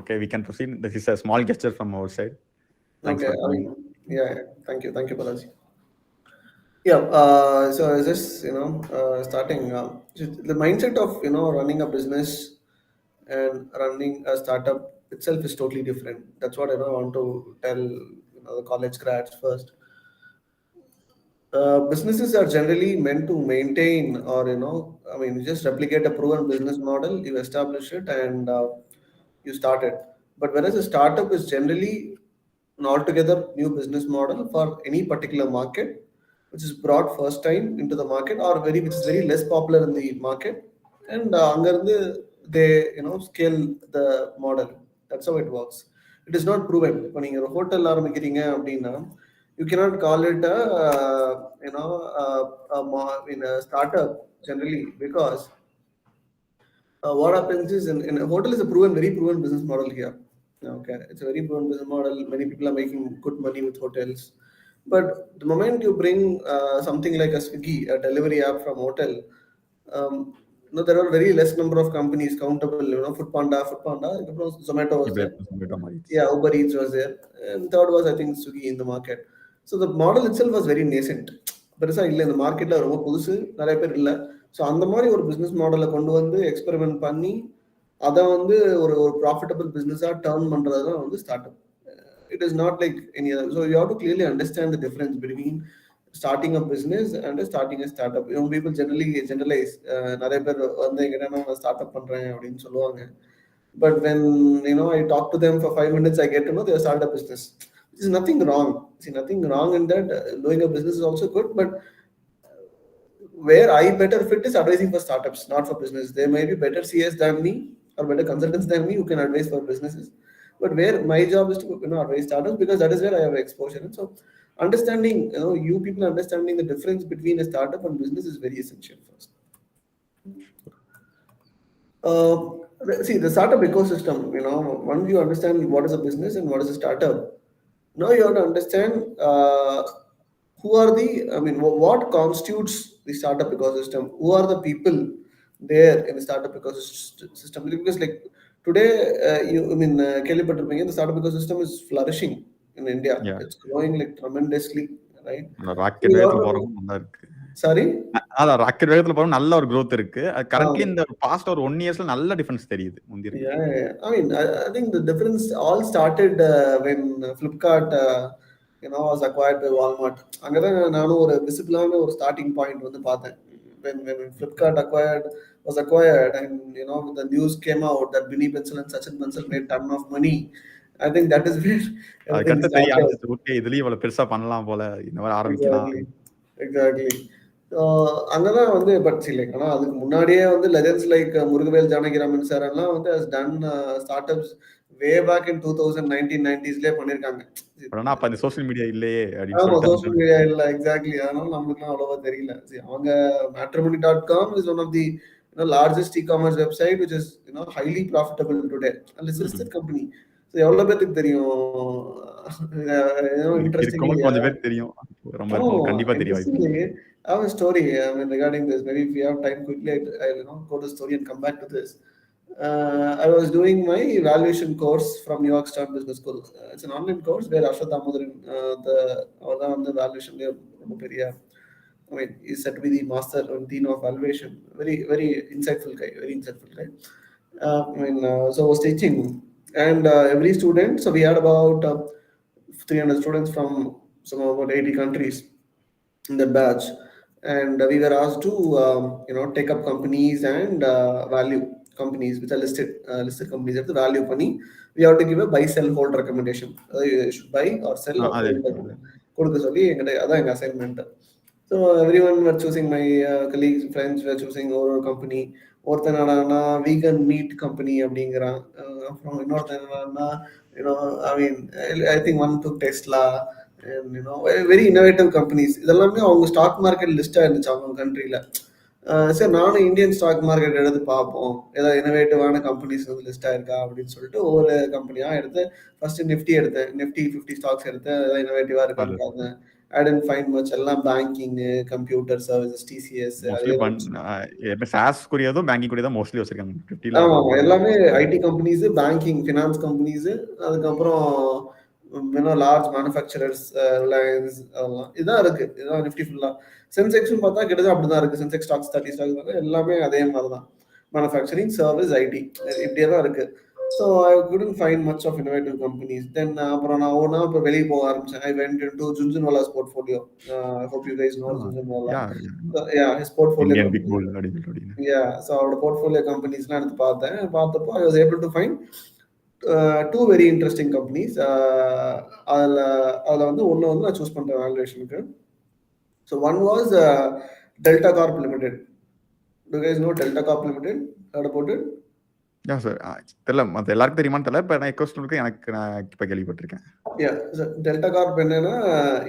Okay, we can proceed. This is a small gesture from our side. Thanks Okay, for coming. thank you, Balaji. Yeah, so is this starting the mindset of running a business and running a startup itself is totally different. That's what I want to tell the college grads first. Businesses are generally meant to maintain or you just replicate a proven business model, you establish it, and you start it. But whereas a startup is generally an altogether new business model for any particular market, which is brought first time into the market or which is very less popular in the market, and they scale the model. That's how it works. It is not proven. When you're a hotel ஆரம்பிக்கிறீங்க அப்படின்னா you cannot call it a startup generally, because what happens is in a hotel is a very proven business model here. Okay, it's a very proven business model. Many people are making good money with hotels. But the moment you bring something like a Swiggy, a delivery app from hotel, there are very less number of companies countable. Foodpanda, Zomato was there. Yeah, Uber Eats was there, and third was I think Swiggy in the market. So the model itself was very nascent. பெருசா இல்லை, இந்த மார்க்கெட்ல ரொம்ப புதுசு, நிறைய பேர் இல்லை. So அந்த மாதிரி ஒரு பிஸ்னஸ் மாடலை கொண்டு வந்து எக்ஸ்பெரிமெண்ட் பண்ணி அதை ஒரு ப்ராஃபிட்டபிள் பிஸ்னஸாக டர்ன் பண்ணுறது தான் start up. It is not like any other. So you have to clearly understand the difference between starting a business and starting a startup. People generally generalize. நிறைய பேர் எங்கிட்ட நான் ஸ்டார்ட் அப் பண்றேன் அப்படின்னு சொல்லுவாங்க. But when I talk to them for 5 minutes, I get to know they start a business. There is nothing wrong. See, nothing wrong in that. Doing a business is also good, but where I better fit is advising for startups, not for business. There may be better CS than me or better consultants than me who can advise for businesses. But where my job is to advise startups, because that is where I have exposure. And so understanding, you people understanding the difference between a startup and business is very essential first. See, the startup ecosystem, once you understand what is a business and what is a startup, now you have to understand who are what constitutes the startup ecosystem, who are the people there in the startup ecosystem. Because like today, the startup ecosystem is flourishing in India. Yeah. It's growing like tremendously, right? Rocket வேகத்துல போறோம், நல்லா இருக்கு. Sorry? அதான் rocket வேகத்துல போறோம், நல்ல ஒரு growth இருக்கு. கரண்ட்லி இந்த பாஸ்ட் ஒரு 1 yearsல நல்ல டிஃபரன்ஸ் தெரியுது முந்தி இருக்கு. I think the difference all started when Flipkart was acquired by Walmart. அங்கதான் நானும் ஒரு விசிபிளான ஒரு ஸ்டார்டிங் பாயிண்ட் பார்த்தேன். When Flipkart was acquired, and the news came out that Binny Bansal and Sachin Bansal made ton of money. I think that is where everything started. Okay, இதுலயும் இவ்வளவு பெருசா பண்ணலாம் போல, இந்த மாதிரி ஆரம்பிக்கலாம். Exactly. அங்கதான் பட் லைக் ஆனா அதுக்கு முன்னாடியே legends like Murugavel Janakiraman sir எல்லாம் has done startups way back in 1990s பண்ணிருக்காங்க. அப்ப அந்த சோஷியல் மீடியா இல்லையே சோஷியல் மீடியா இல்ல. எக்ஸாக்ட்லி. அதனால நமக்கு அவ்வளவா தெரியல. அவங்க matrimony.com is one of the largest e-commerce website which is highly profitable today, and it's a listed company. So எவ்வளவு பேருக்கு தெரியும்? Interesting. கொஞ்சம் பேருக்கு தெரியும், ரொம்ப கண்டிப்பா தெரியும். I have a story regarding this. Maybe if we have time quickly, I'll go to the story and come back to this. I was doing my evaluation course from New York Start Business School. It's an online course where Ashwat Damodaran, the evaluation, he's said to be the master and dean of evaluation. Very, very insightful guy. So I was teaching, and every student. So we had about 300 students from about 80 countries in that batch, and we were asked to take up companies and value companies which are listed companies at the value money. We have to give a buy, sell, hold recommendation. You should buy or sell or hold. கொடுக்க சொல்லி எங்க அதான் எங்க assignment. So everyone were choosing, my colleagues, friends were choosing ஒரு company. ஒருத்தன் என்னடான்னா vegan meat company அப்படிங்கிறான். அப்புறம் இன்னொருத்தன் என்னடான்னா, I mean, I think one took Tesla, and very innovative companies. இதெல்லாமே அவங்க ஸ்டாக் மார்க்கெட் லிஸ்டா இருந்துச்சு அவங்க கண்ட்ரியில. சார் நானும் இந்தியன் ஸ்டாக் மார்க்கெட் எடுத்து பார்ப்போம், ஏதாவது இனோவேட்டிவான கம்பெனிஸ் வந்து லிஸ்ட் ஆயிருக்கா அப்படின்னு சொல்லிட்டு ஒவ்வொரு கம்பெனியா எடுத்து ஃபர்ஸ்ட் நிஃப்டி எடுத்தேன். நிஃப்டி 50 ஸ்டாக்ஸ் எடுத்து ஏதாவது இனோவேட்டிவா இருக்கான்னு பார்த்தேன். I didn't find much. எல்லாம் banking, computer services, TCS, mostly sauce கூடியதும் பேங்கிங் கூடியதும் மோஸ்ட்லி வச்சிருக்காங்க. ஆமா எல்லாமே IT companies, banking, finance companies, அதுக்கப்புறம் லார்ஜ் மேனுஃபேக்சரர்ஸ், ரிலையன்ஸ், அதெல்லாம் இதான் இருக்கு. இதுதான் நிஃப்டி ஃபுல்லா. சென்செக்ஸும் பார்த்தா கிட்டத்தட்ட அப்படிதான் இருக்கு. சென்செக்ஸ் ஸ்டாக்ஸ் 30 ஸ்டாக்ஸ் எல்லாமே அதே மாதிரி தான். மேனுஃபேக்சரிங், சர்வீஸ், ஐடி, இப்படியே தான் இருக்கு. So I couldn't find much of innovative companies. Then அப்புறம் நான் ஒவ்வொன்றா இப்போ வெளியே போக ஆரம்பிச்சேன். I went into Junjunwala's portfolio. I hope you guys know Junjunwala. Yeah, his portfolio. Indian big bull அப்படின்னு. Yeah, so அவரோட போர்ட்ஃபோலியோ கம்பெனிஸ்லாம் எடுத்து பார்த்தப்போ I was able to find two very interesting companies. அதில் வந்து ஒன்று வந்து நான் சூஸ் பண்ணுறேன் வேல்யூவேஷனுக்கு. So one was Delta Corp Limited. Do you guys know Delta Corp Limited? Heard about it? Yeah, sir. தெரியல, மற்ற எல்லாருக்கும் தெரியுமான்னு தெரியல. இப்போ நான் எக்கோஸ்டனுக்கு நான் இப்போ கேள்விப்பட்டிருக்கேன். Yeah, so Delta Corp என்னன்னா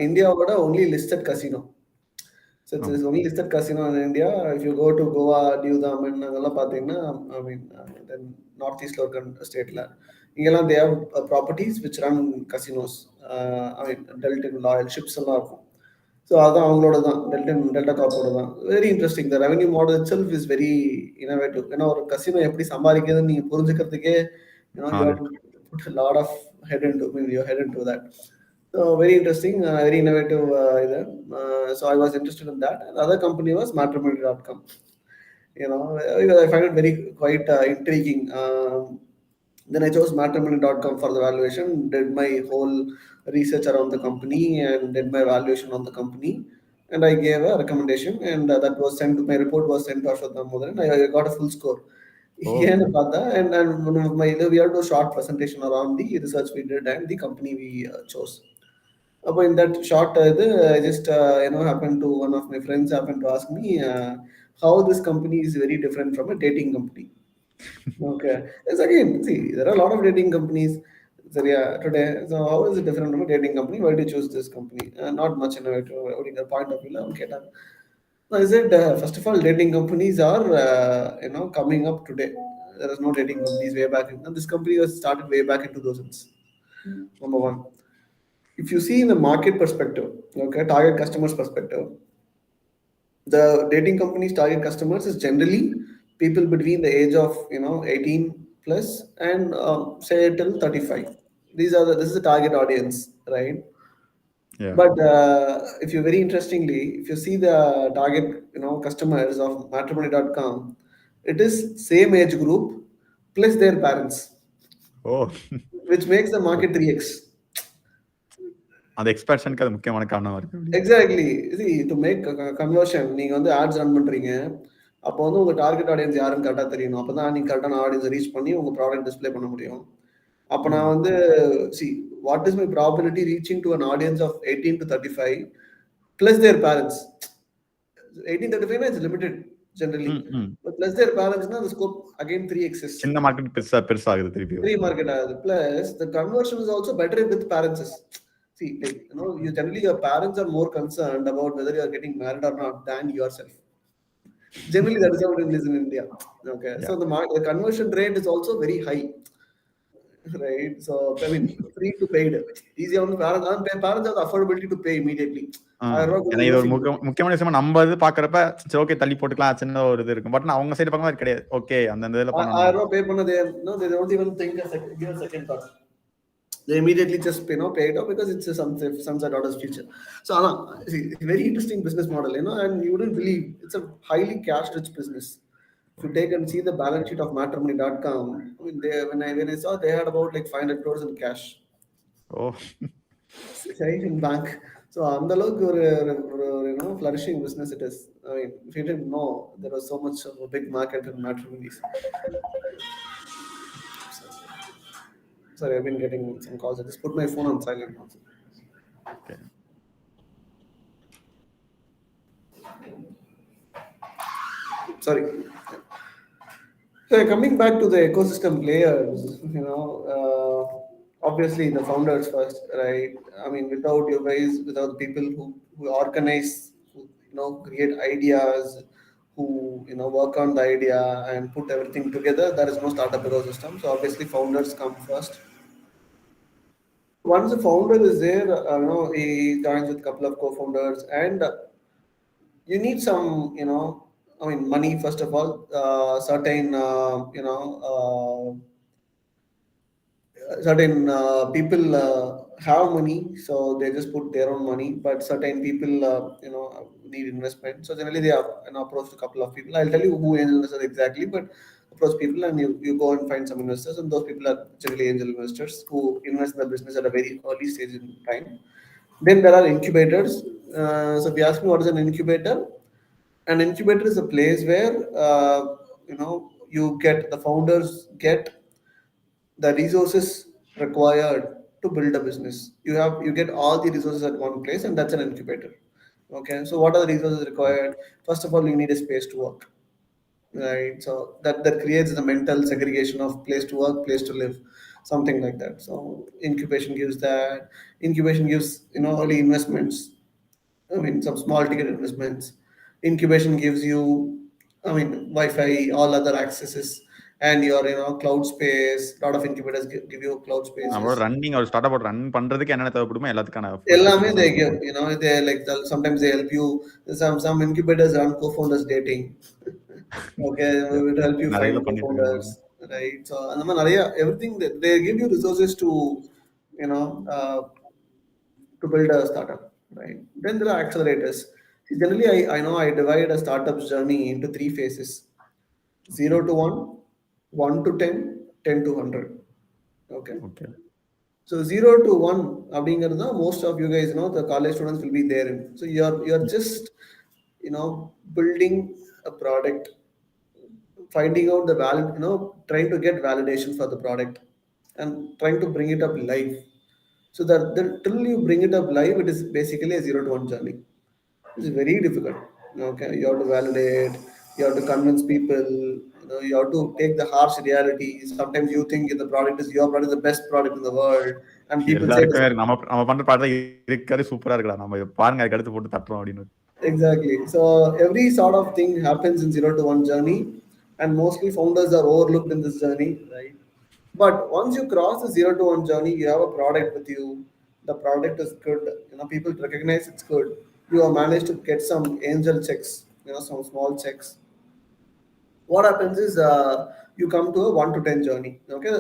இந்தியாவோட only listed casino. So it's only listed casino in India. If you go to Goa, Diu Daman, அதெல்லாம் பார்த்தீங்கன்னா, I mean, then northeast local stateல இங்கெல்லாம் they have properties which run casinos. I mean, Delta Loyal ships எல்லாம் இருக்கும். So அதான் அவங்களோட தான், delta கார்ப்போட தான். Very interesting. The revenue model it self is very innovative. ஏன்னா ஒரு கசினோ எப்படி சம்பாதிக்கிறதுன்னு நீங்கள் புரிஞ்சுக்கிறதுக்கே you have to put a lot of head into that. So very interesting, very innovative. So I was interested in that. And the other company was matrimony.com. I find it very quite intriguing. Then I chose matrimony.com for the valuation, did my whole research around the company and did my valuation on the company, and I gave a recommendation, and that was sent to my report was sent to Ashwat Damodaran. I got a full score. And we had a short presentation around the research we did and the company we chose. In that short, I just happened to, one of my friends happened to ask me how this company is very different from a dating company. Okay, it's again, see, there are a lot of dating companies today. So how is it different from a dating company? Why did you choose this company? Not much innovative point of view. Okay, so I said, first of all, dating companies are coming up today. There is no dating companies way back and this company was started way back in 2000s. Number one, if you see in the market perspective, okay, target customers perspective, the dating companies target customers is generally people between the age of 18 plus and say till 35. This is the target audience, right? Yeah. But if you very interestingly, if you see the target customers of matrimony.com, it is same age group plus their parents. Oh. Which makes the market 3x. அந்த எக்ஸ்பென்ஷனுக்கு அது முக்கியமான காரணமா இருக்கு. Exactly. see, to make conversion, நீங்க வந்து ads run பண்றீங்க, அப்போ வந்து உங்க டார்கெட் ஆடியன்ஸ் யாருன்னு கரெக்டா தெரியணும். அப்பதான் நீங்க கரெக்டான ஆடியன்ஸ் ரீச் பண்ணி உங்க ப்ராடக்ட் டிஸ்ப்ளே பண்ண முடியும். அப்போ நான் வந்து see, what is my probability reaching to an audience of 18 to 35 plus their parents? 18-35 is limited generally, but plus their parents, the scope again 3x. சின்ன மார்க்கெட் பெருசாகுது திருப்பி. 3 market ஆகுது. Plus the conversion is also better with parents. See, like, generally your parents are more concerned about whether you are getting married or not than yourself. Generally, that is how it is in India. Okay, yeah. So the conversion rate is also very high, right? So I mean, free to paid, easy on the parents have the affordability to pay immediately. இது ஒரு முக்கியமான விஷயமா நம்ம இது பாக்குறப்ப சரி okay தள்ளி போட்டுக்கலாம் சின்ன ஒரு இது இருக்கும். பட் அவங்க சைடு பக்கமா கிடையாது. ஓகே அந்த இதுல பண்ணனும். 1000 ரூபாய் பே பண்ணதே they don't even think give a second thought. They immediately just pay it off because it's a sun's daughter's future. So it's a very interesting business model, and you wouldn't believe it's a highly cash rich business. If you take and see the balance sheet of matrimony.com, I mean, when I saw they had about like 500 crores in cash. Oh. Right, in bank. So அந்த அளவுக்கு ஒரு flourishing business it is. I mean, if you didn't know, there was so much of a big market in matrimonies. Sorry, I've been getting some calls. I just put my phone on silent. Okay. sorry. So coming back to the ecosystem players, obviously the founders first, right? I mean, without you guys, without the people who organize, who create ideas, who work on the idea and put everything together, there is no startup ecosystem. So obviously founders come first. Once the founder is there, he joins with a couple of co-founders, and you need some, I mean, money first of all, certain, certain people have money, so they just put their own money. But certain people, need investment. So generally, they have approached a couple of people. I'll tell you who angel investors exactly, but approach people and you go and find some investors, and those people are generally angel investors who invest in the business at a very early stage in time. Then there are incubators. So if you ask me what is an incubator is a place where you get the founders get the resources required to build a business. You get all the resources at one place, and that's an incubator. Okay, so what are the resources required? First of all, you need a space to work, right? So that creates the mental segregation of place to work, place to live, something like that. So incubation gives that. Incubation gives early investments. I mean, some small ticket investments. Incubation gives you, I mean, Wi-Fi, all other accesses, and your cloud space. A lot of incubators give you cloud நம்மளோட spaces. Running ஒரு start up run பண்றதுக்கு என்னென்ன தேவைப்படுமோ எல்லாத்துக்கான Ellame facilities they வந்து give, கொடுப்பாங்க. they like sometimes they help you. Some incubators run co-founders dating. Okay, we will help you நிறைய find பண்ணிட்டு இருக்காங்க. co-founders, right? So and everything that they give you resources to, you know, uh, to build a startup, right? Then there are accelerators. See, generally, I know I divide a startup's journey into three phases: okay 0 to 1, 1 to 10, 10 to 100. Okay. Okay So 0 to 1, அப்படிங்கிறது most of you guys know the college students will be there in. So you're just building a product, finding out the valid, trying to get validation for the product and trying to bring it up live. So that till you bring it up live, it is basically a 0 to 1 journey. It's very difficult. Okay, you have to validate, you have to convince people, you have to take the harsh reality. Sometimes you think your product is the best product in the world, and people say this. எல்லாருக்குமே நம்ம நம்ம பண்ற பாட்டு தான் இருக்காரு சூப்பரா இருக்கடா நம்ம இதை பாருங்க அதுக்கு அடுத்து போட்டு தட்டுறோம் அப்படின்னு. Exactly. So every sort of thing happens in 0 to 1 journey, and mostly founders are overlooked in this journey, right? But once you cross the 0 to 1 journey, you have a product with you. The product is good. People recognize it's good. You have managed to get some angel checks, some small checks. What happens is you come to a 1 to 10 journey. Okay.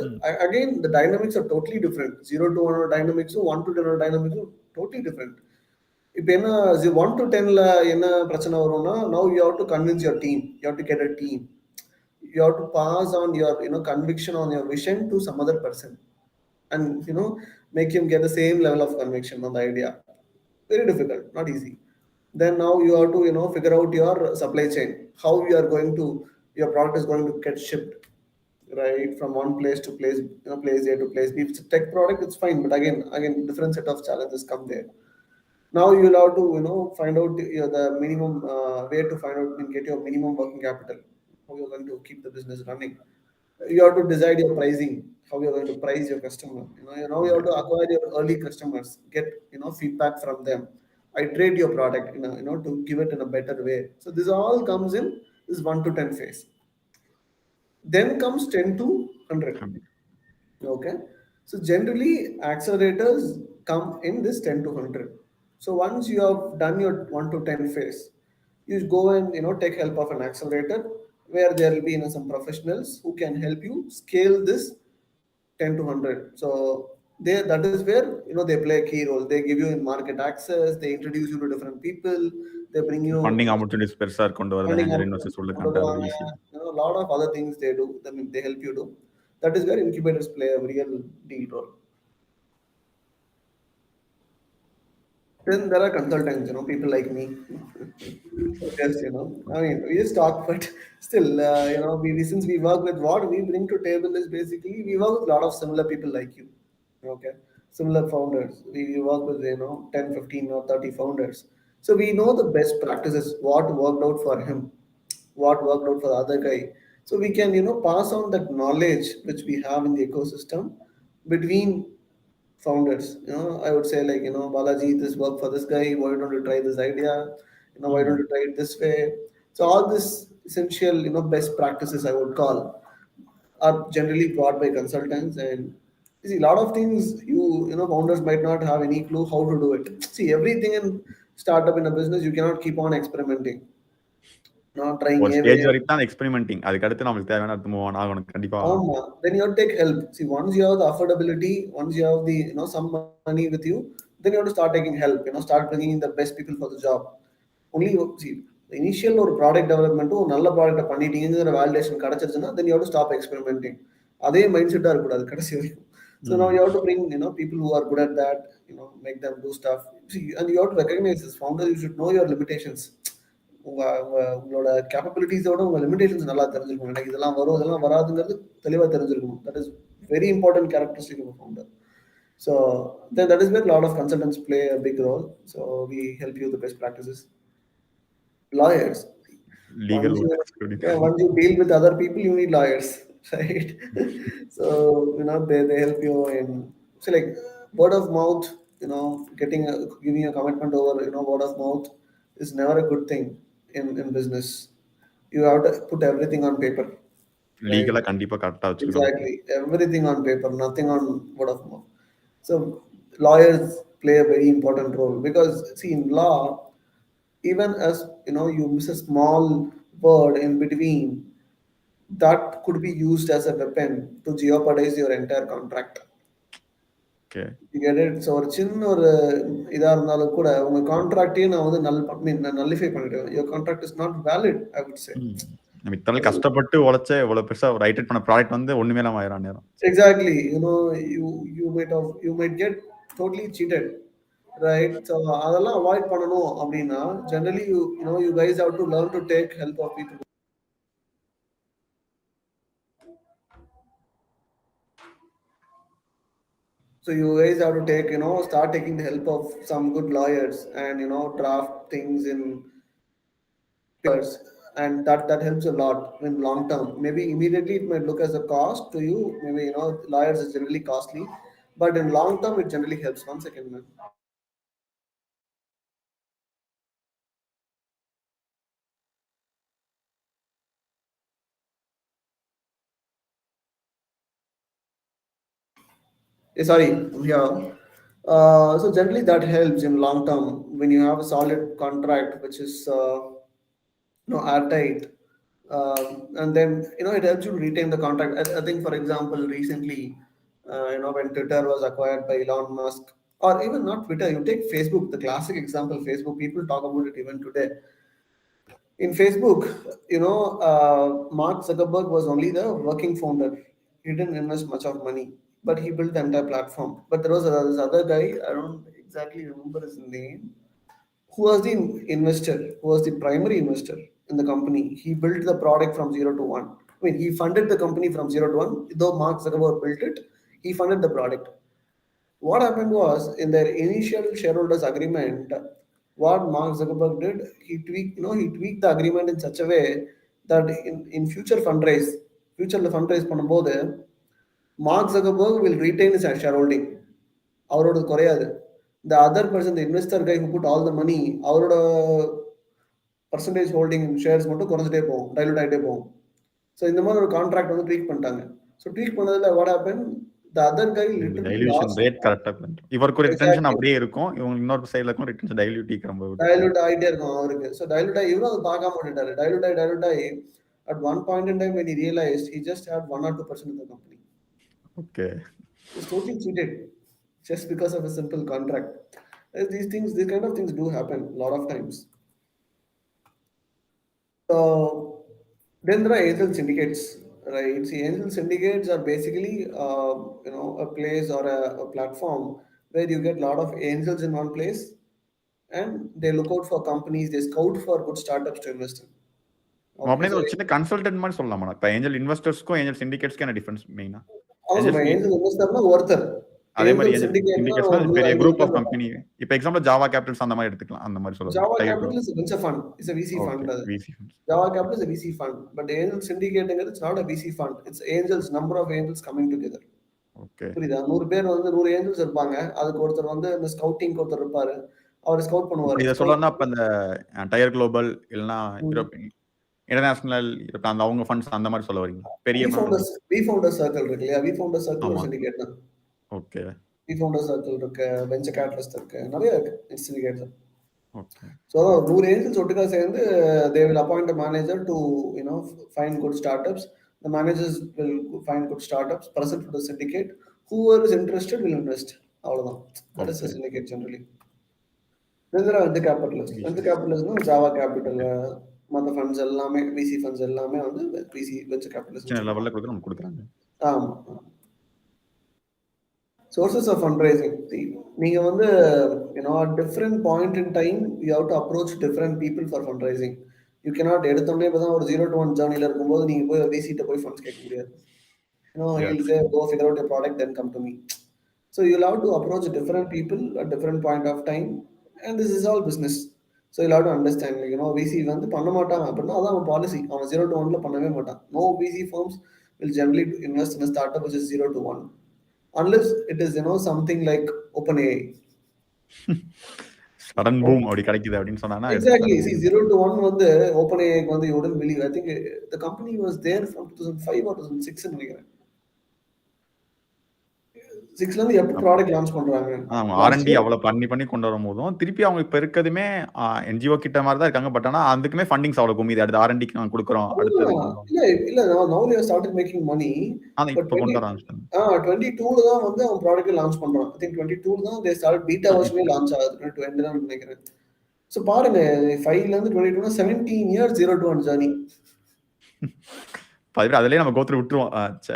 Again, the dynamics are totally different. 0 to 1 dynamics, 1 to 10 dynamics, totally different. இப்போ என்ன 1 to 10ல என்ன பிரச்சனை வரும்னா, now you have to convince your team, you have to get a team, you have to pass on your conviction on your vision to some other person, and make him get the same level of conviction on the idea. Very difficult, not easy. Then now you have to figure out your supply chain, how you are going to, your product is going to get shipped, right, from one place to place, place A to place B. If it's a tech product, it's fine, but again different set of challenges come there. Now you'll have to find out the minimum way to find out and get your minimum working capital, how you're going to keep the business running. You have to decide your pricing, how you're going to price your customer. Now you have to acquire your early customers, get feedback from them, iterate your product, to give it in a better way. So this all comes in this 1 to 10 phase. Then comes 10 to 100. Okay, so generally accelerators come in this 10 to 100. So once you have done your 1 to 10 phase, you go and take help of an accelerator, where there will be some professionals who can help you scale this 10 to 100. So that is where they play a key role. They give you in market access, they introduce you to different people, they bring you funding opportunities பெருசா கொண்டு வரது, funding angel opportunities, investors உள்ள contact easy. a lot of other things they do. I mean, they help you do. That is where incubators play a real deal role. Then there are consultants, people like me. Yes, I mean, we just talk, but still, since we work with, what we bring to table is basically we work with a lot of similar people like you. Okay, similar founders. We work with 10, 15 or 30 founders. So we know the best practices, what worked out for him. what worked out for the other guy. So we can, pass on that knowledge which we have in the ecosystem between founders. I would say, like, Balaji, this worked for this guy. Why don't you try this idea? Why don't you try it this way? So all this essential, best practices, I would call, are generally brought by consultants. And you see, a lot of things founders might not have any clue how to do it. See, everything in startup, in a business, you cannot keep on experimenting, not trying ஒரு A way. Stage வரைக்கும் தான் experimenting. அதுக்கு அடுத்து நம்மளுக்கு தேவையான அடுத்து move on ஆகணும். கண்டிப்பா ஆகணும். Then you have to take help. See, once you have the affordability, once you have the some money with you, then you have to start taking help. Start bringing in the best people for the job. Only see, the initial or product development, ஒரு நல்ல product பண்ணிட்டீங்கிற validation கிடைச்சிருச்சுன்னா, then you have to stop experimenting. அதே mind செட்டா இருக்கக்கூடாது கடைசி வரைக்கும். So now you have to bring people who are good at that, make them do stuff. See, and you have to recognize this founder. You should know your limitations. உங்களோட கேப்பபிலிட்டிஸோட உங்க limitations நல்லா தெரிஞ்சிருக்கணும். எனக்கு இதெல்லாம் வரும், இதெல்லாம் வராதுங்கிறது தெளிவா தெரிஞ்சிருக்கணும். That is very important characteristic of founder. So then that is where a lot of consultants play a big role. So we help you with the best practices. Lawyers, legal once you deal with other people, you need lawyers, right? So they help you in, so like, word of mouth, giving a commitment over word of mouth is never a good thing in business. You have to put everything on paper. லீகலா கண்டிப்பா கரெக்டா வச்சுக்கணும். Exactly, everything on paper, nothing on word of mouth. So lawyers play a very important role, because see, in law, even as you miss a small word in between, that could be used as a weapon to jeopardize your entire contract. Okay. You get it? So ஒரு சின்ன ஒரு இதா இருந்தாலும் கூட உங்க கான்ட்ராக்டே நான் வந்து nullify பண்ணிடுவேன். Your contract is not valid, I would say. நம்ம இத்தனை கஷ்டப்பட்டு உழைச்ச இவ்வளவு பெருசா ரைட் பண்ண ப்ராடக்ட் வந்து ஒண்ணுமே இல்லாம ஆயிரும் நேரம். Exactly. You might get totally cheated, right? So அதெல்லாம் அவாய்ட் பண்ணணும் அப்படின்னா generally you guys have to learn to take help of people. So you guys have to take, start taking the help of some good lawyers and draft things in papers, and that helps a lot in long term. Maybe immediately it might look as a cost to you. Maybe lawyers is generally costly, but in long term it generally helps. One second, man. Sorry, yeah. So generally that helps in long term when you have a solid contract which is airtight, and then it helps you to retain the contract. I think, for example, recently, when Twitter was acquired by Elon Musk, or even not Twitter, you take Facebook, the classic example, Facebook. People talk about it even today. In Facebook, Mark Zuckerberg was only the working founder. He didn't invest much of money, but he built the entire platform. But there was this other guy, I don't exactly remember his name, who was the investor, who was the primary investor in the company. He built the product from 0 to 1. I mean, he funded the company from 0 to 1. Though Mark Zuckerberg built it, he funded the product. What happened was, in their initial shareholders agreement, what Mark Zuckerberg did, he tweaked the agreement in such a way that in future fundraise பண்ணும்போது Mark Zuckerberg will retain his shareholding. அவரோட குறையாது. The other person, the investor guy who put all the money, அவரோட percentage holding in shares மட்டும் குறைஞ்சிட்டே போகும், dilute ஆகிட்டே போகும். So இந்த மாதிரி ஒரு கான்ட்ராக்ட் வந்து ட்வீக் பண்ணிட்டாங்க. ஸோ ட்வீக் பண்ணதுல what happened, the other guy literally dilution rate கரெக்ட்டா பண்ணிட்டோம். இவருக்கு ரிட்டென்ஷன் அப்படியே இருக்கும், இவங்க இன்னொரு சைடுல இருக்கும் ரிட்டென்ஷன் டைலூட் ஆகிட்டே இருக்கும் அவருக்கு. ஸோ டைலூட் ஆகி இவரும் அதை பார்க்காம விட்டுட்டாரு. டைலூட் ஆகி at one point in time when he realized he just had 1 or 2% of the company. Okay. He's totally cheated just because of a simple contract. These kind of things do happen a lot of times. So then there are angel syndicates, right? See, angel syndicates are basically a place or a platform where you get a lot of angels in one place, and they look out for companies, they scout for good startups to invest in. அப்படியே ஒரு சின்ன consultant மாதிரி சொல்லலாமா? இப்போ angel இன்வெஸ்டர்ஸ்க்கும் angel சிண்டிகேட்ஸ்க்கும் என்ன difference மெயினா? Angel இன்வெஸ்டர்னா ஒருத்தர், அதே மாதிரி ஏஞ்சல் சிண்டிகேட்னா சிண்டிகேட்ஸ்னா ஒரு பெரிய 100 குரூப் 500 ஆஃப் பேர் கம்பெனி. இப்போ எக்ஸாம்பிள் ஜாவா கேபிட்டல்ஸ் அந்த மாதிரி எடுத்துக்கலாம். அந்த மாதிரி சொல்லுவாங்க. Java type capital is venture fund, is a VC fund. Okay VC. Java Capital is a VC fund, but Angel Syndicate it's not a VC fund. It's angels, number of angels coming together. Okay புரியுதா? 100 பேர் வந்து 100 Angeles இருப்பாங்க. அதுக்கு ஒருத்தர் வந்து இந்த scouting ஒருத்தர் இருப்பாரு. அவர் ஸ்கவுட் இப்போ பண்ணுவாரு. இதை சொல்லணும்னா இப்போ இந்த டயர் குளோபல் இல்லைன்னா ம். யூரோப்பியன் இன்டர்நேஷனல் அந்த அவங்க ஃபண்ட்ஸ் அந்த மாதிரி சொல்ல வரீங்களா? பெரிய வி ஃபவுண்டர்ஸ் சர்க்கிள் இருக்கு இல்லையா? வி ஃபவுண்டர்ஸ் சர்க்கிள் ஒரு ஆமா. சிண்டிகேட் தான். ஓகே வி ஃபவுண்டர்ஸ் சர்க்கிள் இருக்கு, வெஞ்சர் கேபிட்டலிஸ்ட் இருக்கு, நிறைய இருக்கு சிண்டிகேட்ஸ். ஓகே ஸோ 100 ஏஞ்சல்ஸ் ஒட்டுக்கா சேர்ந்து they will appoint a manager to find good startups. The managers will find good startups, present to the syndicate. Whoever is interested will invest. அவ்வளவுதான். That is the Okay. syndicate generally. Then there are venture capitalists. Venture capitalists Java capital, மற்ற funds எல்லாமே விசி funds எல்லாமே வந்து விசி venture capitalist. சின்ன லெவலில் கொடுக்குற நம்ம கொடுக்குறாங்க. ஆமா. Sources of fundraising. நீங்க வந்து at different point in time you have to approach different people for fundraising. You cannot எடுத்தோடனே இப்பதான் ஒரு 0 to 1 ஜர்னில இருக்கும்போது நீங்க போய் VC ட்ட போய் ஃபண்ட்ஸ் கேட்க முடியாது. He'll say go figure out your product then come to me. So you'll have to approach different people at different point of time, and this is all business. So you'll have to understand VC வந்து பண்ண மாட்டான் அப்படின்னா அதான் அவன் policy. அவன் 0 to 1ல பண்ணவே மாட்டான். No VC firms will generally invest in a startup which is 0 to 1. Unless it is something like OpenAI. Sudden boom அப்படி கிடைக்குது அப்படின்னு சொன்னானா Exactly. See, 0 to 1 வந்து OpenAI வந்து you wouldn't believe. I think the company was there from 2005 or 2006 நினைக்கிறேன். 6ல இருந்து எப்போ product launch பண்றாங்க. R&D அவ்வளவு பண்ணி கொண்டு வரும்போதும் திருப்பி அவங்க இப்ப இருக்கதுமே NGO கிட்ட மாதிரி தான் இருக்காங்க. பட் ஆனா அதுக்குமே ஃபண்டிங்ஸ் அவ்வளவு கம்மி. அடுத்து R&Dக்கு நாங்க கொடுக்குறோம். அடுத்தது இல்ல now they have started making money. இப்ப கொண்டு வர ஆரம்பிச்சிட்டாங்க. 22ல தான் வந்து அவங்க ப்ராடக்ட் லான்ச் பண்றாங்க. I think 22ல தான் they started beta version launch ஆகுது. 22 தான் நினைக்கிறேன். சோ பாருங்க 5ல இருந்து 22 17 years 0 to 1 journey. அதுலயே நம்ம கோத்ரூ விட்டுருவோம்.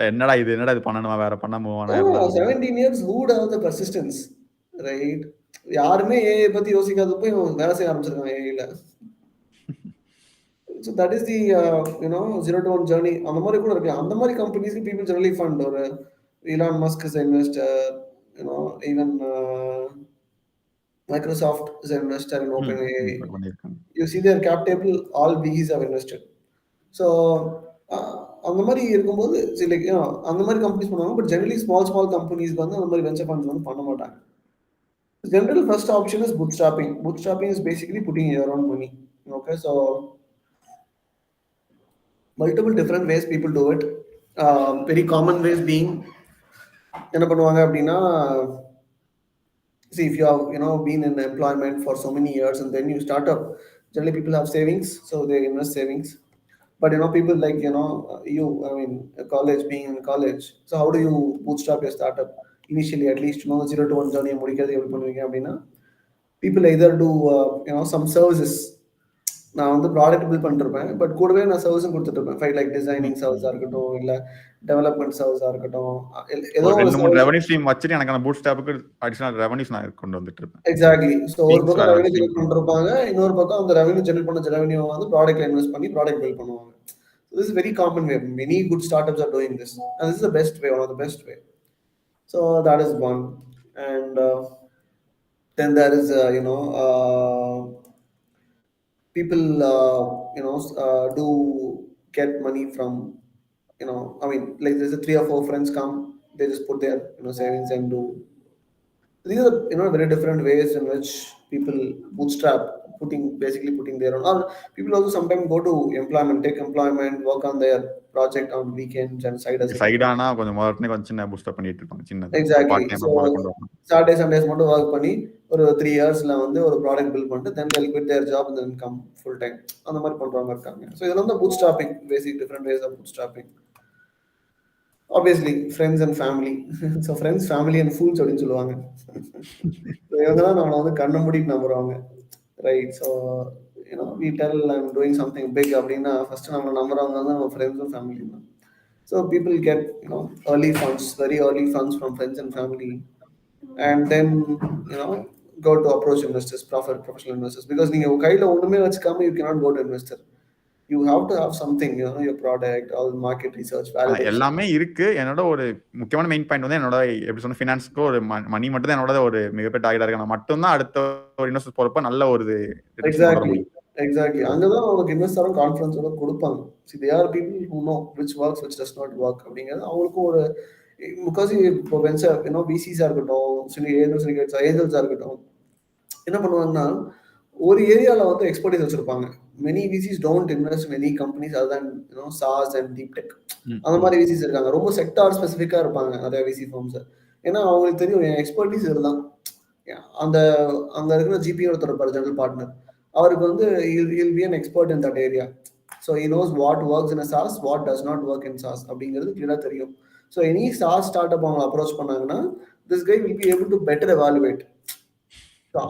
என்னடா இது பண்ணணுமா வேற பண்ண மூவ் ஆனா 17 years who would have the persistence, right? யாருமே AI பத்தி யோசிக்காதப்போ வேலை செய்ய ஆரம்பிச்சிருக்காங்க AIல. So that is the 0 to 1 journey. அந்த மாதிரி கூட இருக்கு. அந்த மாதிரி கம்பெனிஸ்க்கு people generally fund. ஒரு Elon Musk is an investor, even Microsoft is an investor in OpenAI. You see their cap table, all VCs have invested. So அந்த மாதிரி இருக்கும்போது அந்த மாதிரி கம்பெனிஸ் பண்ணுவாங்க. பட் ஜெனரலி ஸ்மால் கம்பெனிஸ்க்கு வந்து அந்த மாதிரி வெஞ்சர் ஃபண்ட்ஸ் வந்து பண்ண மாட்டாங்க. General first option is bootstrapping. Bootstrapping is basically putting your own money. Okay, so multiple different ways people do it. Very common ways being என்ன பண்ணுவாங்க அப்படின்னா, see if you have been in employment for so many years and then you start up, generally people have savings, so they invest savings. But people like college, being in college, so how do you bootstrap your startup initially? At least 0 to 1 journey முடிக்கிறது எப்படி பண்ணுவீங்க அப்படின்னா, people either do some services. நான் வந்து product build பண்ணிருப்பேன், but கூடவே நான் சர்வீஸும் கொடுத்துட்டு இருப்பேன். லைக் டிசைனிங் சர்வீஸா இருக்கட்டும், இல்ல டெவலப்மெண்ட் சர்வீஸா இருக்கட்டும், ஏதோ ஒரு 2-3 ரெவென்யூ ஸ்ட்ரீம் வச்சிட்டு எனக்கு அந்த பூட்ஸ்ட்ராப்புக்கு அடிஷனல் ரெவென்யூஸ் நான் கொண்டு வந்துட்டு இருப்பேன். எக்ஸாக்ட்லி. சோ ஒரு பக்கம் ரெவென்யூ ஜெனரேட் பண்ணிருப்பாங்க, இன்னொரு பக்கம் அந்த ரெவென்யூ ஜெனரேட் பண்ண ரெவென்யூ வந்து ப்ராடக்ட்ல இன்வெஸ்ட் பண்ணி ப்ராடக்ட் பில்ட் பண்ணுவாங்க. So this is very common way. Many good startups are doing this, and this is the best way, one of the best way. So that is one. And then there is people do get money from like there's 3 or 4 friends come, they just put their savings and do. These are very different ways in which people bootstrap, basically putting their own. Or people also sometimes go to take employment, work on their project on weekends and சைடானா கொஞ்சம் முதல்ல கொஞ்சம் சின்ன boost up பண்ணிட்டு இருப்பாங்க. சின்ன Exactly. So Saturday Sundays மட்டும் work பண்ணி ஒரு 3 yearsல வந்து ஒரு ப்ராடக்ட் பில்ட் பண்ணிட்டு then they'll quit their job and then come full time. அந்த மாதிரி பண்றவங்க இருக்காங்க. So இதெல்லாம் தான் bootstrapping, basic different ways of bootstrapping. Obviously friends and family. So friends, family and fools அப்படின்னு சொல்லுவாங்க. இவங்கதான் நம்மளை வந்து கண்ண மூடிட்டு நம்புறவங்க, right? So we tell I'm doing something big அப்படின்னா ஃபர்ஸ்ட் நம்மளை நம்புறவங்க வந்து நம்ம ஃப்ரெண்ட்ஸ் அண்ட் ஃபேமிலி தான். So people get early funds, very early funds from friends and family, and then go to approach investors, professional investors, because நீங்க கையில ஒண்ணுமே வச்சுக்காம you cannot go to investor. you have to have something, your product, all market research, validation. எல்லாமே இருக்கு. என்னோட ஒரு முக்கியமான main point வந்து என்னோட எப்படி சொன்ன ஃபினான்ஸ்க்கு ஒரு மணி மட்டும் தான் என்னோட ஒரு மிகப்பெரிய டார்கெட்டா இருக்கு. நான் மட்டும் தான் அடுத்த ஒரு இன்வெஸ்டர் போறப்ப நல்ல ஒரு Exactly. அங்கதான் உங்களுக்கு இன்வெஸ்டரும் கான்ஃபிடன்ஸோட கொடுப்பாங்க. See, they are people who know which works, which does not work அப்படிங்கிறது அவங்களுக்கும் ஒரு because இப்போ வென்ச்சர் VCஸா இருக்கட்டும், சில ஏஞ்சல்ஸா இருக்கட்டும், என்ன பண்ணுவாங்கன்னா ஒரு ஏரியால வந்து எக்ஸ்பர்டைஸ் வச்சிருப்பாங்க. Many விசிஸ் don't invest in any companies other then SaaS and deep tech. அந்த மாதிரி விசிஸ் இருக்காங்க. ரொம்ப செக்டார் ஸ்பெசிஃபிக்கா இருப்பாங்க நிறைய விசி ஃபார்ம்ஸ். ஏன்னா அவங்களுக்கு தெரியும் என் எக்ஸ்பர்டைஸ் இதுதான். அந்த அங்க இருக்கிற ஜிபி ஒருத்தர் இருப்பார், ஜெனரல் பார்ட்னர். அவருக்கு வந்து he'll be an expert in that area. So he knows what works in a SaaS, what does not work in SaaS அப்படிங்கிறது கிளியரா தெரியும். So any SaaS startup அவங்க அப்ரோச் பண்ணாங்கன்னா this guy will be able to better evaluate.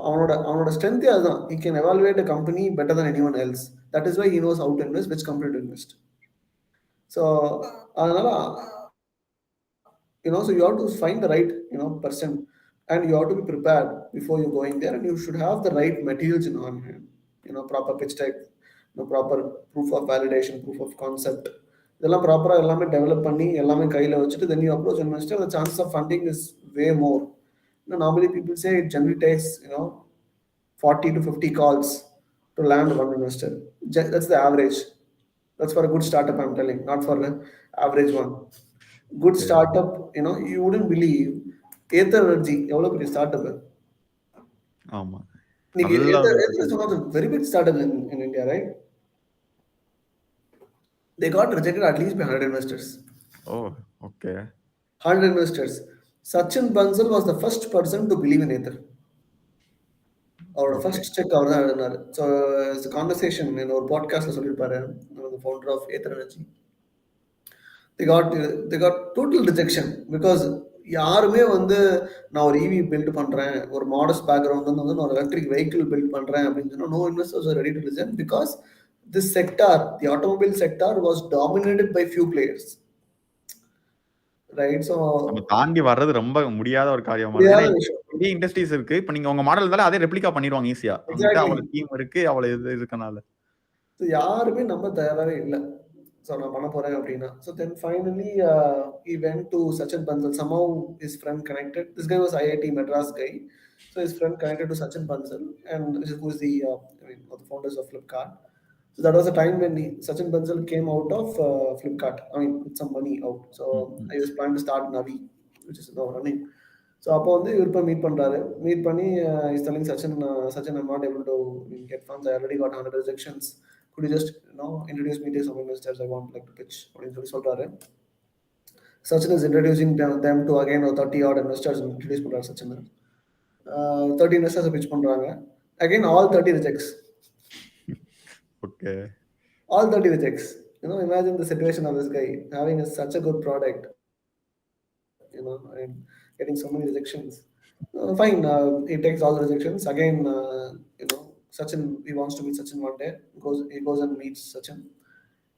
அவனோட ஸ்ட்ரென்த்தே அதுதான். he can evaluate a company better than anyone else. That is why he knows how to invest, which company to invest. So அதனால so you have to find the right person, and you have to be prepared before you going there, and you should have the right materials in on hand. Proper pitch deck, proper proof of validation, proof of concept, இதெல்லாம் ப்ராப்பரா எல்லாமே develop பண்ணி எல்லாமே கையில வச்சுட்டு then you approach investor. The chances of funding is way more. Normally people say it generally takes 40 to 50 calls to land one investor. That's the average. That's for a good startup, I'm telling, not for an average one. Good startup, you wouldn't believe Ether Energy எவ்வளவு பெரிய startup. ஆமா, Ether is one of the very big startups in India, right? They got rejected at least by 100 investors. Oh, okay. 100 investors. Sachin Bansal was the first person to believe in Ether. அவரோட first cheque அவர் தான் எழுதினாரு. So it's conversation ஒரு பாட்காஸ்ட்ல சொல்லியிருப்பாரு, founder of Ather Energy. they got total rejection because யாருமே வந்து நான் ஒரு EV பில்ட் பண்றேன், ஒரு மாடஸ்ட் பேக்ரவுண்ட் வந்து நான் ஒரு எலக்ட்ரிக் வெஹிக்கிள் பில்ட் பண்றேன் அப்படின்னு சொன்னா no investors are ready to listen because this sector, the automobile sector, was dominated by few players. Right? So நம்ம தாண்டி வர்றது ரொம்ப முடியாத ஒரு காரியமா இருக்கு. இண்டஸ்ட்ரீஸ் இருக்கு. இப்போ நீங்க உங்க மாடல் இருந்தாலும் அதே ரெப்ளிகா பண்ணிடுவாங்க ஈஸியா. அவ்வளவு டீம் இருக்கு, அவ்வளவு இது இருக்கனால யாருமே நம்ம தயாராகவே இல்லை. ஸோ நான் பண்ண போறேன் அப்படின்னா. So then finally he went to Sachin Bansal. Somehow his friend connected. This guy was IIT Madras guy. So his friend connected to Sachin Bansal, and who is the the founders of Flipkart. So that was the time when Sachin Bansal came out of Flipkart. With some money out. So I was planning to start Navi, which is now running. So அப்போ வந்து இவர் போய் meet பண்றாரு. Meet பண்ணி is telling Sachin, I'm not able to get funds. I already got 100 rejections. Could you just introduce me to some investors I want like to pitch அப்படின்னு சொல்லி சொல்றாரு. Sachin is introducing them to again 30 odd investors. Introduce பண்றாரு Sachin. 30 investors pitch பண்றாங்க. Again all 30 rejects. Okay. All 30 rejects. Imagine the situation of this guy having such a good product, and getting so many rejections. Fine, he takes all the rejections. Again, Sachin, he wants to meet Sachin one day. He goes and meets Sachin.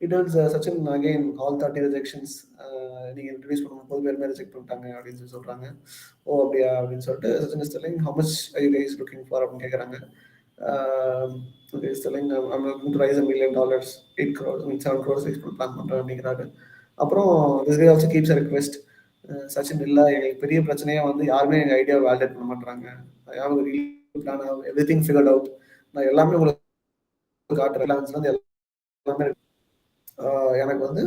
He tells Sachin again all 30 rejections. நீங்க introduce பண்ணும்போது பேருமே reject பண்ணிட்டாங்க அப்படின்னு சொல்லி சொல்றாங்க. ஓ அப்படியா அப்படின்னு சொல்லிட்டு Sachin is telling how much are you guys looking for அப்படின்னு கேட்குறாங்க. He is telling I'm looking to raise $1 million, 8 crores, 7 crores plan பண்றேன் அப்படிங்கிறாரு. அப்புறம் this guy also keeps a request. Sachin இல்ல, எங்களுக்கு பெரிய பிரச்சனையா வந்து யாருமே எங்க ஐடியா வேலிடேட் பண்ண மாட்டாங்க. I have a real plan, I have everything figured out. நான் எல்லாமே உங்களுக்கு காட்டுறேன். எல்லாமே எனக்கு வந்து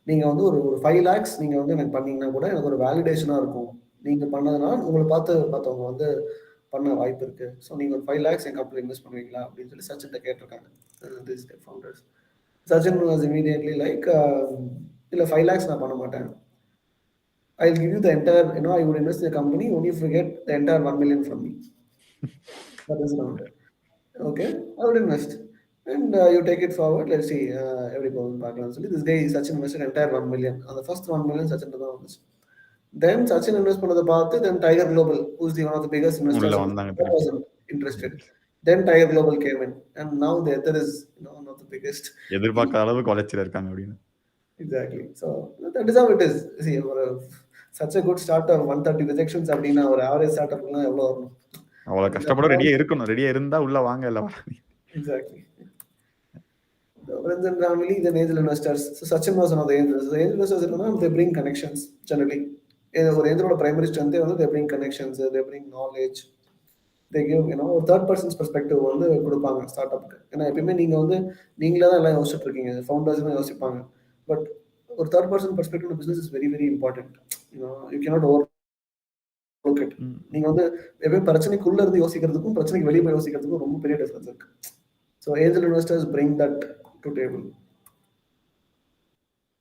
நீங்க வந்து ஒரு 5 lakhs நீங்க வந்து எனக்கு பண்ணீங்கன்னா கூட எனக்கு ஒரு வேலிடேஷனா இருக்கும். நீங்க பண்ணதுனால உங்களை பார்த்தவங்க வந்து பண்ண வாய்ப்பு இருக்கு. ஸோ நீங்க ஒரு 5 lakhs என் கம்பெனி இன்வெஸ்ட் பண்ணுவீங்களா அப்படின்னு சொல்லி சச்சின் கேட்டிருக்காங்க. These founders. Sachin was immediately like, இல்ல 5 lakhs நான் பண்ண மாட்டேன். I'll give you the entire, I would invest in the company only if you get the entire 1 million from me. That is not it. Okay, I would invest. And you take it forward, let's see, every person background. So this guy, Sachin invested entire 1 million. On the first 1 million, Sachin did not invest. Then Sachin invest பண்ணத பார்த்து, then Tiger Global, who's one of the biggest investors, wasn't interested. Then Tiger Global came in, and now the other is one of the biggest. எதிர்பார்க்காத அளவுக்கு வளர்ச்சியில இருக்காங்க அப்படின்னு. Exactly. So that is how it is. See, such a good startup, 130 rejections அப்படின்னா ஒரு average ஸ்டார்ட்அப்லாம் எவ்வளவு வரும்? அவ்வளவு கஷ்டப்பட ரெடியா இருக்கணும். ரெடியா இருந்தா உள்ள வாங்க இல்ல. Exactly. Friends and family, then angel investors. So Sachin was one of the angels. The angel investors, they bring connections generally. ஒரு ஏஞ்சலோட பிரைமரி ஸ்ட்ரென்த்தே வந்து they bring connections, they bring knowledge, they give ஒரு தேர்ட் பர்சன்ஸ் பெர்ஸ்பெக்டிவ் வந்து கொடுப்பாங்க start அப்க்கு. ஏன்னா எப்பயுமே நீங்க வந்து நீங்களே தான் எல்லாம் யோசிச்சுட்டு இருக்கீங்க, ஃபவுண்டர்ஸ் தான் யோசிப்பாங்க. பட் ஒரு third person perspective business is very very important. You cannot over look it. நீங்க வந்து எப்பயும் பிரச்சனைக்குள்ள இருந்து யோசிக்கிறதுக்கும் பிரச்சனைக்கு வெளியே போய் யோசிக்கிறதுக்கும் ரொம்ப பெரிய டிஃபரன்ஸ் இருக்கு. So angel investors bring that to table.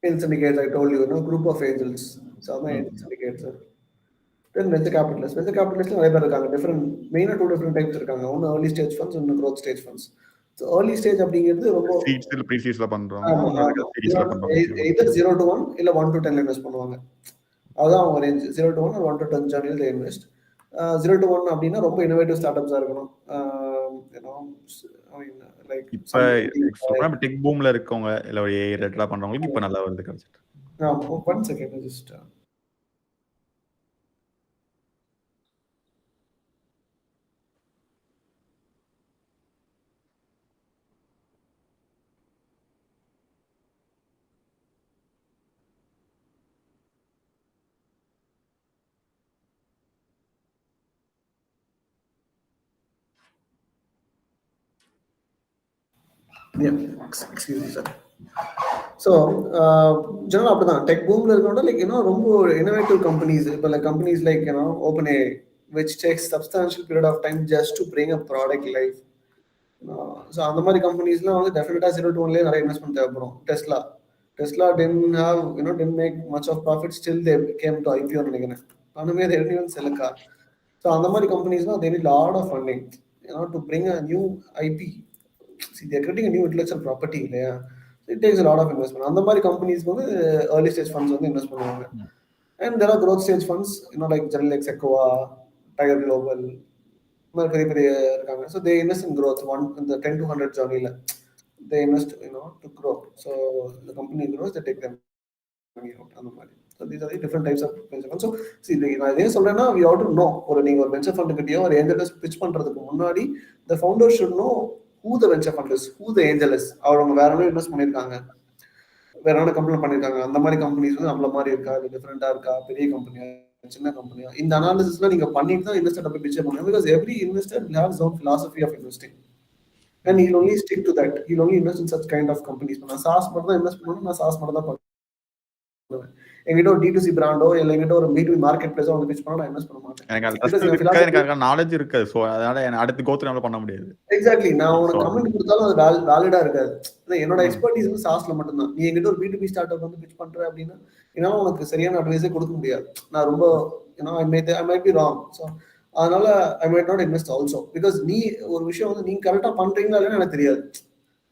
Angel syndicates, I told you, group of angels. So angel syndicates. Then venture capitalists. Venture capitalists நிறைய பேர் இருக்காங்க. மெயினா 2 different types இருக்காங்க. ஒன்னு early stage funds, ஒன்னு growth stage funds. So early stage அப்படிங்கிறது ரொம்ப சீட்ஸ்ல ப்ரீசீட்ஸ்ல பண்றவங்க, சீரிஸ்ல பண்றவங்க. either 0 to 1 இல்ல 1 to 10 இன்வெஸ்ட் பண்ணுவாங்க. அதுதான் அவங்க range. 0 to 1 or 1 to 10 ஜர்னியில் they invest. 0 to 1 அப்படின்னா ரொம்ப இன்னோவேட்டிவ் ஸ்டார்ட்அப்ஸா இருக்கணும். இப்ப டெக் பூம்ல இருக்கவங்க இல்ல ஒரு ஏஐ ரிலேட்டடா பண்றவங்களுக்கு இப்ப நல்லா வருது கிடைச்சிட்டு. One second, just excuse me, sir. So general அப்படிதான் டெக் பூம்ல இருக்கோட ரொம்ப இன்னோவேட்டிவ் கம்பெனிஸ். இப்போ companies like open A which takes substantial period of time just to bring a product live. So அந்த மாதிரி கம்பெனிஸ்லாம் வந்து டெஃபினட்டா 0 to 1 நிறைய இன்வெஸ்ட்மெண்ட் தேவைப்படும். Tesla didn't make much of profit, still they came to IPO நினைக்கிறேன். பணமே they didn't even sell a car. So அந்த மாதிரி கம்பெனிஸ்லாம் they need lot of funding to bring a new IP. See, they are creating a new intellectual property இல்லையா. It takes a lot of investment. அந்த மாதிரி கம்பெனிஸ்க்கு வந்து early stage funds வந்து invest பண்ணுவாங்க. And there are growth stage funds, like general like Sequoia, Tiger Global, பெரிய பெரிய இருக்காங்க. So they invest in growth, in the 10 to 100 journey. They invest to grow. So the company grows, they take them out. அந்த மாதிரி. So these are the different types of venture funds. So see, நான் இதே சொல்றேன்னா we ought to know, நீங்க ஒரு venture fund கிட்டயோ ஒரு angel pitch பண்றதுக்கு முன்னாடி the founder should know who the venture fund is, who the angel is. அவங்க வேற என்ன இன்வெஸ்ட் பண்ணிருக்காங்க, வேற என்ன கம்பெனி பண்ணிருக்காங்க, அந்த மாதிரி கம்பெனிஸ் வந்து நம்மள மாதிரி இருக்கா, இது டிஃபரெண்டா இருக்கா, பெரிய கம்பெனியா சின்ன கம்பெனியா, இந்த அனாலிசிஸ்லாம் நீங்க பண்ணிட்டு தான் இன்வெஸ்டர் போய் பிச்சை பண்ணுங்க. Because every investor will have his own philosophy of investing and he'll only stick to that. He'll only invest in such kind of companies. நான் சாஸ் மட்டும் தான் இன்வெஸ்ட் பண்ணணும், நான் சாஸ் மட்டும் தான் பண்ணுவேன். என்கிட்ட ஒரு D2C பிராண்டோ இல்ல என்கிட்ட ஒரு B2B மார்க்கெட் பிளேஸோ வந்து பிச் பண்ணா நான் இன்வெஸ்ட் பண்ண மாட்டேன். எனக்கு நாலேஜ் இருக்கு. சோ அதனால அடுத்து கோ த்ரூ பண்ண முடியாது. எக்ஸாக்ட்லி. நான் உனக்கு கமெண்ட் கொடுத்தாலும் அது வேலிடா இருக்காது. என்னோட எக்ஸ்பர்டீஸ் வந்து சாஸ்ல மட்டும் தான். நீ என்கிட்ட ஒரு B2B ஸ்டார்ட் அப் வந்து பிச் பண்ற அப்படின்னா என்னால உனக்கு சரியான அட்வைஸே கொடுக்க முடியாது. நான் ரொம்ப I might be wrong. So அதனால I might not invest also, because நீ ஒரு விஷயம் வந்து நீங்க கரெக்டா பண்றீங்களா இல்லைன்னு எனக்கு தெரியாது.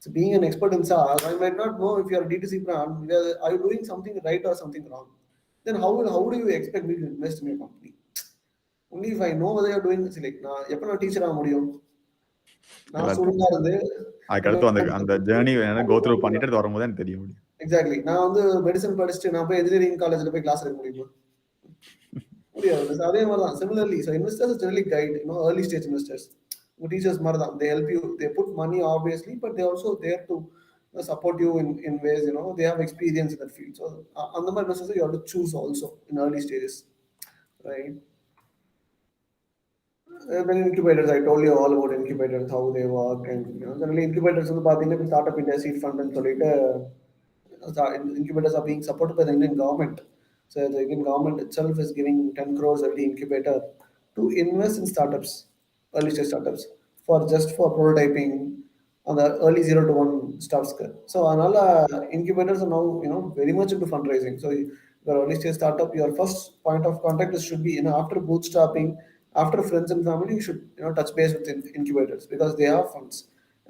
So being an expert in SaaS, I might not know if you are a D2C brand, are you doing something right or something wrong? Then how do you expect me to invest in your company? Only if I know whether you are doing this. Like நான் எப்ப நான் teacher ஆக முடியும்? நான் ஸ்டூடெண்டா இருந்து அதுக்கு அந்த journey go through பண்ணிட்டு வரும்போது எனக்கு தெரியும். எக்ஸாக்ட்லி. நான் வந்து மெடிசன் படிச்சுட்டு நான் போய் இன்ஜினியரிங் காலேஜ்ல போய் கிளாஸ் எடுக்க முடியுமா? முடியாது. அதே மாதிரி தான் similarly. So investors generally guide, early stage investors teachers மாதிரி தான். they help you, they put money obviously, but they also there to support you in ways, they have experience in that field. So அந்த மாதிரி investors you have to choose also in early stages, right? Then incubators, I told you all about incubators, how they work. And generally incubators வந்து பாத்தீங்கன்னா startup India seed fund ன்னு சொல்லிட்டு incubators are being supported by the Indian government. So the Indian government itself is giving 10 crores every incubator to invest in startups, early stage startups, for prototyping on the early 0 to 1 stuff. So another incubators are now very much into fundraising. So your early stage startup, your first point of contact should be after bootstrapping, after friends and family, you should touch base with incubators, because they have funds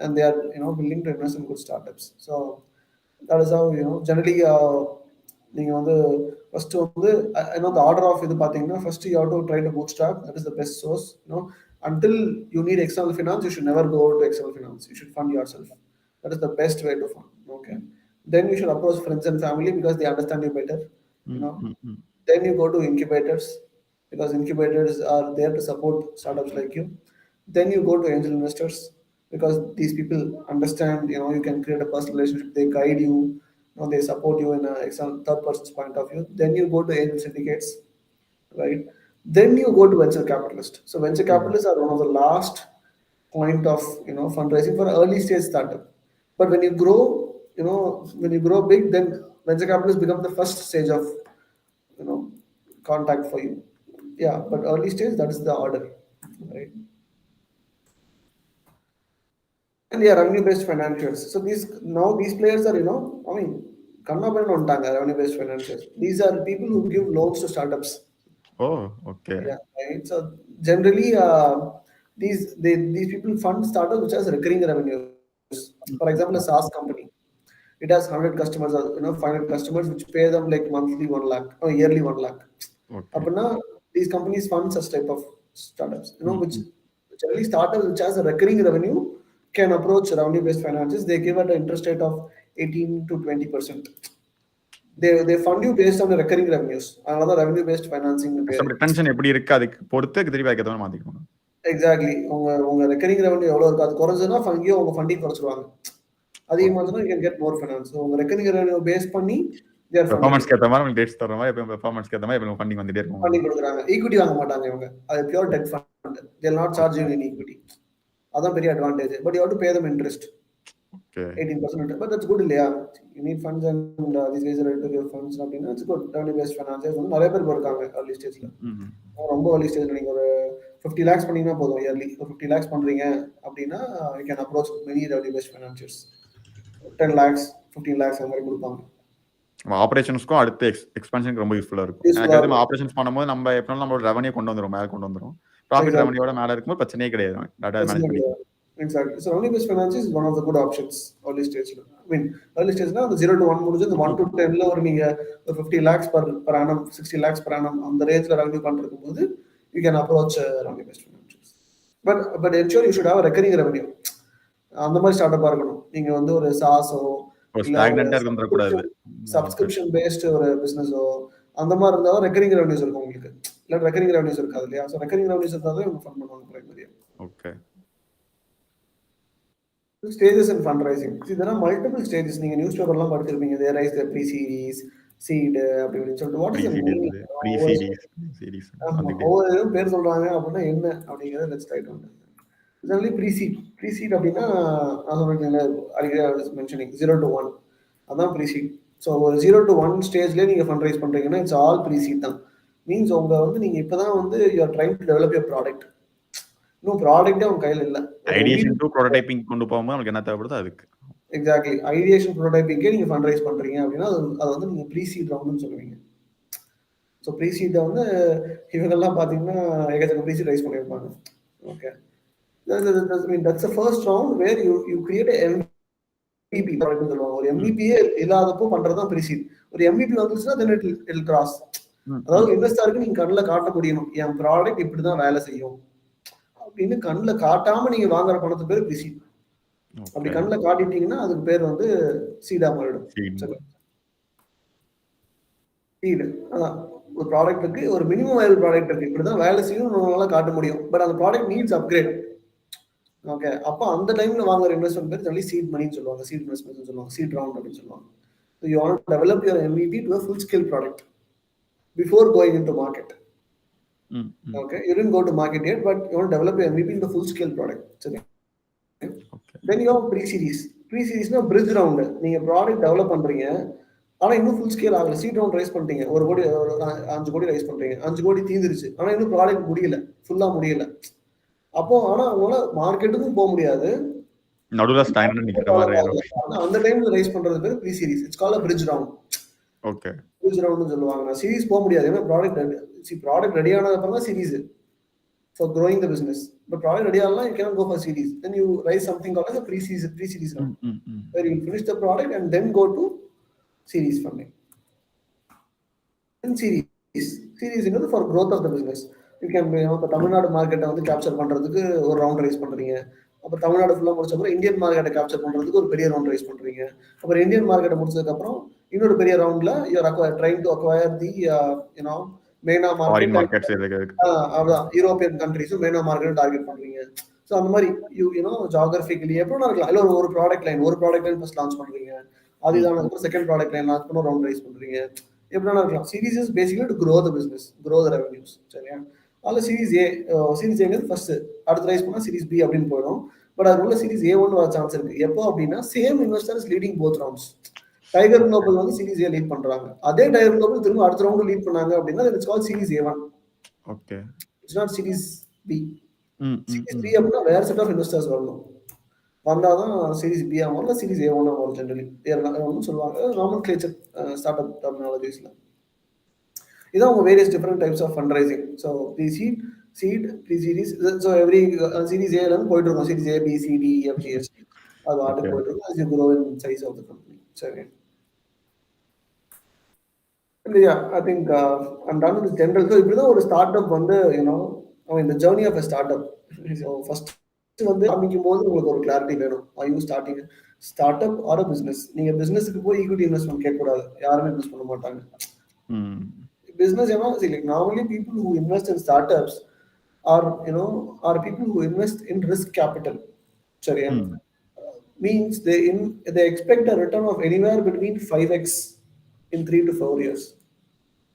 and they are willing to invest in good startups. So that is how generally நீங்க வந்து first வந்து the order of இது பாத்தீங்கன்னா first you have to try to bootstrap. That is the best source. Until you need external finance, you should never go to external finance. You should fund yourself. That is the best way to fund. Okay. Then you should approach friends and family, because they understand you better. Then you go to incubators, because incubators are there to support startups like you. Then you go to angel investors. because these people understand, you can create a personal relationship, they guide you, they support you in a third person's point of view. Then you go to angel syndicates, right? Then you go to venture capitalists. So venture capitalists are one of the last point of fundraising for an early stage startup. But when you grow, when you grow big, then venture capitalists become the first stage of contact for you. Yeah, but early stage, that is the order, right? And yeah, revenue-based financials. So these players are, Kannapan on Tanga, revenue-based financials. These are people who give loans to startups. Oh, okay. Yeah, right. So generally, these people fund startups which has recurring revenues. For example, a SaaS company, it has 100 customers, 500 customers, which pay them like monthly 1 lakh or yearly 1 lakh. Okay. Apna, these companies fund such type of startups, which generally startups which has a recurring revenue can approach revenue-based finances. They give at an interest rate of 18 to 20%. They fund you based on the recurring revenues. Another revenue-based financing. Retention எப்படி இருக்கு அதுக்கு பொறுத்து திருப்பி அதுக்கு ஏத்த மாத்திக்கணும். Exactly. உங்க recurring revenue எவ்வளவு இருக்கு, அது குறைஞ்சதுன்னா ஃபங்கியோ உங்க ஃபண்டிங் குறைச்சிருவாங்க. அதிகமாச்சுன்னா you can get more finance. உங்க ரெக்கரிங் ரெவன்யூ பேஸ் பண்ணி பெர்ஃபார்மன்ஸ்க்கு ஏத்த மாதிரி உங்களுக்கு டேட்ஸ் தர மாதிரி எப்பவும் பெர்ஃபார்மன்ஸ்க்கு ஏத்த மாதிரி எப்பவும் ஃபண்டிங் வந்துட்டே இருக்கும். ஃபண்டிங் கொடுக்குறாங்க. ஈக்விட்டி வாங்க மாட்டாங்க இவங்க. அது pure debt fund. they will not charge you in equity. அதான் பெரிய advantage. But you have to pay them interest. Okay. 18%. But that's good இல்லையா? You need funds and these guys are ready to give funds அப்படின்னா it's good. revenue based finances வந்து நிறைய பேர் இருக்காங்க early stageல. ரொம்ப early stageல நீங்க ஒரு 50 lakhs பண்ணீங்கன்னா போதும் இயர்லி. 50 lakhs பண்றீங்க அப்படின்னா you can approach many revenue based financiers. 10 lakhs, 15 lakhs அந்த மாதிரி கொடுப்பாங்க. ஆபரேஷன்ஸ்க்கும் அடுத்த எக்ஸ்பான்ஷனுக்கு ரொம்ப யூஸ்ஃபுல்லா இருக்கும். எனக்கு ஆபரேஷன்ஸ் பண்ணும்போது நம்ம எப்பனாலும் நம்மளோட ரெவன்யூ கொண்டு வந்துரும், மேல கொண்டு வந்துரும். ப்ராஃபிட் ரெவன்யூவோட மேல இருக்கும்போது பிரச்சனையே கிடையாது. டாட்டா மேனேஜ் பண்ணி. Exactly. So revenue based finance is one of the good options early stage. I mean, early stage na the 0 to 1 முடிஞ்சு the 1 to 10 ல ஒரு நீங்க 50 lakhs per annum, 60 lakhs per annum அந்த ரேஞ்ச்ல revenue பண்றதுக்கும்போது you can approach revenue based financials. But ensure you should have a recurring revenue. அந்த மாதிரி start இருக்கணும். நீங்க வந்து ஒரு சாஸோ ஸ்டாக்னன்ட்டா இருக்கற கூடாது. சப்ஸ்கிரிப்ஷன் பேஸ்ட் ஒரு பிசினஸோ அந்த மாதிரி இருந்தா ரெக்கரிங் ரெவன்யூஸ் இருக்கும் உங்களுக்கு. இல்ல ரெக்கரிங் ரெவன்யூஸ் இருக்காது இல்லையா? சோ ரெக்கரிங் ரெவன்யூஸ் இருந்தா தான் ஃபண்ட் பண்ணுவாங்க பிரைமரியா. Okay. Stages in fundraising. See, there are multiple stages. நீங்க நியூஸ் பேப்பர்லாம் படிச்சிருப்பீங்க. There is the pre-series, seed அப்படின்னு சொல்லிட்டு. What is the meaning? Pre-series. ஒவ்வொரு பேர் சொல்றாங்க அப்படின்னா என்ன அப்படிங்கறத let's try to understand. Generally pre-seed. Pre-seed அப்படின்னா நான் சொல்றேன் அடிக்கடி mentioning 0 to 1. அதான் pre-seed. So ஒரு 0 to 1 ஸ்டேஜ்ல நீங்க fundraise பண்றீங்கன்னா it's all pre-seed தான். Means உங்க வந்து நீங்க இப்பதான் வந்து you are trying to develop your product. இன்னும் ப்ராடக்ட்டே உங்க கையில இல்ல. ஐடியேஷன் டு புரோட்டோடைப்பிங் கொண்டு போகும்போது உங்களுக்கு என்ன தேவைப்படுதோ அதுக்கு. எக்ஸாக்ட்லி. ஐடியேஷன் புரோட்டோடைப்பிங்கே நீங்க ஃபண்ட் ரைஸ் பண்றீங்க அப்படின்னா அது வந்து நீங்க ப்ரீ-சீட் ரவுண்ட்னு சொல்லுவீங்க. ஸோ ப்ரீ-சீட் வந்து இவங்கெல்லாம் பார்த்தீங்கன்னா ஏகச்சக்க ப்ரீ-சீட் ரைஸ் பண்ணியிருப்பாங்க. Okay. That's first round where you create MVP ப்ராடக்ட்னு சொல்லுவாங்க. ஒரு MVP இல்லாதப்போ பண்றது தான் ப்ரீ-சீட். ஒரு MVP வந்துச்சுன்னா தென் இட் வில் கிராஸ். அதாவது இன்வெஸ்டருக்கு நீங்க கண்ணில் காட்ட முடியணும், என் ப்ராடக்ட் இப்படிதான் வேலை செய்யும் அப்படின்னு கண்ணில் காட்டாம நீங்க வாங்குற பணத்து பேர் ப்ரீ-சீட். அப்படி கண்ணில் காட்டிட்டீங்கன்னா அதுக்கு பேர் வந்து சீடா மாறிடும். சீடு அதான் ஒரு ப்ராடக்ட்டுக்கு ஒரு மினிமம் வயல் ப்ராடக்ட் இருக்கு, இப்படிதான் வேலை செய்யும் நம்மளால காட்ட முடியும். பட் அந்த ப்ராடக்ட் நீட்ஸ் அப்கிரேட். ஓகே. அப்போ அந்த டைம்ல வாங்குற இன்வெஸ்ட்மெண்ட் பேர் சொல்லி சீட் மணின்னு சொல்லுவாங்க, சீட் இன்வெஸ்ட்மெண்ட் சொல்லுவாங்க, சீட் ரவுண்ட் அப்படின்னு சொல்லுவாங்க. So you want to develop your MVP to a full scale product before going into market. Okay, you didn't go to market yet, but you want to develop your MVP into full scale product. Okay. Then you have pre-series. Pre-series na bridge round. நீங்க product develop பண்றீங்க, ஆனா இன்னும் full scale ஆகல. Seat round rice பண்ணிட்டீங்க, 1 கோடி 5 கோடி rice பண்றீங்க, 5 கோடி தீந்துருச்சு, ஆனா இன்னும் ப்ராடக்ட் முடியல, ஃபுல்லா முடியல. அப்போ ஆனா உங்களால மார்க்கெட்டுக்கும் போக முடியாது, நடுவுல ஸ்டாண்ட் நிக்கிற மாதிரி. அந்த டைம்ல ரைஸ் பண்றது பேர் pre-series. It's called a bridge round. Okay. bridge round சொல்லுவாங்க. சீரிஸ் போக முடியாது, ஏன்னா ப்ராடக்ட் ரெடி ஆனது அப்புறம் தான் series for growing the business. But product ready ஆகலாம், you cannot go for series. Then you raise something called as a pre-series round, where you finish the product and then go to series funding. And series is for growth of the business. You can இப்போ தமிழ்நாடு மார்க்கெட்டை வந்து capture பண்றதுக்கு ஒரு round rice பண்றீங்க. அப்புறம் தமிழ்நாடு ஃபுல்லா முடிச்ச அப்புறம் இந்தியன் மார்க்கெட்டை கேப்சர் பண்றதுக்கு ஒரு பெரிய ரவுண்ட் ரைஸ் பண்றீங்க. அப்புறம் இந்தியன் மார்க்கெட்டை முடிச்சதுக்கு அப்புறம் இன்னொரு பெரிய ரவுண்ட்ல you are trying to acquire the மெயினா மார்க்கெட். அதான் யூரோப்பியன் கண்ட்ரீஸும் மெயினா மார்க்கெட் டார்கெட் பண்றீங்க. ஸோ அந்த மாதிரி ஜாகிரபிக்கலி எப்படின்னா இருக்கலாம். இல்லை ஒரு ப்ராடக்ட் லைன் ஃபர்ஸ்ட் லான்ச் பண்றீங்க, அது இதானதுக்கு செகண்ட் ப்ராடக்ட் லைன் லான்ச் பண்ண ரவுண்ட் ரைஸ் பண்றீங்க, எப்படின்னா இருக்கலாம். Series is basically to grow the business, grow the revenues. சரியா? அதில் சீரிஸ் ஏங்கிறது ஃபர்ஸ்ட், அடுத்த ரைஸ் பண்ணால் சீரிஸ் பி அப்படின்னு போயிடும். பட் அது உள்ள சீரிஸ் A1 வர சான்ஸ் இருக்கு. எப்போ அப்படின்னா same investor is leading both rounds. Tiger global வந்து சீரிஸ் A லீட் பண்றாங்க, அதே டைகர் குளோபல் திரும்ப அடுத்த ரவுண்ட் லீட் பண்ணாங்க அப்படின்னா it's called series A1. Okay, it's not series B. Series B அப்படின்னா வேற செட் ஆஃப் இன்வெஸ்டர்ஸ் வரணும், வந்தாதான் சீரிஸ் பி ஆகும், இல்லை சீரிஸ் A1 ஆகும். ஜென்ரலி சொல்லுவாங்க நார்மல் கிளேச்சர் ஸ்டார்ட் அப் டெர்மினாலஜிஸ்ல. இதான் உங்க various different types of fund raising. So seed pre series. So every series ஏல இருந்து போயிட்டு இருக்கும், series A B C D E F G H அது ஆர்டர் போயிட்டு இருக்கும் as you grow in size of the company. சரி, இல்லையா? I think I'm done with general. So இப்படிதான் ஒரு ஸ்டார்ட் அப் வந்து இந்த journey of a startup. So first வந்து ஆரம்பிக்கும் போது உங்களுக்கு ஒரு கிளாரிட்டி வேணும். Are you starting startup or a business? நீங்க பிசினஸ்க்கு போய் ஈக்விட்டி இன்வெஸ்ட்மெண்ட் கேட்கக்கூடாது, யாருமே இன்வெஸ்ட் பண்ண மாட்டாங்க. Business, like normally people who invest in startups are people who invest in risk capital. Sorry, means they expect a return of anywhere between 5x in 3 to 4 years.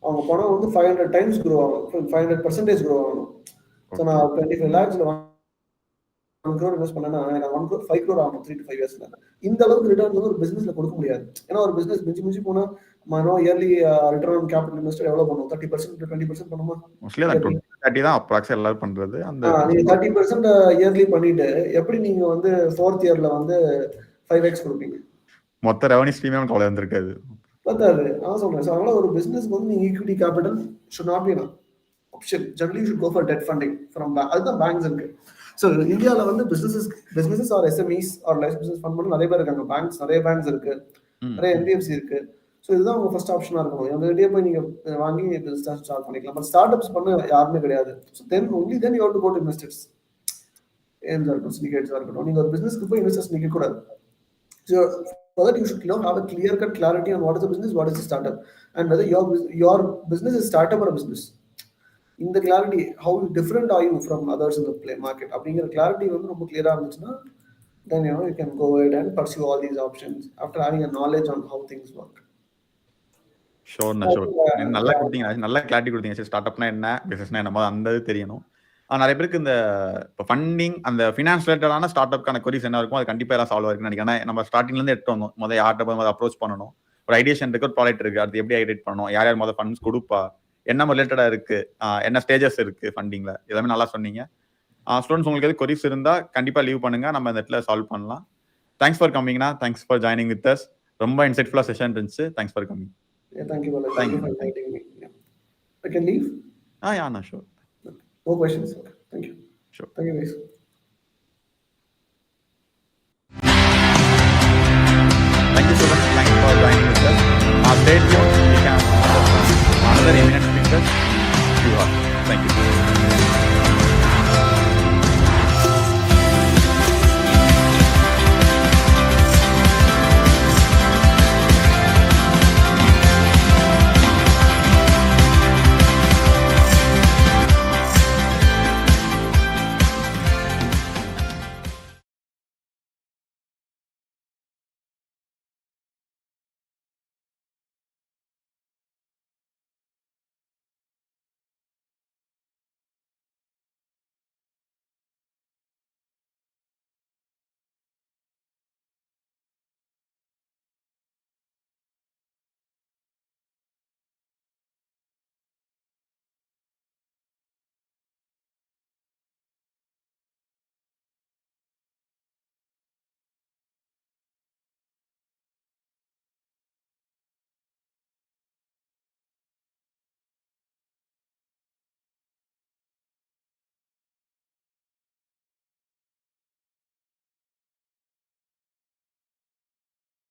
அவங்க பணம் வந்து 500 times grow ஆகும், 500% grow ஆகும். So நான் 25 lakhs 1 crore invest பண்ணேன்னா எனக்கு 1 crore 5 crore ஆகும் 3 to 5 yearsல. இந்த அளவுக்கு ரிட்டர்ன் வந்து ஒரு பிசினஸ்ல கொடுக்க முடியாது. ஏன்னா ஒரு பிசினஸ் மிஞ்சி போனா yearly return on capital invested எவ்வளவு பண்ணும்? 30% to 20% பண்ணுமா? மோஸ்ட்லி 30 தான் அப்ராக்ஸ் எல்லாரும் பண்றது. அந்த நீங்க 30% இயர்லி பண்ணிட்டு எப்படி நீங்க வந்து 4th இயர்ல வந்து 5x கொடுப்பீங்க? மொத்த ரெவன்யூ ஸ்ட்ரீமே நமக்கு அவ்வளவு வந்திருக்காது, பத்தாது. நான் சொல்றேன். ஸோ அதனால ஒரு பிசினஸ்க்கு வந்து நீங்க equity capital should not B an option. Generally you should go for debt funding from அதுதான் பேங்க்ஸ் இருக்கு. ஸோ இந்தியாவில் வந்து businesses or SMEs or life business fund பண்ண நிறைய பேர் இருக்காங்க. நிறைய பேங்க்ஸ் இருக்கு, நிறைய NBFC இருக்கு. ஸோ இதுதான் உங்க ஃபர்ஸ்ட் ஆப்ஷனா இருக்கணும். அந்த ஐடியா போய் நீங்க வாங்கி பிசினஸ் ஸ்டார்ட் பண்ணிக்கலாம். பட் ஸ்டார்ட் அப்ஸ் பண்ண யாருமே கிடையாது. So only then you have to go to investors. Syndicates இருக்கட்டும், நீங்க ஒரு பிசினஸ்க்கு போய் இன்வெஸ்டர்ஸ் நிக்க கூடாது. So for that you should have a clear cut clarity on what is the business, what is the startup, and whether your business is startup or a business. இந்த clarity, how different are you from others in the play market அப்படிங்கிற clarity வந்து ரொம்ப கிளியரா இருந்துச்சுன்னா then you can go ahead and pursue all these options after having a knowledge on how things work. Sure. நல்லா கொடுத்தீங்க, நல்லா clarity கொடுத்தீங்க. Start அப்னா என்ன, பிசினஸ்னா என்ன, அந்த இது தெரியணும். நிறைய பேருக்கு இந்த இப்போ ஃபண்டிங் அந்த ஃபினான்ஸ் ரிலேட்டடான ஸ்டார்ட் அப்கான கொரிஸ் என்ன இருக்கும், அது கண்டிப்பாக எல்லாம் சால்வ் ஆயிருக்குன்னு நினைக்கிறேன். ஏன்னா நம்ம ஸ்டார்டிங்லேருந்து எடுத்து வந்தோம், முதல் யார்கிட்ட அப்ரோச் பண்ணணும், ஒரு ஐடியேஷன் இருக்கு, ஒரு ப்ராடக்ட் இருக்கு, அது எப்படி ஐடியேட் பண்ணணும், யார் யார் முதல் ஃபண்ட்ஸ் கொடுப்பா, என்ன ரிலேட்டடா இருக்கு, என்ன ஸ்டேஜஸ் இருக்கு ஃபண்டிங்ல, எல்லாமே நல்லா சொன்னீங்க. ஸ்டூடெண்ட்ஸ் உங்களுக்கு எது கொரிஸ் இருந்தா கண்டிப்பா லீவ் பண்ணுங்க, நம்ம இந்த இடத்துல சால்வ் பண்ணலாம். தேங்க்ஸ் ஃபார் கம்மிங்னா, thanks for joining with us. ரொம்ப இன்சைட்ஃபுல்லா செஷன் இருந்துச்சு. Thanks for coming. Thank you, Balaji. Thank you for inviting me. I can leave? Yeah, no, sure. No questions. Okay. Thank you. Sure. Thank you, guys. Thank you so much. Thanks for joining with us. Stay tuned. We can another eminent speakers. Thank you.